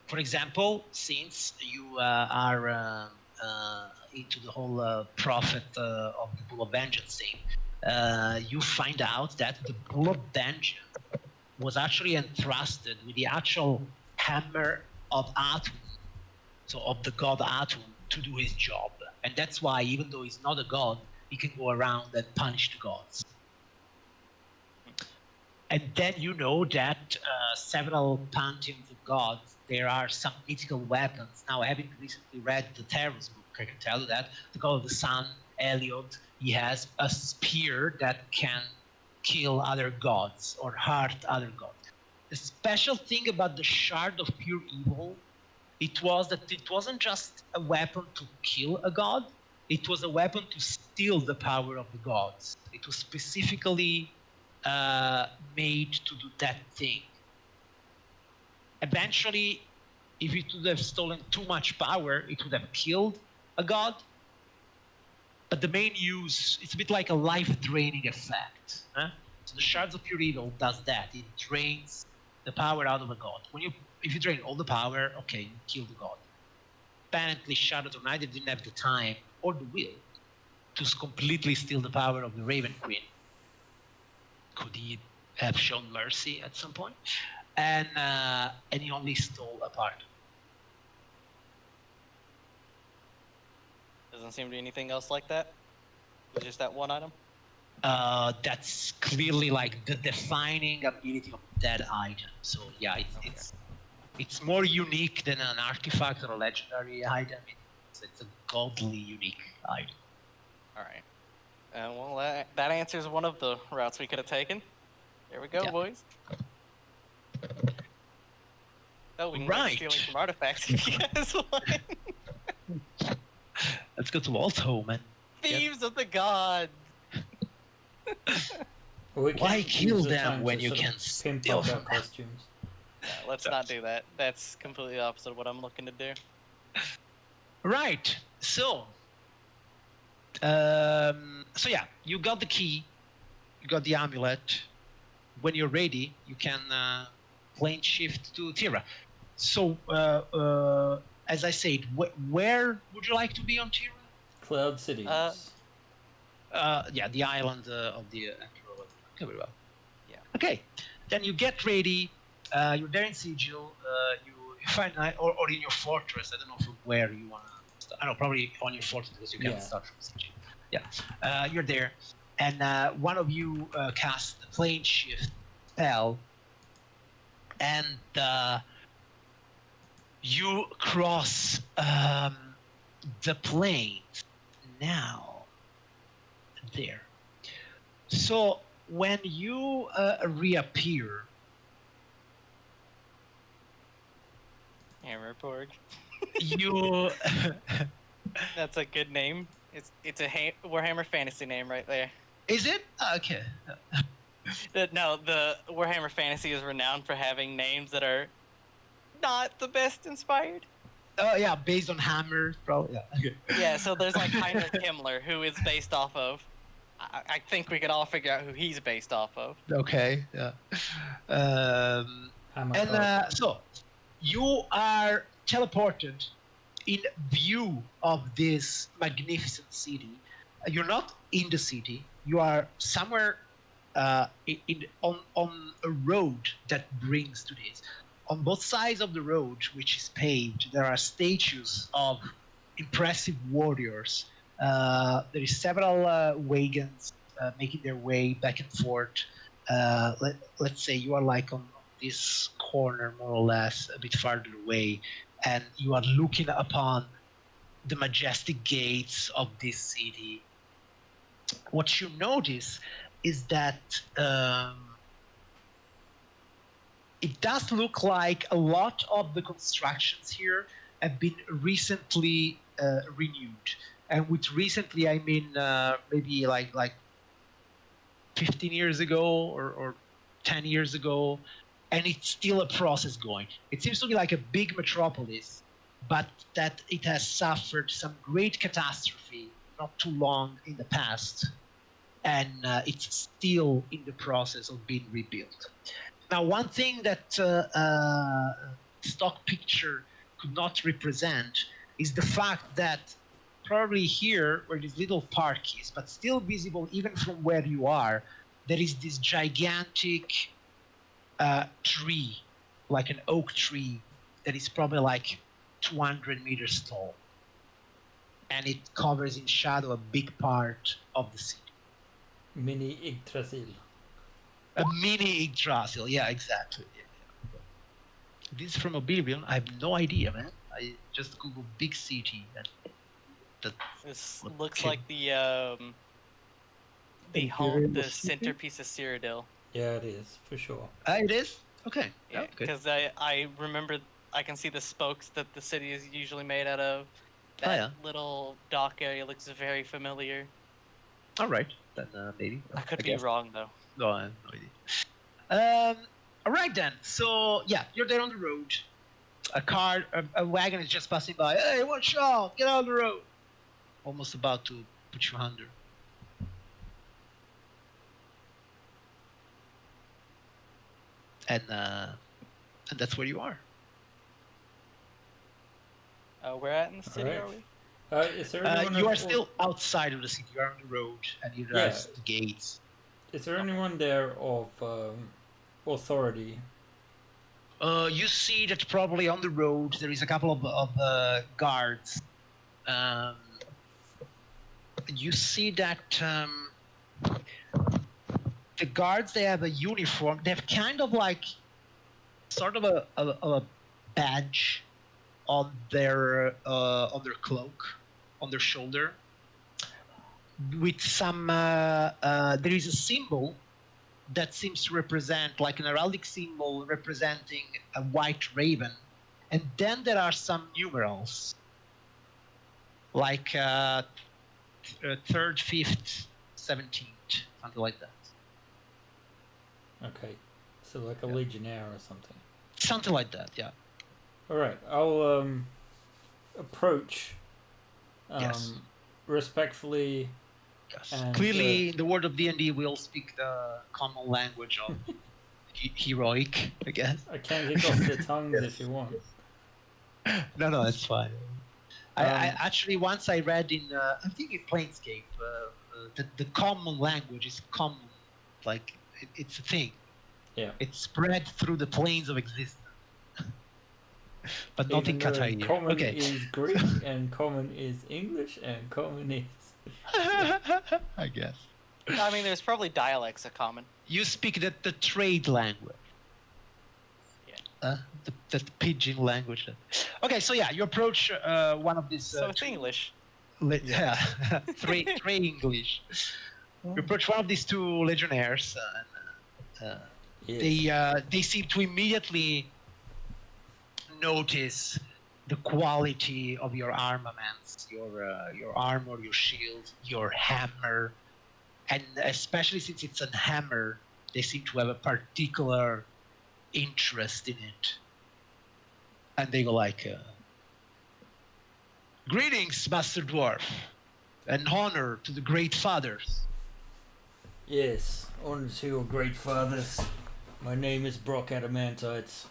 For example, since you are into the whole prophet of the Bull of Vengeance thing, you find out that the Bull of Vengeance was actually entrusted with the actual hammer of Atum, so of the god Atum, to do his job. And that's why, even though he's not a god, he can go around and punish the gods. And then you know that several pantheons of gods, there are some mythical weapons. Now, having recently read the Taros book, I can tell you that the god of the sun, Eliod, he has a spear that can kill other gods or hurt other gods. The special thing about the Shard of Pure Evil, it was that it wasn't just a weapon to kill a god, it was a weapon to steal the power of the gods. It was specifically made to do that thing. Eventually, if it would have stolen too much power, it would have killed a god. But the main use, it's a bit like a life-draining effect. Huh? So the Shards of Pure Evil does that. It drains the power out of a god. If you drain all the power, okay, you kill the god. Apparently, Shadow Tornado didn't have the time or the will to completely steal the power of the Raven Queen. Could he have shown mercy at some point? And he only stole a part. Doesn't seem to be anything else like that. It's just that one item. That's clearly like the defining ability of that item. So yeah, it's more unique than an artifact or a legendary item. It's a godly unique item. All right. Well, that answers one of the routes we could have taken. There we go, Yeah. boys. Oh, we can Right. go stealing from artifacts if you guys want. Let's go to Alto, man. Thieves of the gods. Well, we Why can kill use the them time when to you sort can of pimp steal up our from them? costumes. Yeah, let's not do that. That's completely opposite of what I'm looking to do. Right. So yeah, you got the key, you got the amulet. When you're ready, you can plane shift to Tira. So as I said, where would you like to be on Tira? Cloud cities. Yeah, the island of the Emperor. Okay, very well. Yeah. Okay, then you get ready. You're there in Sigil. You find or in your fortress. I don't know from where you want to start. I don't know, probably on your fortress because you can start from Sigil. Yeah, you're there, and one of you casts the plane shift spell, and you cross the plains now. There. So when you reappear, Hammerborg. you That's a good name. It's a Warhammer fantasy name right there. is it okay? No, the Warhammer Fantasy is renowned for having names that are not the best inspired. Oh yeah, based on Hammer, probably. Yeah. Okay. Yeah, so there's like Heinrich Himmler, who is based off of. I think we could all figure out who he's based off of. Okay. Yeah. Hammer And card. so you are teleported in view of this magnificent city. You're not in the city. You are somewhere on a road that brings to this. On both sides of the road, which is paved, there are statues of impressive warriors. There is several wagons making their way back and forth. Let's say you are like on this corner, more or less, a bit farther away, and you are looking upon the majestic gates of this city. What you notice is that it does look like a lot of the constructions here have been recently renewed. And with recently, I mean maybe like 15 years ago or 10 years ago, and it's still a process going. It seems to be like a big metropolis, but that it has suffered some great catastrophe not too long in the past, and it's still in the process of being rebuilt. Now, one thing that stock picture could not represent is the fact that probably here, where this little park is, but still visible even from where you are, there is this gigantic tree, like an oak tree, that is probably like 200 meters tall. And it covers in shadow a big part of the city. Mini Yggdrasil. A mini Yggdrasil, yeah, exactly. Yeah. This is from Oblivion. I have no idea, man. I just googled big city. And This what looks came- like the centerpiece of Cyrodiil. Yeah, it is, for sure. it is? Okay. Yeah, okay. because I remember I can see the spokes that the city is usually made out of. That little dock area looks very familiar. All right. Then maybe. I could be wrong though. No, I have no idea. All right then. So yeah, you're there on the road. A wagon is just passing by. Hey, watch out! Get out of the road! Almost about to put you under. And that's where you are. Where at in the city Alright. are we? Is there anyone You of- are still outside of the city. You're on the road, and you there's the gates. Is there anyone there of authority? You see that probably on the road there is a couple of guards. You see that the guards, they have a uniform. They have kind of like sort of a badge on their cloak, on their shoulder, with some. There is a symbol that seems to represent like an heraldic symbol representing a white raven, and then there are some numerals, like third, fifth, 17th, something like that. Okay, so like a legionnaire or something. Something like that, yeah. All right, I'll approach Yes. respectfully. Yes. And, Clearly, in the world of D&D, we all speak the common language of heroic, I guess. I can kick off the tongues if you want. No, it's fine. I actually once I read in I think in Planescape the common language is common, like it's a thing. Yeah. It's spread through the planes of existence. But not in Even though Qatar. common Okay. is Greek and common is English and common is. I guess. I mean, there's probably dialects of common. You speak the trade language. Yeah. The pidgin language. Okay, so yeah, you approach one of these. So it's English. Yeah, three English. You approach one of these two legionnaires, and Yes. they seem to immediately notice the quality of your armaments, your armor, your shield, your hammer, and especially since it's a hammer, they seem to have a particular interest in it. And they go like, "Greetings, Master Dwarf, and honor to the great fathers." Yes, honor to your great fathers. My name is Brock Adamantites.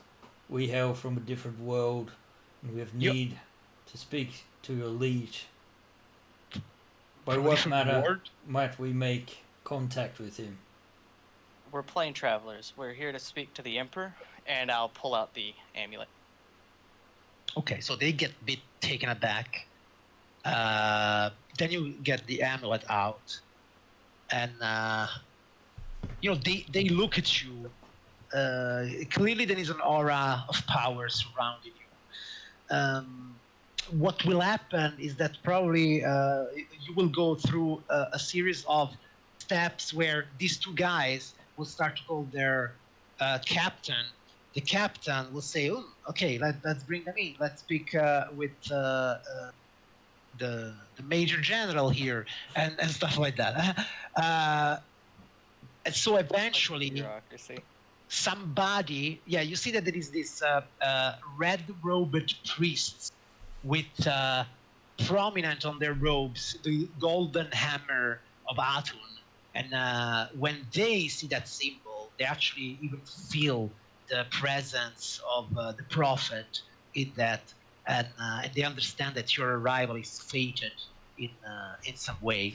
We hail from a different world, and we have need to speak to your liege. By From a what different matter world? might we make contact with him? We're plane travelers. We're here to speak to the Emperor, and I'll pull out the amulet. Okay, so they get a bit taken aback. Then you get the amulet out, and they look at you. Clearly, there is an aura of power surrounding you. What will happen is that probably you will go through a series of steps where these two guys will start to call their captain. The captain will say, "Oh, okay, let's bring them in. Let's speak with the major general here," and stuff like that. And so eventually, Bureaucracy. somebody, you see that there is this red-robed priests with prominent on their robes the golden hammer of Atun, and when they see that symbol, they actually even feel the presence of the prophet in that, and they understand that your arrival is fated in some way,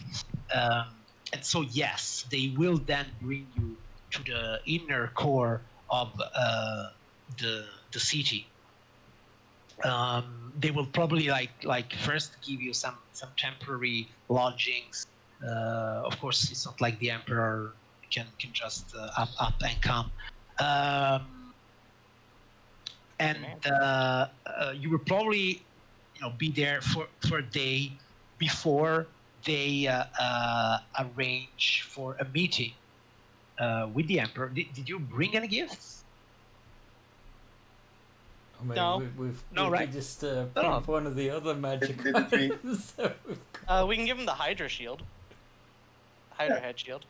and so yes, they will then bring you to the inner core of the city. They will probably like first give you some temporary lodgings. Of course, it's not like the emperor can just up and come. And you will probably be there for a day before they arrange for a meeting with the emperor. Did you bring any gifts? I mean, No. we've No, we right? could just pump one of the other magic Did we- items. So We can give him the Hydra shield. Hydra head shield.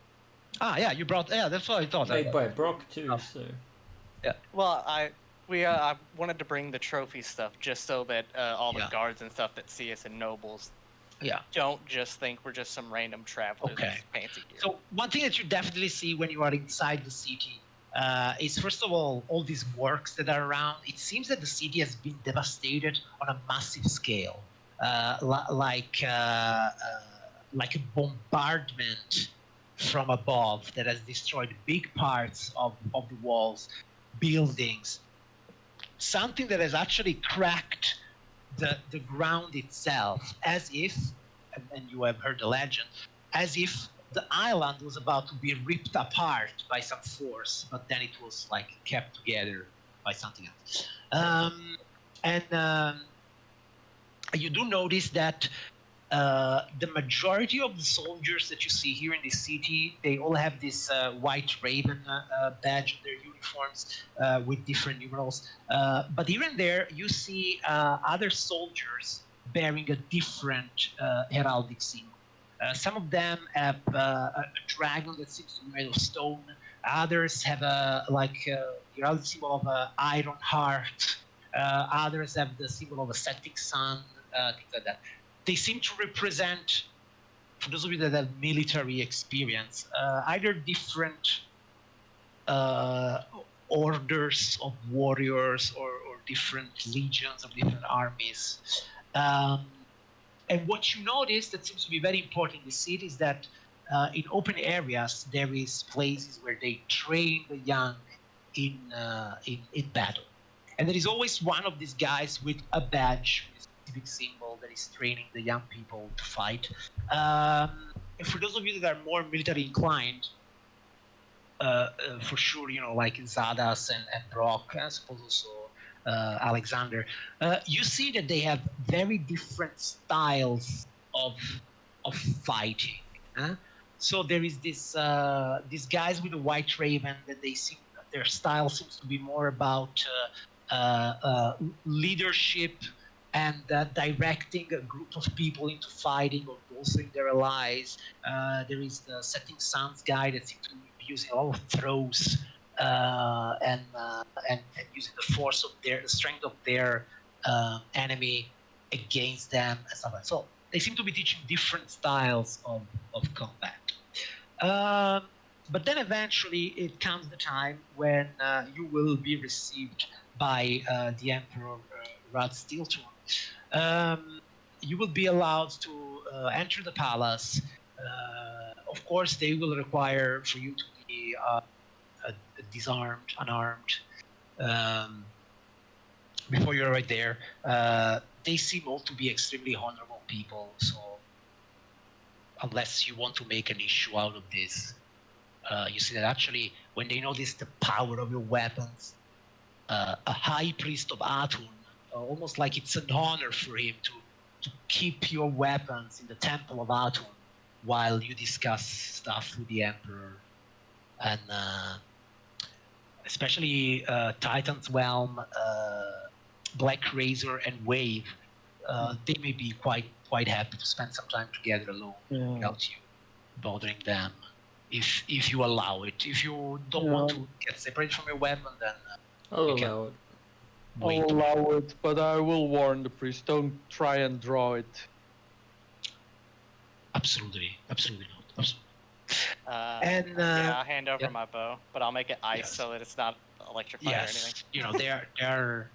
Ah, yeah, you brought. Yeah, that's what I thought. made by Brock too. So Well, I wanted to bring the trophy stuff just so that all the Yeah. guards and stuff that see us and nobles Yeah. don't just think we're just some random travelers Okay. with fancy gear. So one thing that you definitely see when you are inside the city is, first of all these works that are around. It seems that the city has been devastated on a massive scale, like a bombardment from above that has destroyed big parts of the walls, buildings. Something that has actually cracked the ground itself, as if, and you have heard the legend, as if the island was about to be ripped apart by some force, but then it was like kept together by something else. And you do notice that the majority of the soldiers that you see here in the city, they all have this white raven badge on their uniforms with different numerals. But here and there, you see other soldiers bearing a different heraldic symbol. Some of them have a dragon that seems to be made of stone. Others have the heraldic symbol of an iron heart. Others have the symbol of a setting sun, things like that. They seem to represent, for those of you that have military experience, either different orders of warriors or different legions of different armies. And what you notice that seems to be very important in the city is that in open areas there is places where they train the young in battle, and there is always one of these guys with a badge, with a specific symbol that is training the young people to fight. And for those of you that are more military inclined, for sure, like Zadas and Brock, I suppose also Alexander, you see that they have very different styles of fighting. So there is these guys with a white raven that their style seems to be more about leadership and directing a group of people into fighting or bolstering their allies. There is the Setting Suns guy that seems to be using a lot of throws and using the force of the strength of their enemy against them and stuff like that. So they seem to be teaching different styles of combat. But then eventually it comes the time when you will be received by the Emperor Rad Steeltorn. You will be allowed to enter the palace. Of course, they will require for you to be disarmed, unarmed. Before you're right there, they seem all to be extremely honorable people. So, unless you want to make an issue out of this, you see that actually, when they notice the power of your weapons, a high priest of Atun, almost like it's an honor for him to keep your weapons in the temple of Atun while you discuss stuff with the Emperor. And especially Titan's Realm, Black Razor, and Wave, they may be quite happy to spend some time together alone without you bothering them, if you allow it. If you don't want to get separated from your weapon, then I'll allow it. I'll allow it, but I will warn the priest, don't try and draw it. Absolutely not. Absolutely. Yeah, I'll hand over my bow, but I'll make it ice so that it's not electrified or anything. They are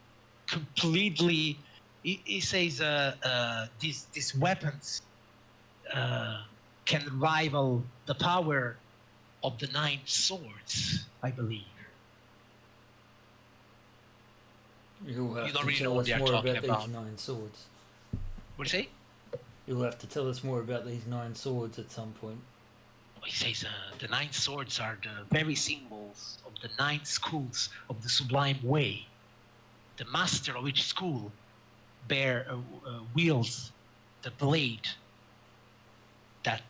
completely. He says these weapons can rival the power of the 9 swords, I believe. You'll have You don't to really know tell what us they are more talking about about. these 9 swords. What do you say? You'll have to tell us more about these 9 swords at some point. He says the 9 swords are the very symbols of the 9 schools of the Sublime Way. The master of each school wields the blade that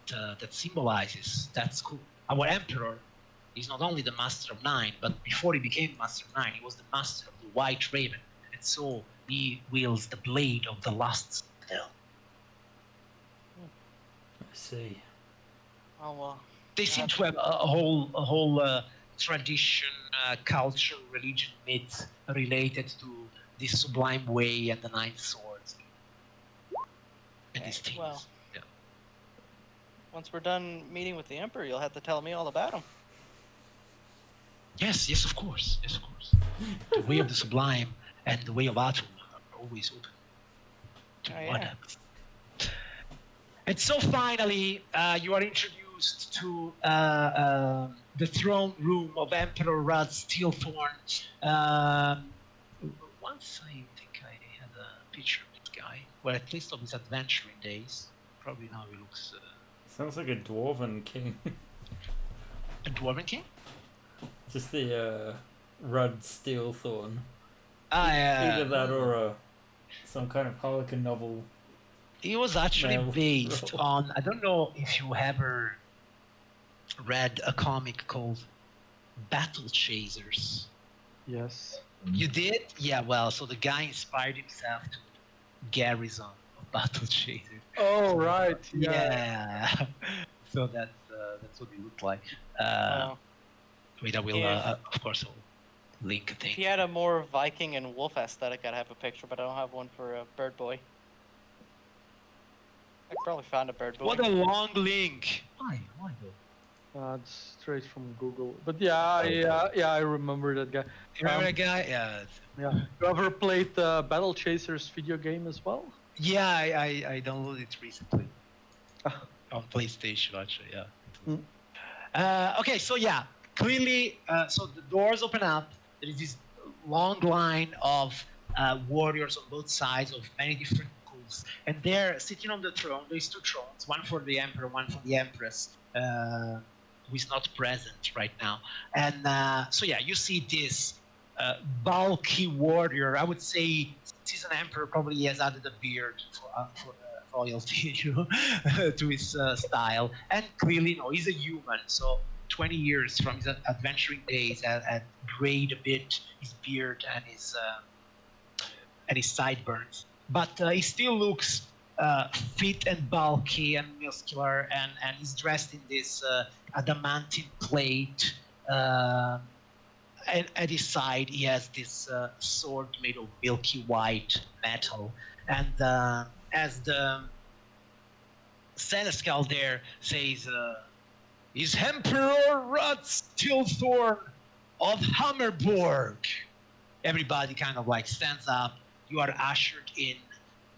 symbolizes that school. Our emperor is not only the master of 9, but before he became master of 9, he was the master of the White Raven, and so he wields the blade of the last citadel. I see. Oh well. They seem to have a whole tradition, culture, religion, myth related to this sublime way and the nine swords and these things. Well, Yeah. once we're done meeting with the Emperor, you'll have to tell me all about him. Yes, yes, of course, yes, of course. The way of the sublime and the way of Atum are always open to Oh, what yeah. happens. And so finally, you are introduced to the throne room of Emperor Rad Steelthorn. Once I think I had a picture of this guy, well, at least of his adventuring days. Probably now he looks Sounds like a dwarven king. a dwarven king. Just the Rudd Steelthorn. Yeah. Either that or some kind of Harlequin novel. He was actually Male based role. on. I don't know if you ever read a comic called Battle Chasers. Yes. You did? Yeah, well, so the guy inspired himself to Garrison of Battle Chasers. Oh, right. Yeah. So that's what he looked like. Well, Wait, I will, if- of course, I'll link a thing. if he had a more Viking and wolf aesthetic, I'd have a picture, but I don't have one for a bird boy. I probably found a bird boy. What a long link. Why though? It's straight from Google. But I remember that guy. You remember that guy? Yeah. Yeah. You ever played the Battle Chasers video game as well? Yeah, I downloaded it recently. Ah. On PlayStation, actually, yeah. Mm. Okay, so yeah, clearly, so the doors open up. There is this long line of warriors on both sides of many different schools, and they're sitting on the throne. There's two thrones, one for the emperor, one for the empress, who is not present right now. And so yeah, you see this bulky warrior. I would say he's an emperor. Probably he has added a beard for royalty, you know, to his style. And clearly, no, he's a human. So 20 years from his adventuring days had grayed a bit his beard and his sideburns. But he still looks fit and bulky and muscular, and he's dressed in this adamantine plate. And at his side, he has this sword made of milky white metal. And as the Seneschal there says, is Emperor Rud Steelthorn of Hammerborg. Everybody kind of like stands up. You are ushered in,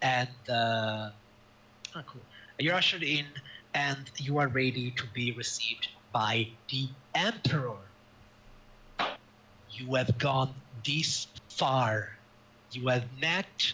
and cool. You're ushered in, and you are ready to be received by the Emperor. You have gone this far. You have met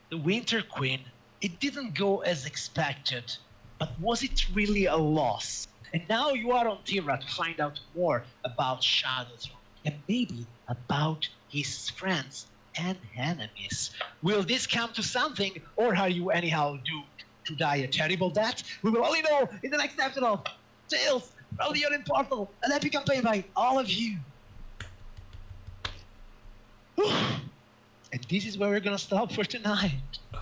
the Winter Queen. It didn't go as expected, but was it really a loss? And now you are on Tira to find out more about Shadowthrone and maybe about his friends and enemies. Will this come to something, or are you anyhow doomed to die a terrible death? We will only know in the next episode of Tales from the Yawning Portal, an epic campaign by all of you. And this is where we're gonna stop for tonight.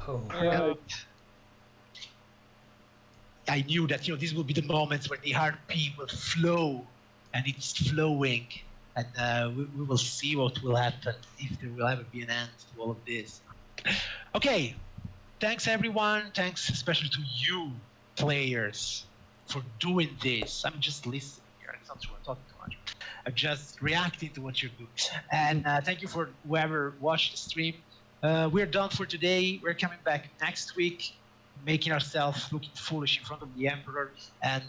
Oh. Right. I knew that, you know, these will be the moments when the RP will flow, and it's flowing, and we will see what will happen, if there will ever be an end to all of this. Okay, thanks everyone. Thanks especially to you players for doing this. I'm just listening here. It's not true, I'm talking too much. I'm just reacting to what you're doing. And thank you for whoever watched the stream. We're done for today. We're coming back next week, making ourselves looking foolish in front of the Emperor, and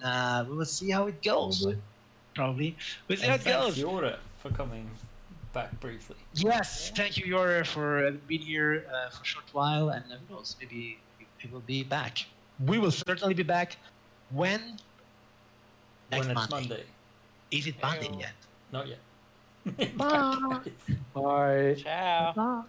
we will see how it goes. Probably. We'll see how it goes. Thanks, Yora, for coming back briefly. Yes, thank you, Yora, for being here for a short while, and who knows, maybe we will be back. We will certainly be back. When? Next When it's Monday. Monday. Is it Monday Ew. yet? Not yet. Bye. Bye. Ciao. Bye.